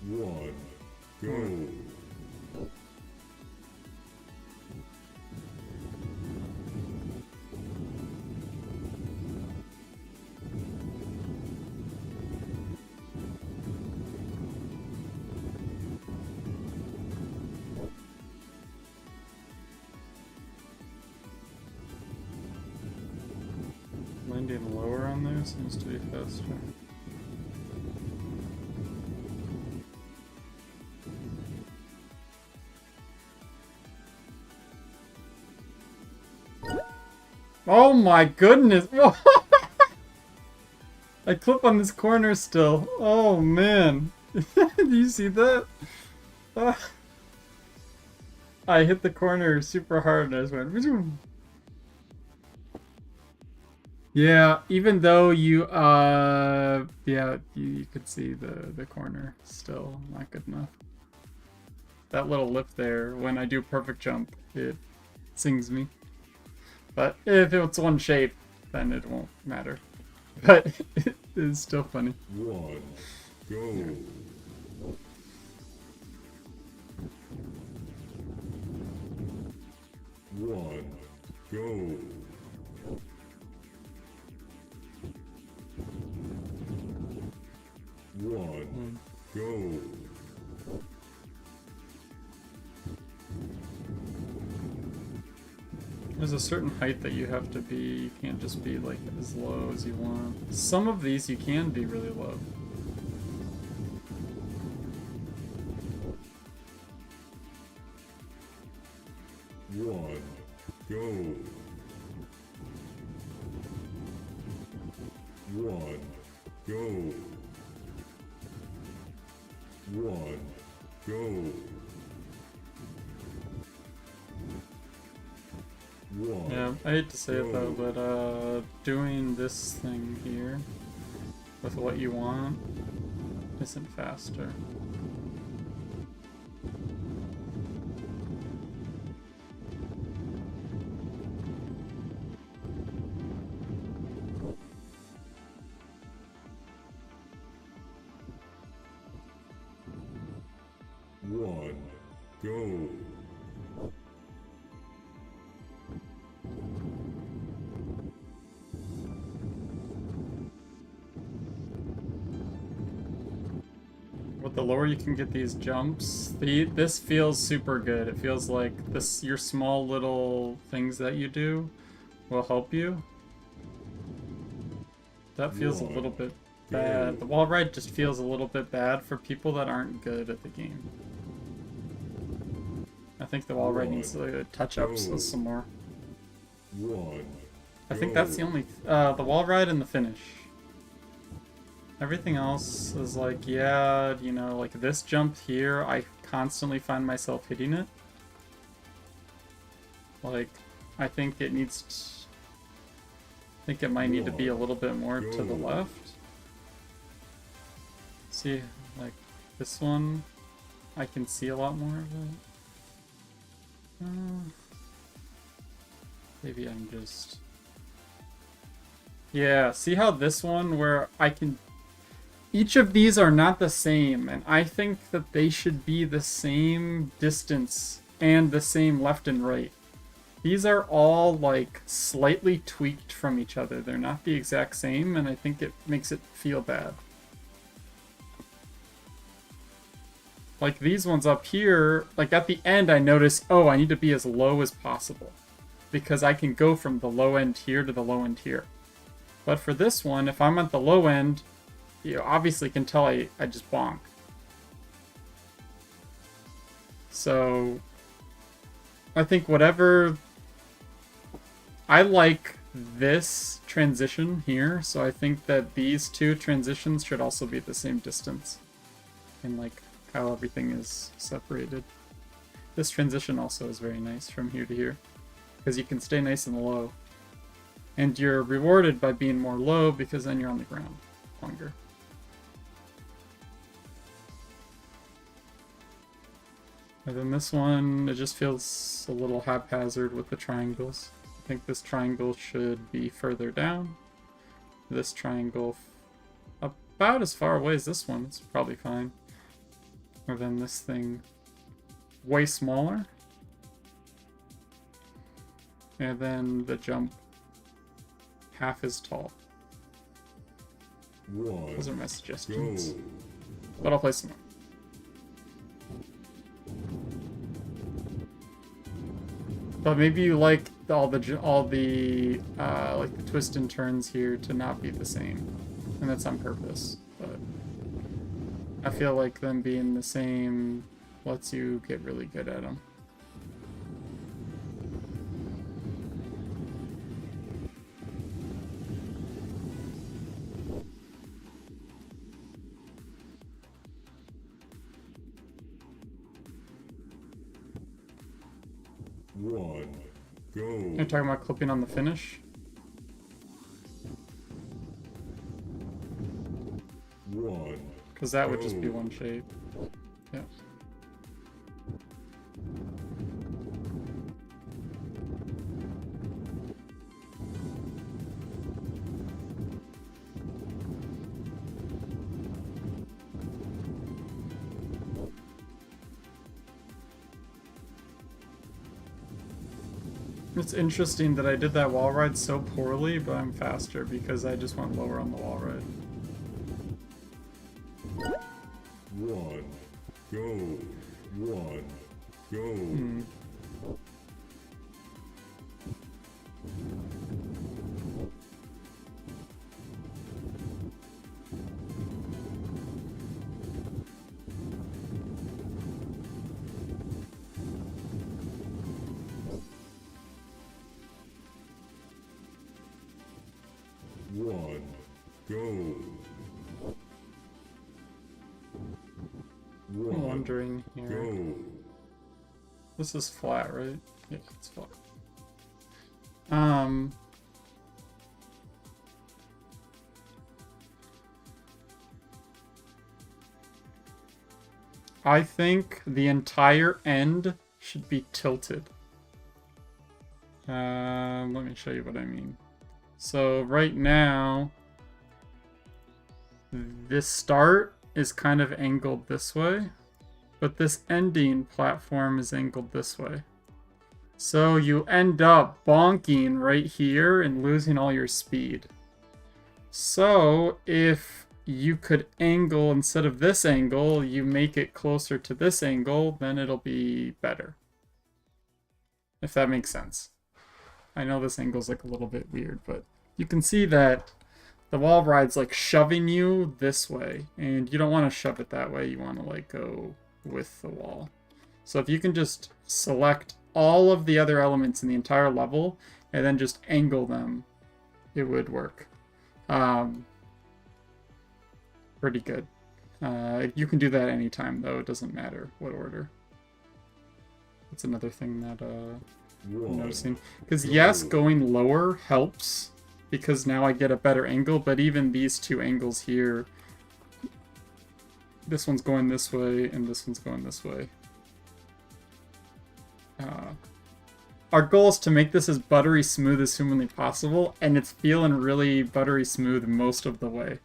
One. Go. Landing lower on there seems to be faster. Oh my goodness! I clip on this corner still. Oh man. Do you see that? I hit the corner super hard and I just went. Vroom. Yeah, even though you yeah, you could see the corner still not good enough. That little lip there, when I do perfect jump, it sings me. But if it's one shape, then it won't matter. But it is still funny. One. Go. One. Go. One. Go. There's a certain height that you have to be. You can't just be like as low as you want. Some of these you can be really low. One. Go. One. Go. One. Go. One. Yeah, I hate to say it though, but doing this thing here with what you want isn't faster. One. Go. What the lower you can get these jumps, this feels super good. It feels like your small little things that you do will help you. That feels a little bit bad. The wall ride just feels a little bit bad for people that aren't good at the game. I think the wall ride needs to touch up some more. I think that's the only... the wall ride and the finish. Everything else is like, yeah, you know, like this jump here, I constantly find myself hitting it. Like, I think it needs... I think it might need to be a little bit more to the left. See, like, this one, I can see a lot more of it. Maybe I'm just... Yeah, see how this one where I can... Each of these are not the same, and I think that they should be the same distance and the same left and right. These are all, like, slightly tweaked from each other. They're not the exact same, and I think it makes it feel bad. Like, these ones up here, like, at the end I notice, oh, I need to be as low as possible. Because I can go from the low end here to the low end here. But for this one, if I'm at the low end, you obviously can tell I just bonk. So, I think whatever... I like this transition here, so I think that these two transitions should also be the same distance. And like how everything is separated. This transition also is very nice from here to here, because you can stay nice and low. And you're rewarded by being more low because then you're on the ground longer. And then this one, it just feels a little haphazard with the triangles. I think this triangle should be further down. This triangle about as far away as this one. It's probably fine. Or then this thing way smaller. And then the jump half as tall. Those are my suggestions. But I'll play some more. But maybe you like all the like the twists and turns here to not be the same, and that's on purpose. But I feel like them being the same lets you get really good at them. You're talking about clipping on the finish? Because that would just be one shape. Yeah. It's interesting that I did that wall ride so poorly, but I'm faster because I just went lower on the wall ride. Hmm. I'm wondering here. This is flat, right? Yeah, it's flat. I think the entire end should be tilted. Let me show you what I mean. So right now, this start is kind of angled this way, but this ending platform is angled this way. So you end up bonking right here and losing all your speed. So if you could angle instead of this angle, you make it closer to this angle, then it'll be better. If that makes sense. I know this angle's like a little bit weird, but you can see that the wall ride's like shoving you this way, and you don't want to shove it that way. You want to like go with the wall. So if you can just select all of the other elements in the entire level and then just angle them, it would work. Pretty good. You can do that anytime though, it doesn't matter what order. That's another thing that I'm noticing. Because yes, going lower helps, because now I get a better angle, but even these two angles here, this one's going this way and this one's going this way. Our goal is to make this as buttery smooth as humanly possible, and it's feeling really buttery smooth most of the way.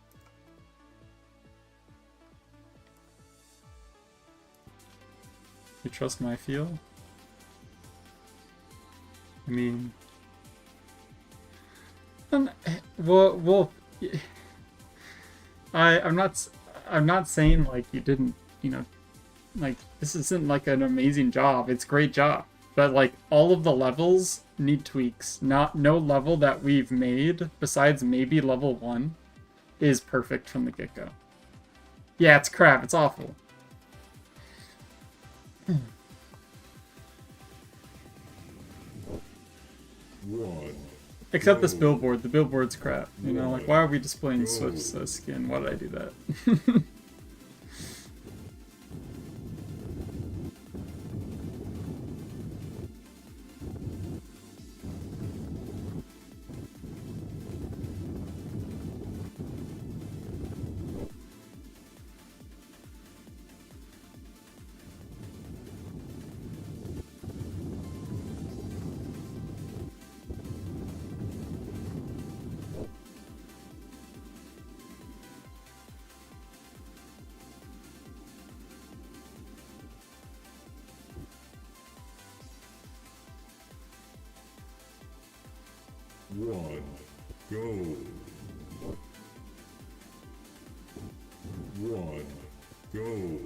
You trust my feel? I mean... well, I'm not saying like you didn't, you know, like this isn't like an amazing job. It's a great job, but like all of the levels need tweaks. No level that we've made besides maybe level 1 is perfect from the get-go. Yeah, it's crap. It's awful. Except this billboard. The billboard's crap. You know, like, why are we displaying Swift's skin? Why did I do that? One, go. One, go.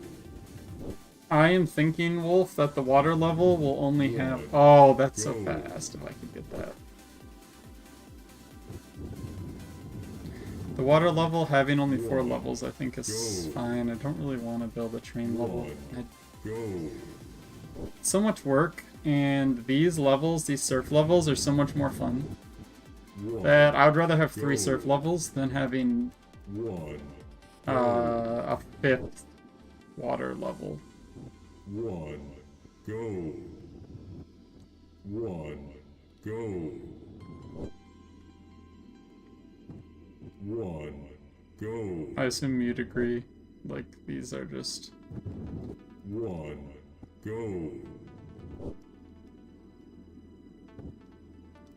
I am thinking, Wolf, that the water level will only have... Oh, that's so fast, if I could get that. The water level having only 4 levels, I think is fine. I don't really want to build a train level. It's so much work, and these levels, these surf levels, are so much more fun. That I would rather have 3 surf levels than having a 5th water level. One, go. One, go. One, go. I assume you'd agree. Like, these are just... One, go.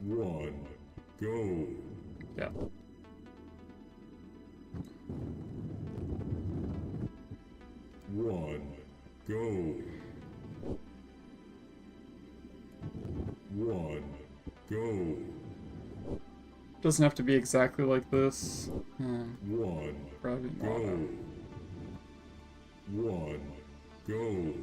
One, go. Yeah. One, go. One, go. Doesn't have to be exactly like this. One, Probably go. not. One, go.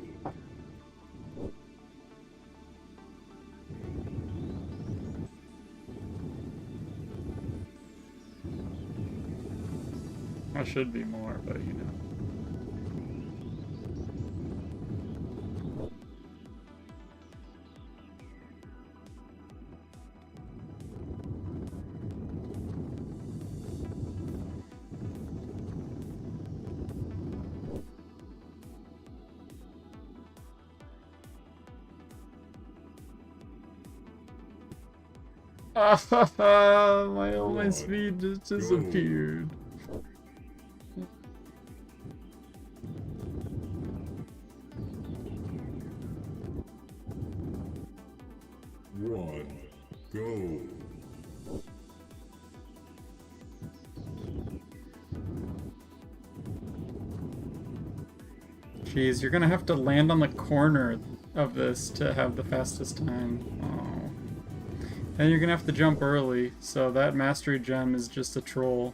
I should be more, but you know. My speed just disappeared. One, go. Jeez, you're gonna have to land on the corner of this to have the fastest time. Oh. And you're gonna have to jump early, so that mastery gem is just a troll.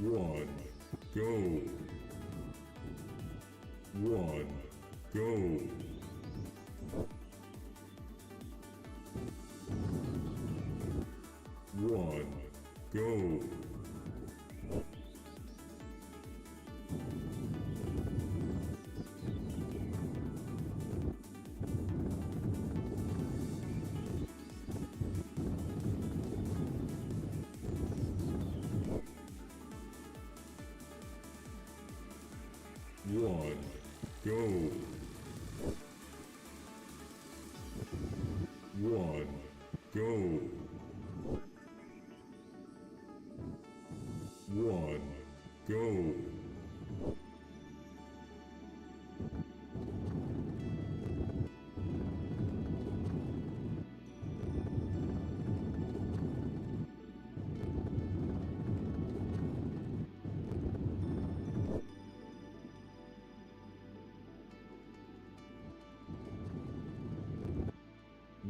One, go. One, go. One, go. One, go. One, go.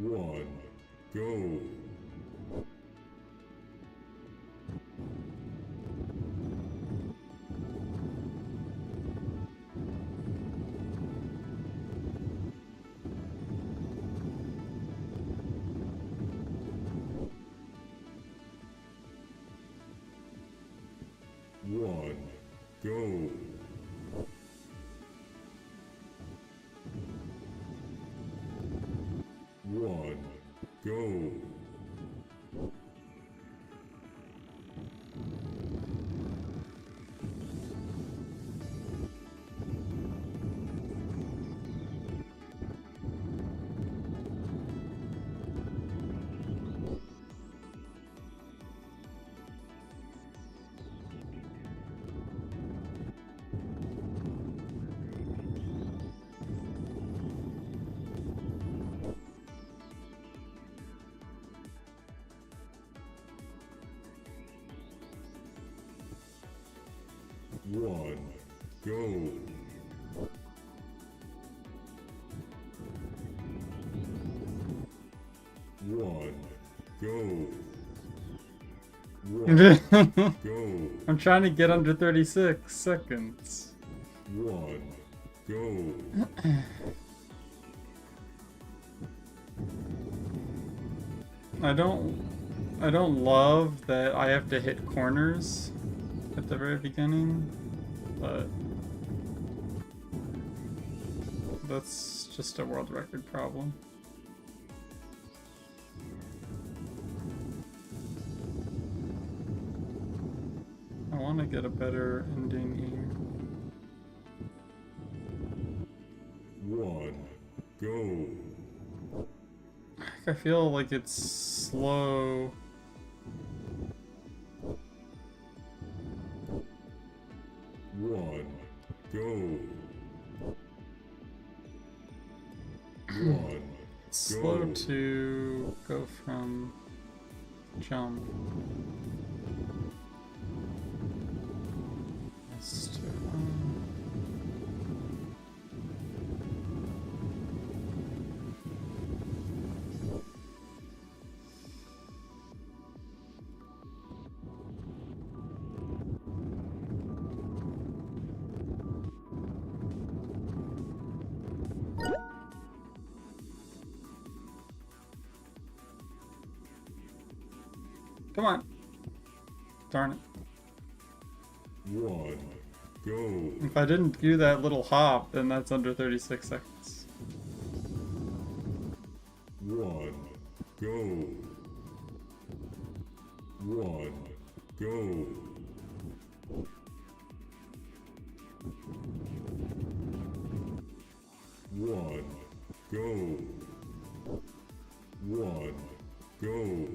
One, go. One, go. One, go. One, go. One, go. One, go. One, go. I'm trying to get under 36 seconds. One, go. I don't love that I have to hit corners at the very beginning, but that's just a world record problem. I want to get a better ending here. One, go. I feel like it's slow. One, go. One, It's slow go. to go from jump. Yes, to, Come on. Darn it. One, go. If I didn't do that little hop, then that's under 36 seconds. One, go. One, go. One, go. One, go.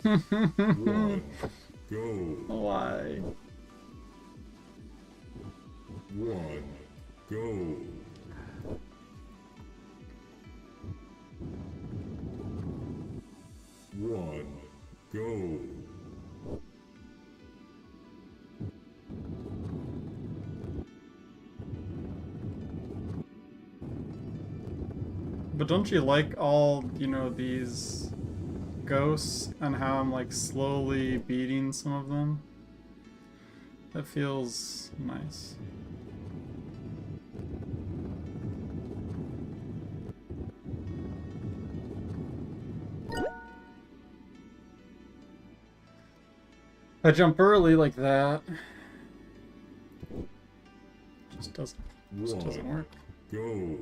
One. Go. Why? One. Go. One. Go. But don't you like all, you know, these ghosts and how I'm like slowly beating some of them? That feels nice. I jump early like that. Just doesn't work. Go.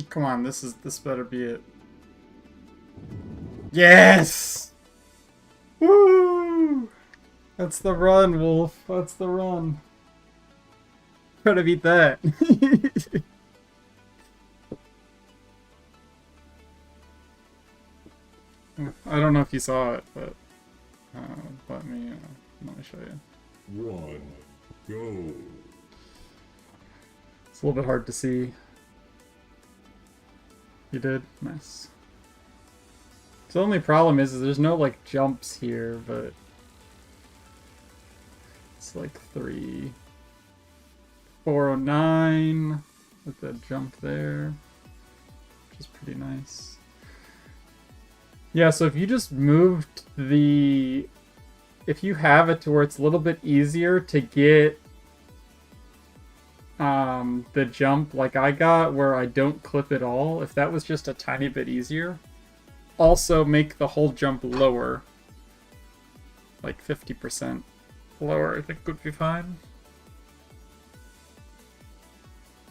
Come on, this better be it. Yes! Woo! That's the run, Wolf. That's the run. Try to beat that. I don't know if you saw it, but let me show you. One. Go. It's a little bit hard to see. You did? Nice. So the only problem is there's no like jumps here, but it's like 409 with the jump there, which is pretty nice. Yeah, so if you just moved if you have it to where it's a little bit easier to get the jump like I got where I don't clip at all, if that was just a tiny bit easier, also make the whole jump lower, like 50% lower, I think would be fine.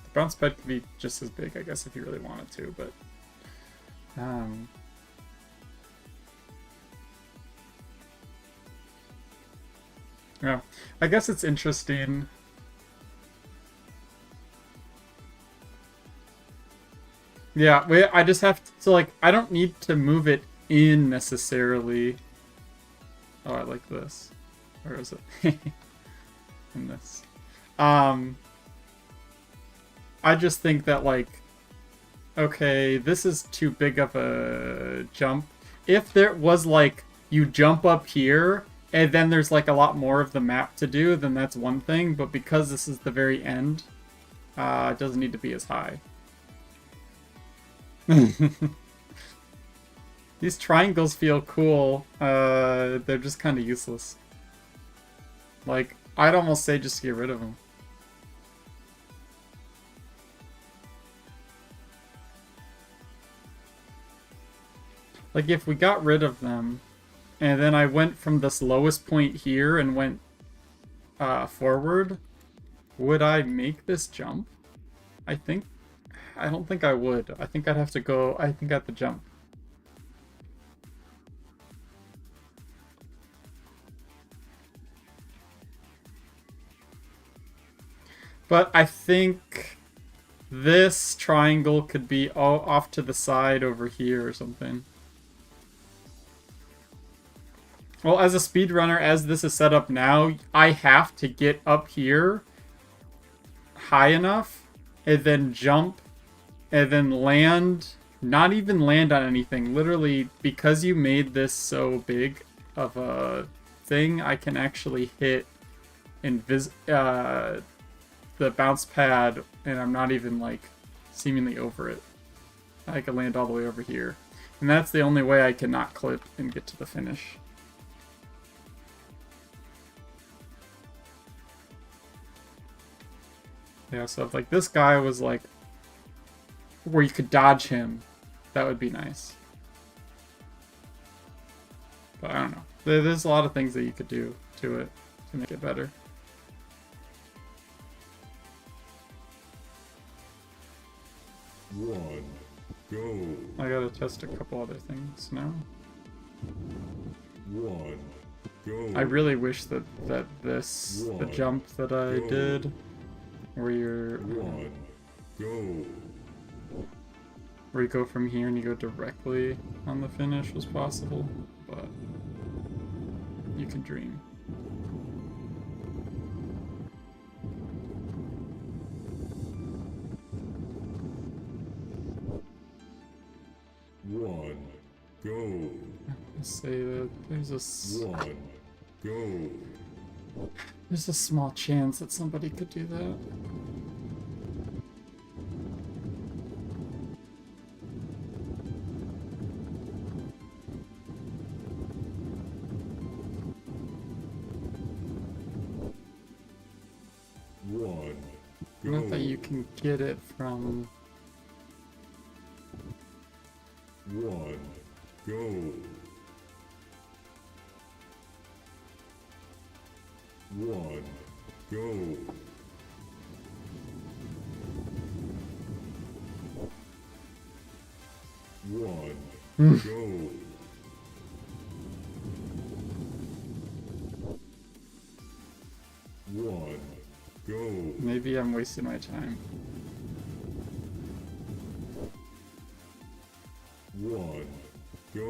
The bounce pad could be just as big, I guess, if you really wanted to, but yeah, I guess it's interesting. Yeah, I just have to, like, I don't need to move it in necessarily. Oh, I like this. Where is it? In this. I just think that, like, okay, this is too big of a jump. If there was, like, you jump up here, and then there's, like, a lot more of the map to do, then that's one thing. But because this is the very end, it doesn't need to be as high. These triangles feel cool. They're just kind of useless. Like, I'd almost say just get rid of them. Like, if we got rid of them, and then I went from this lowest point here and went forward, would I make this jump? I don't think I would. I think I'd have to go, I think I have to jump. But I think this triangle could be off to the side over here or something. Well, as a speedrunner, as this is set up now, I have to get up here high enough and then jump and then land, not even land on anything. Literally, because you made this so big of a thing, I can actually hit the bounce pad and I'm not even, like, seemingly over it. I can land all the way over here. And that's the only way I can not clip and get to the finish. Yeah, so if, like, this guy was, like, where you could dodge him, that would be nice. But I don't know. There's a lot of things that you could do to it to make it better. One, go. I gotta test a couple other things now. One, go. I really wish that the jump that I did, where One, go. where you go from here and you go directly on the finish was possible, but you can dream. One, go. Let's say that One, go. there's a small chance that somebody could do that. One, go. Not that you can get it from. One, go. One, go. One, go. One, go. Maybe I'm wasting my time. One, go.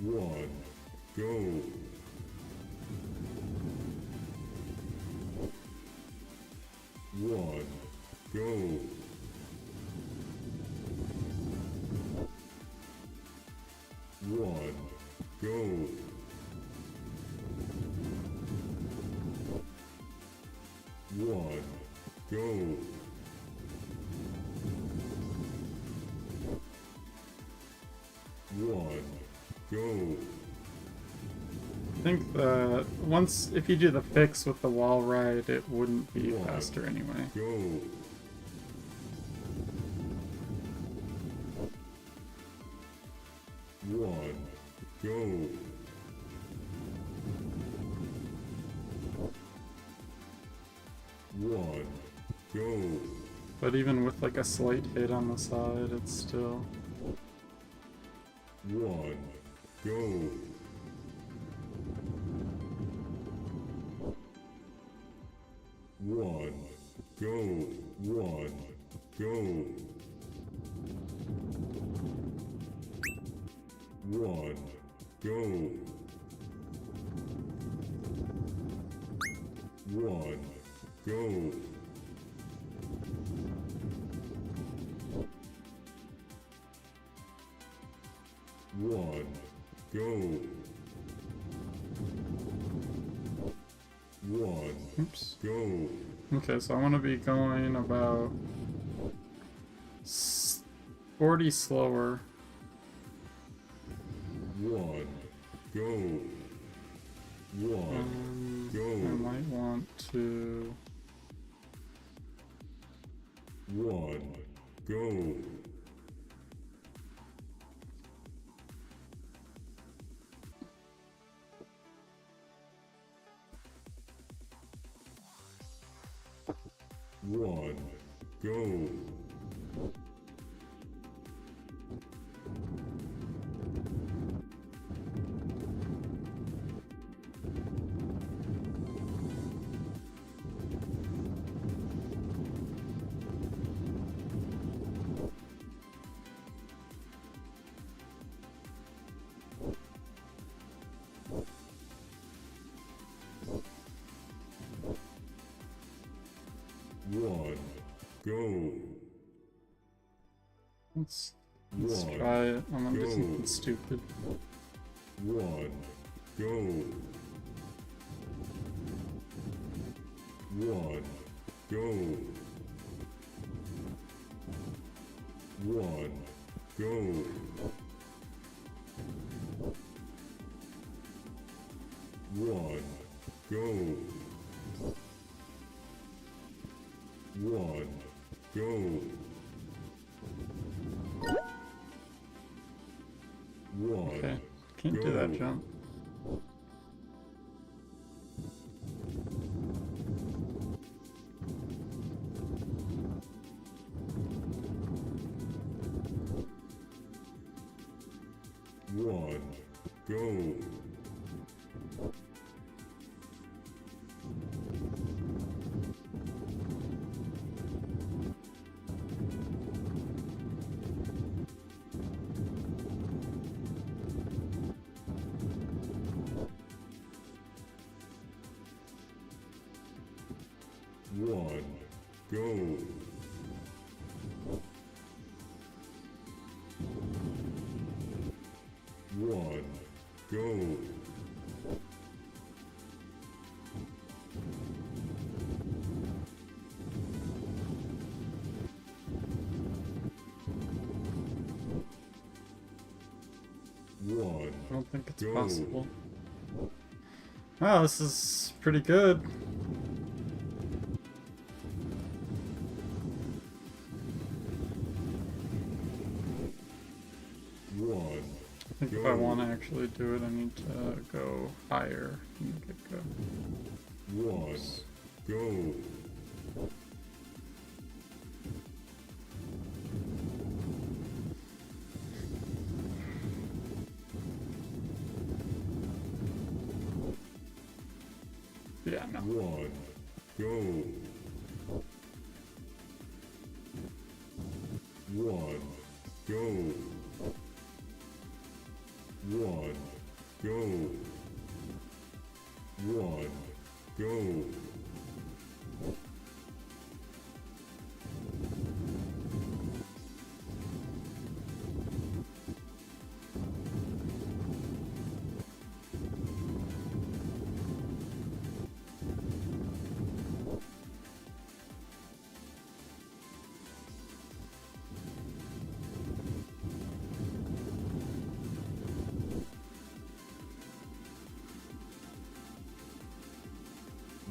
One, go. One, go. One, go. One, go. One, go. I think that if you do the fix with the wall ride, it wouldn't be One. faster anyway. Go. One, go. One, go. But even with like a slight hit on the side, it's still. One, go. One, go. One, go. One, go. One, go. One, go. One, Oops. go. Okay, so I want to be going about 40 slower. One, go. One, I go. might want to. One, go. One, go. One, go. Let's One, try it. I'm gonna do go. something stupid. One, go. One, go. One, go. One, go. One, go. Can't do that jump. One, go. One, go. One, go. One, I don't think it's go. possible. Wow, this is pretty good. One, I think if I want to actually do it, I need to go higher in the get-go. one, go. Yeah, no. One, go. One, go. One, go. One, go.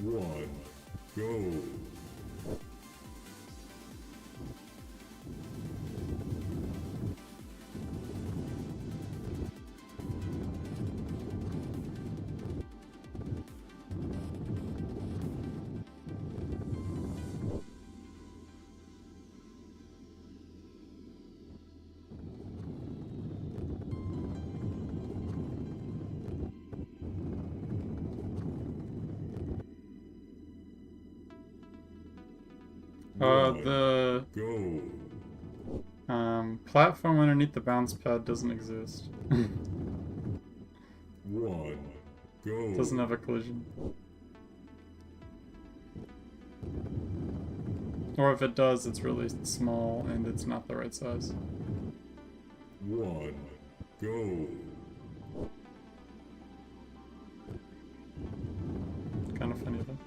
One, go. One, The go. platform underneath the bounce pad doesn't exist. One, go. Doesn't have a collision. Or if it does, it's really small and it's not the right size. One, go. Kind of funny though.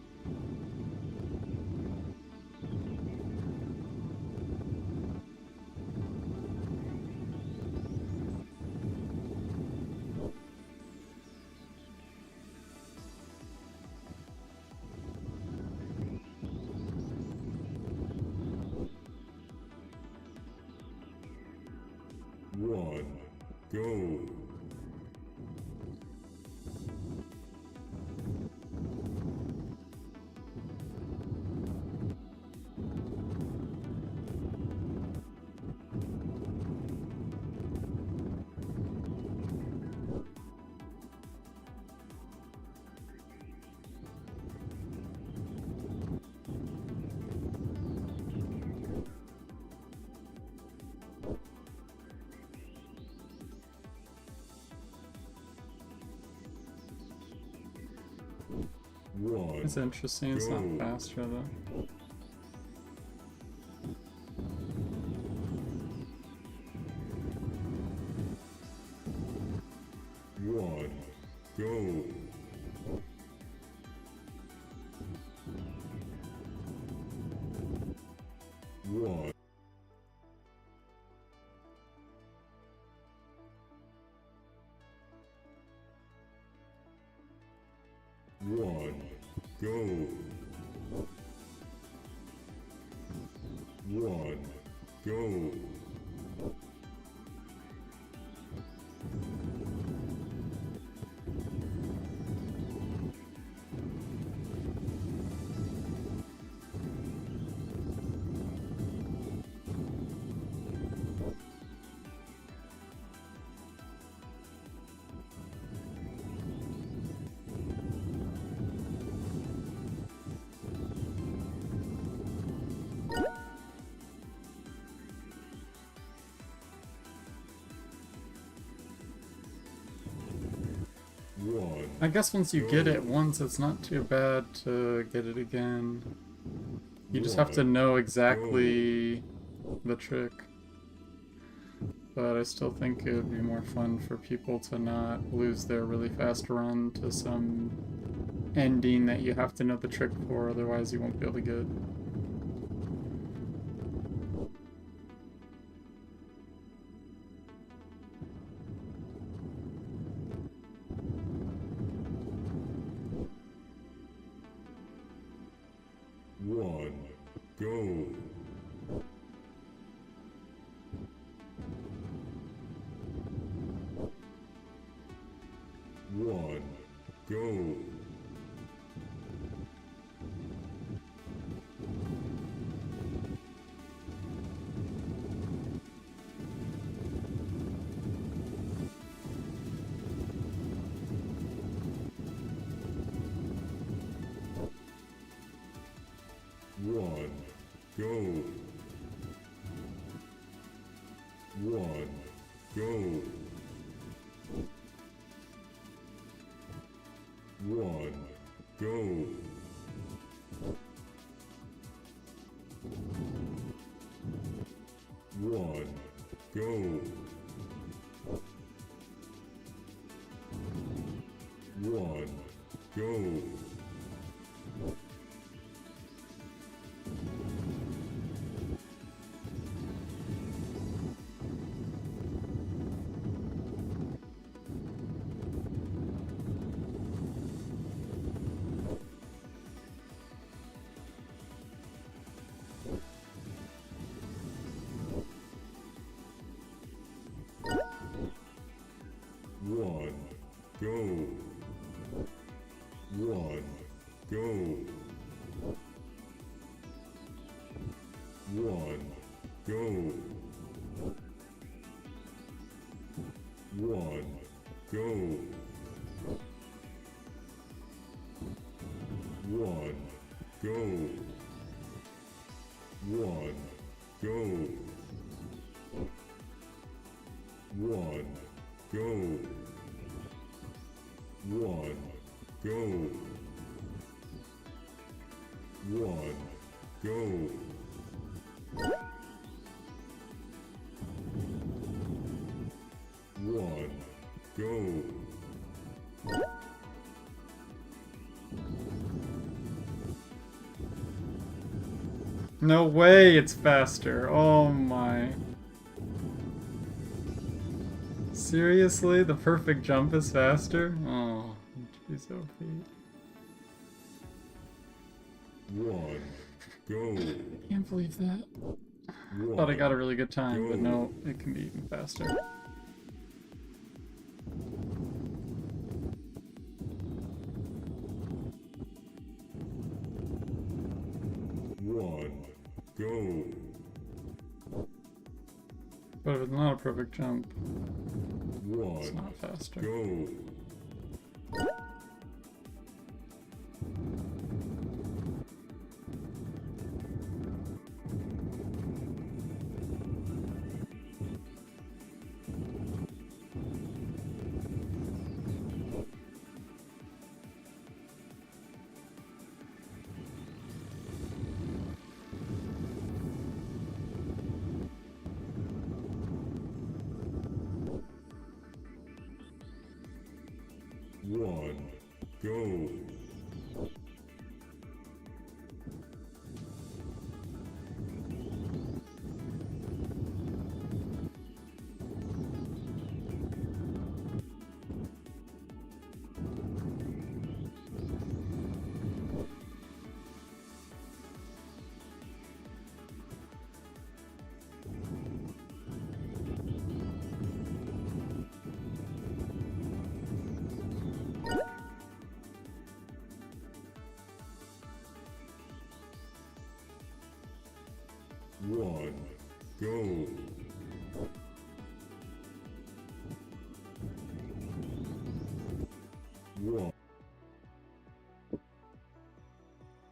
One, go. One, It's interesting, it's not go. faster though. One, go. One, one, go. One, go. I guess once you get it once, it's not too bad to get it again. You just have to know exactly the trick. But I still think it would be more fun for people to not lose their really fast run to some ending that you have to know the trick for, otherwise you won't be able to get. One, go. One, go. One, go. One, go. One, go. One, go. One, go. One, go. One, go. One, go. One, go. One, go. One, go. One, go. One, go. One, go. One, go. No way it's faster. Oh my. Seriously? The perfect jump is faster? Oh, jeez, so One, go. can't believe that. One, Thought I got a really good time, but no, it can be even faster. One, go. But if it's not a perfect jump, One, it's not faster. go. One, go. One, go. One.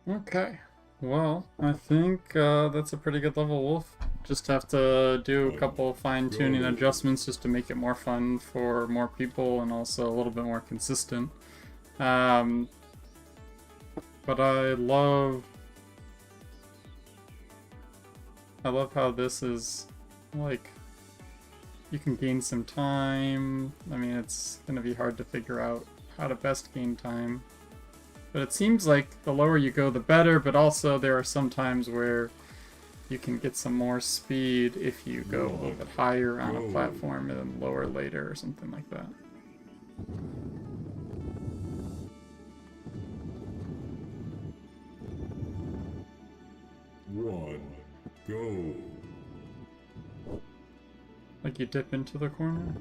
Okay. Well, I think that's a pretty good level, Wolf. Just have to do a couple fine-tuning adjustments just to make it more fun for more people and also a little bit more consistent. But I love how this is, like, you can gain some time. I mean, it's gonna be hard to figure out how to best gain time. But it seems like the lower you go, the better, but also there are some times where you can get some more speed if you go a little bit higher on a platform and then lower later or something like that. One, go. Like you dip into the corner?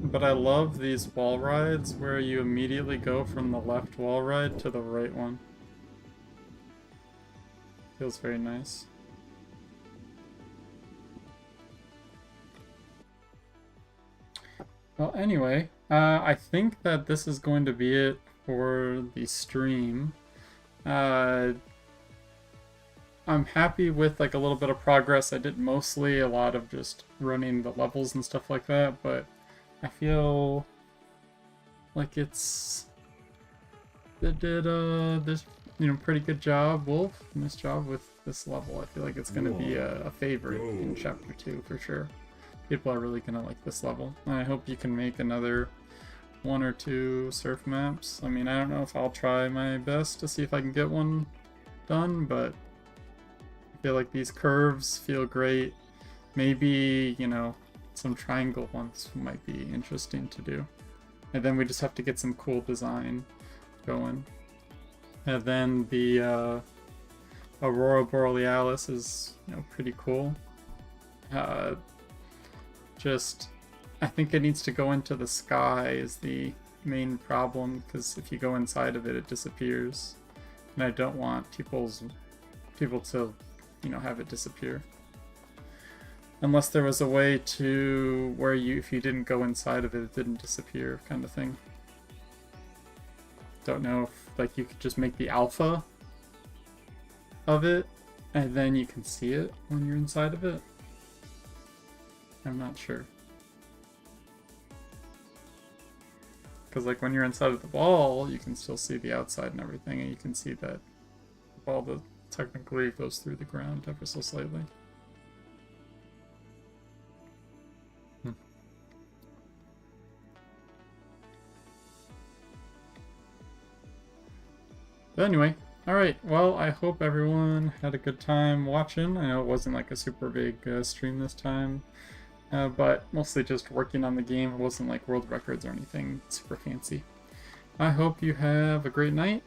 But I love these wall rides where you immediately go from the left wall ride to the right one. Feels very nice. Well, anyway, I think that this is going to be it for the stream. I'm happy with like a little bit of progress. I did mostly a lot of just running the levels and stuff like that, but I feel like they did this, you know, pretty good job, Wolf. Nice job with this level. I feel like it's gonna be a favorite in Chapter 2 for sure. People are really gonna like this level. And I hope you can make another 1 or 2 surf maps. I mean, I don't know if I'll try my best to see if I can get one done, but I feel like these curves feel great. Maybe, you know, some triangle ones might be interesting to do. And then we just have to get some cool design going. And then the Aurora Borealis is, you know, pretty cool. I think it needs to go into the sky is the main problem, because if you go inside of it, it disappears. And I don't want people to, you know, have it disappear. Unless there was a way to where if you didn't go inside of it, it didn't disappear, kind of thing. Don't know if like you could just make the alpha of it, and then you can see it when you're inside of it. I'm not sure. Because like when you're inside of the ball, you can still see the outside and everything, and you can see that the ball technically goes through the ground ever so slightly. But anyway, alright, well, I hope everyone had a good time watching. I know it wasn't like a super big stream this time, but mostly just working on the game. It wasn't like world records or anything super fancy. I hope you have a great night,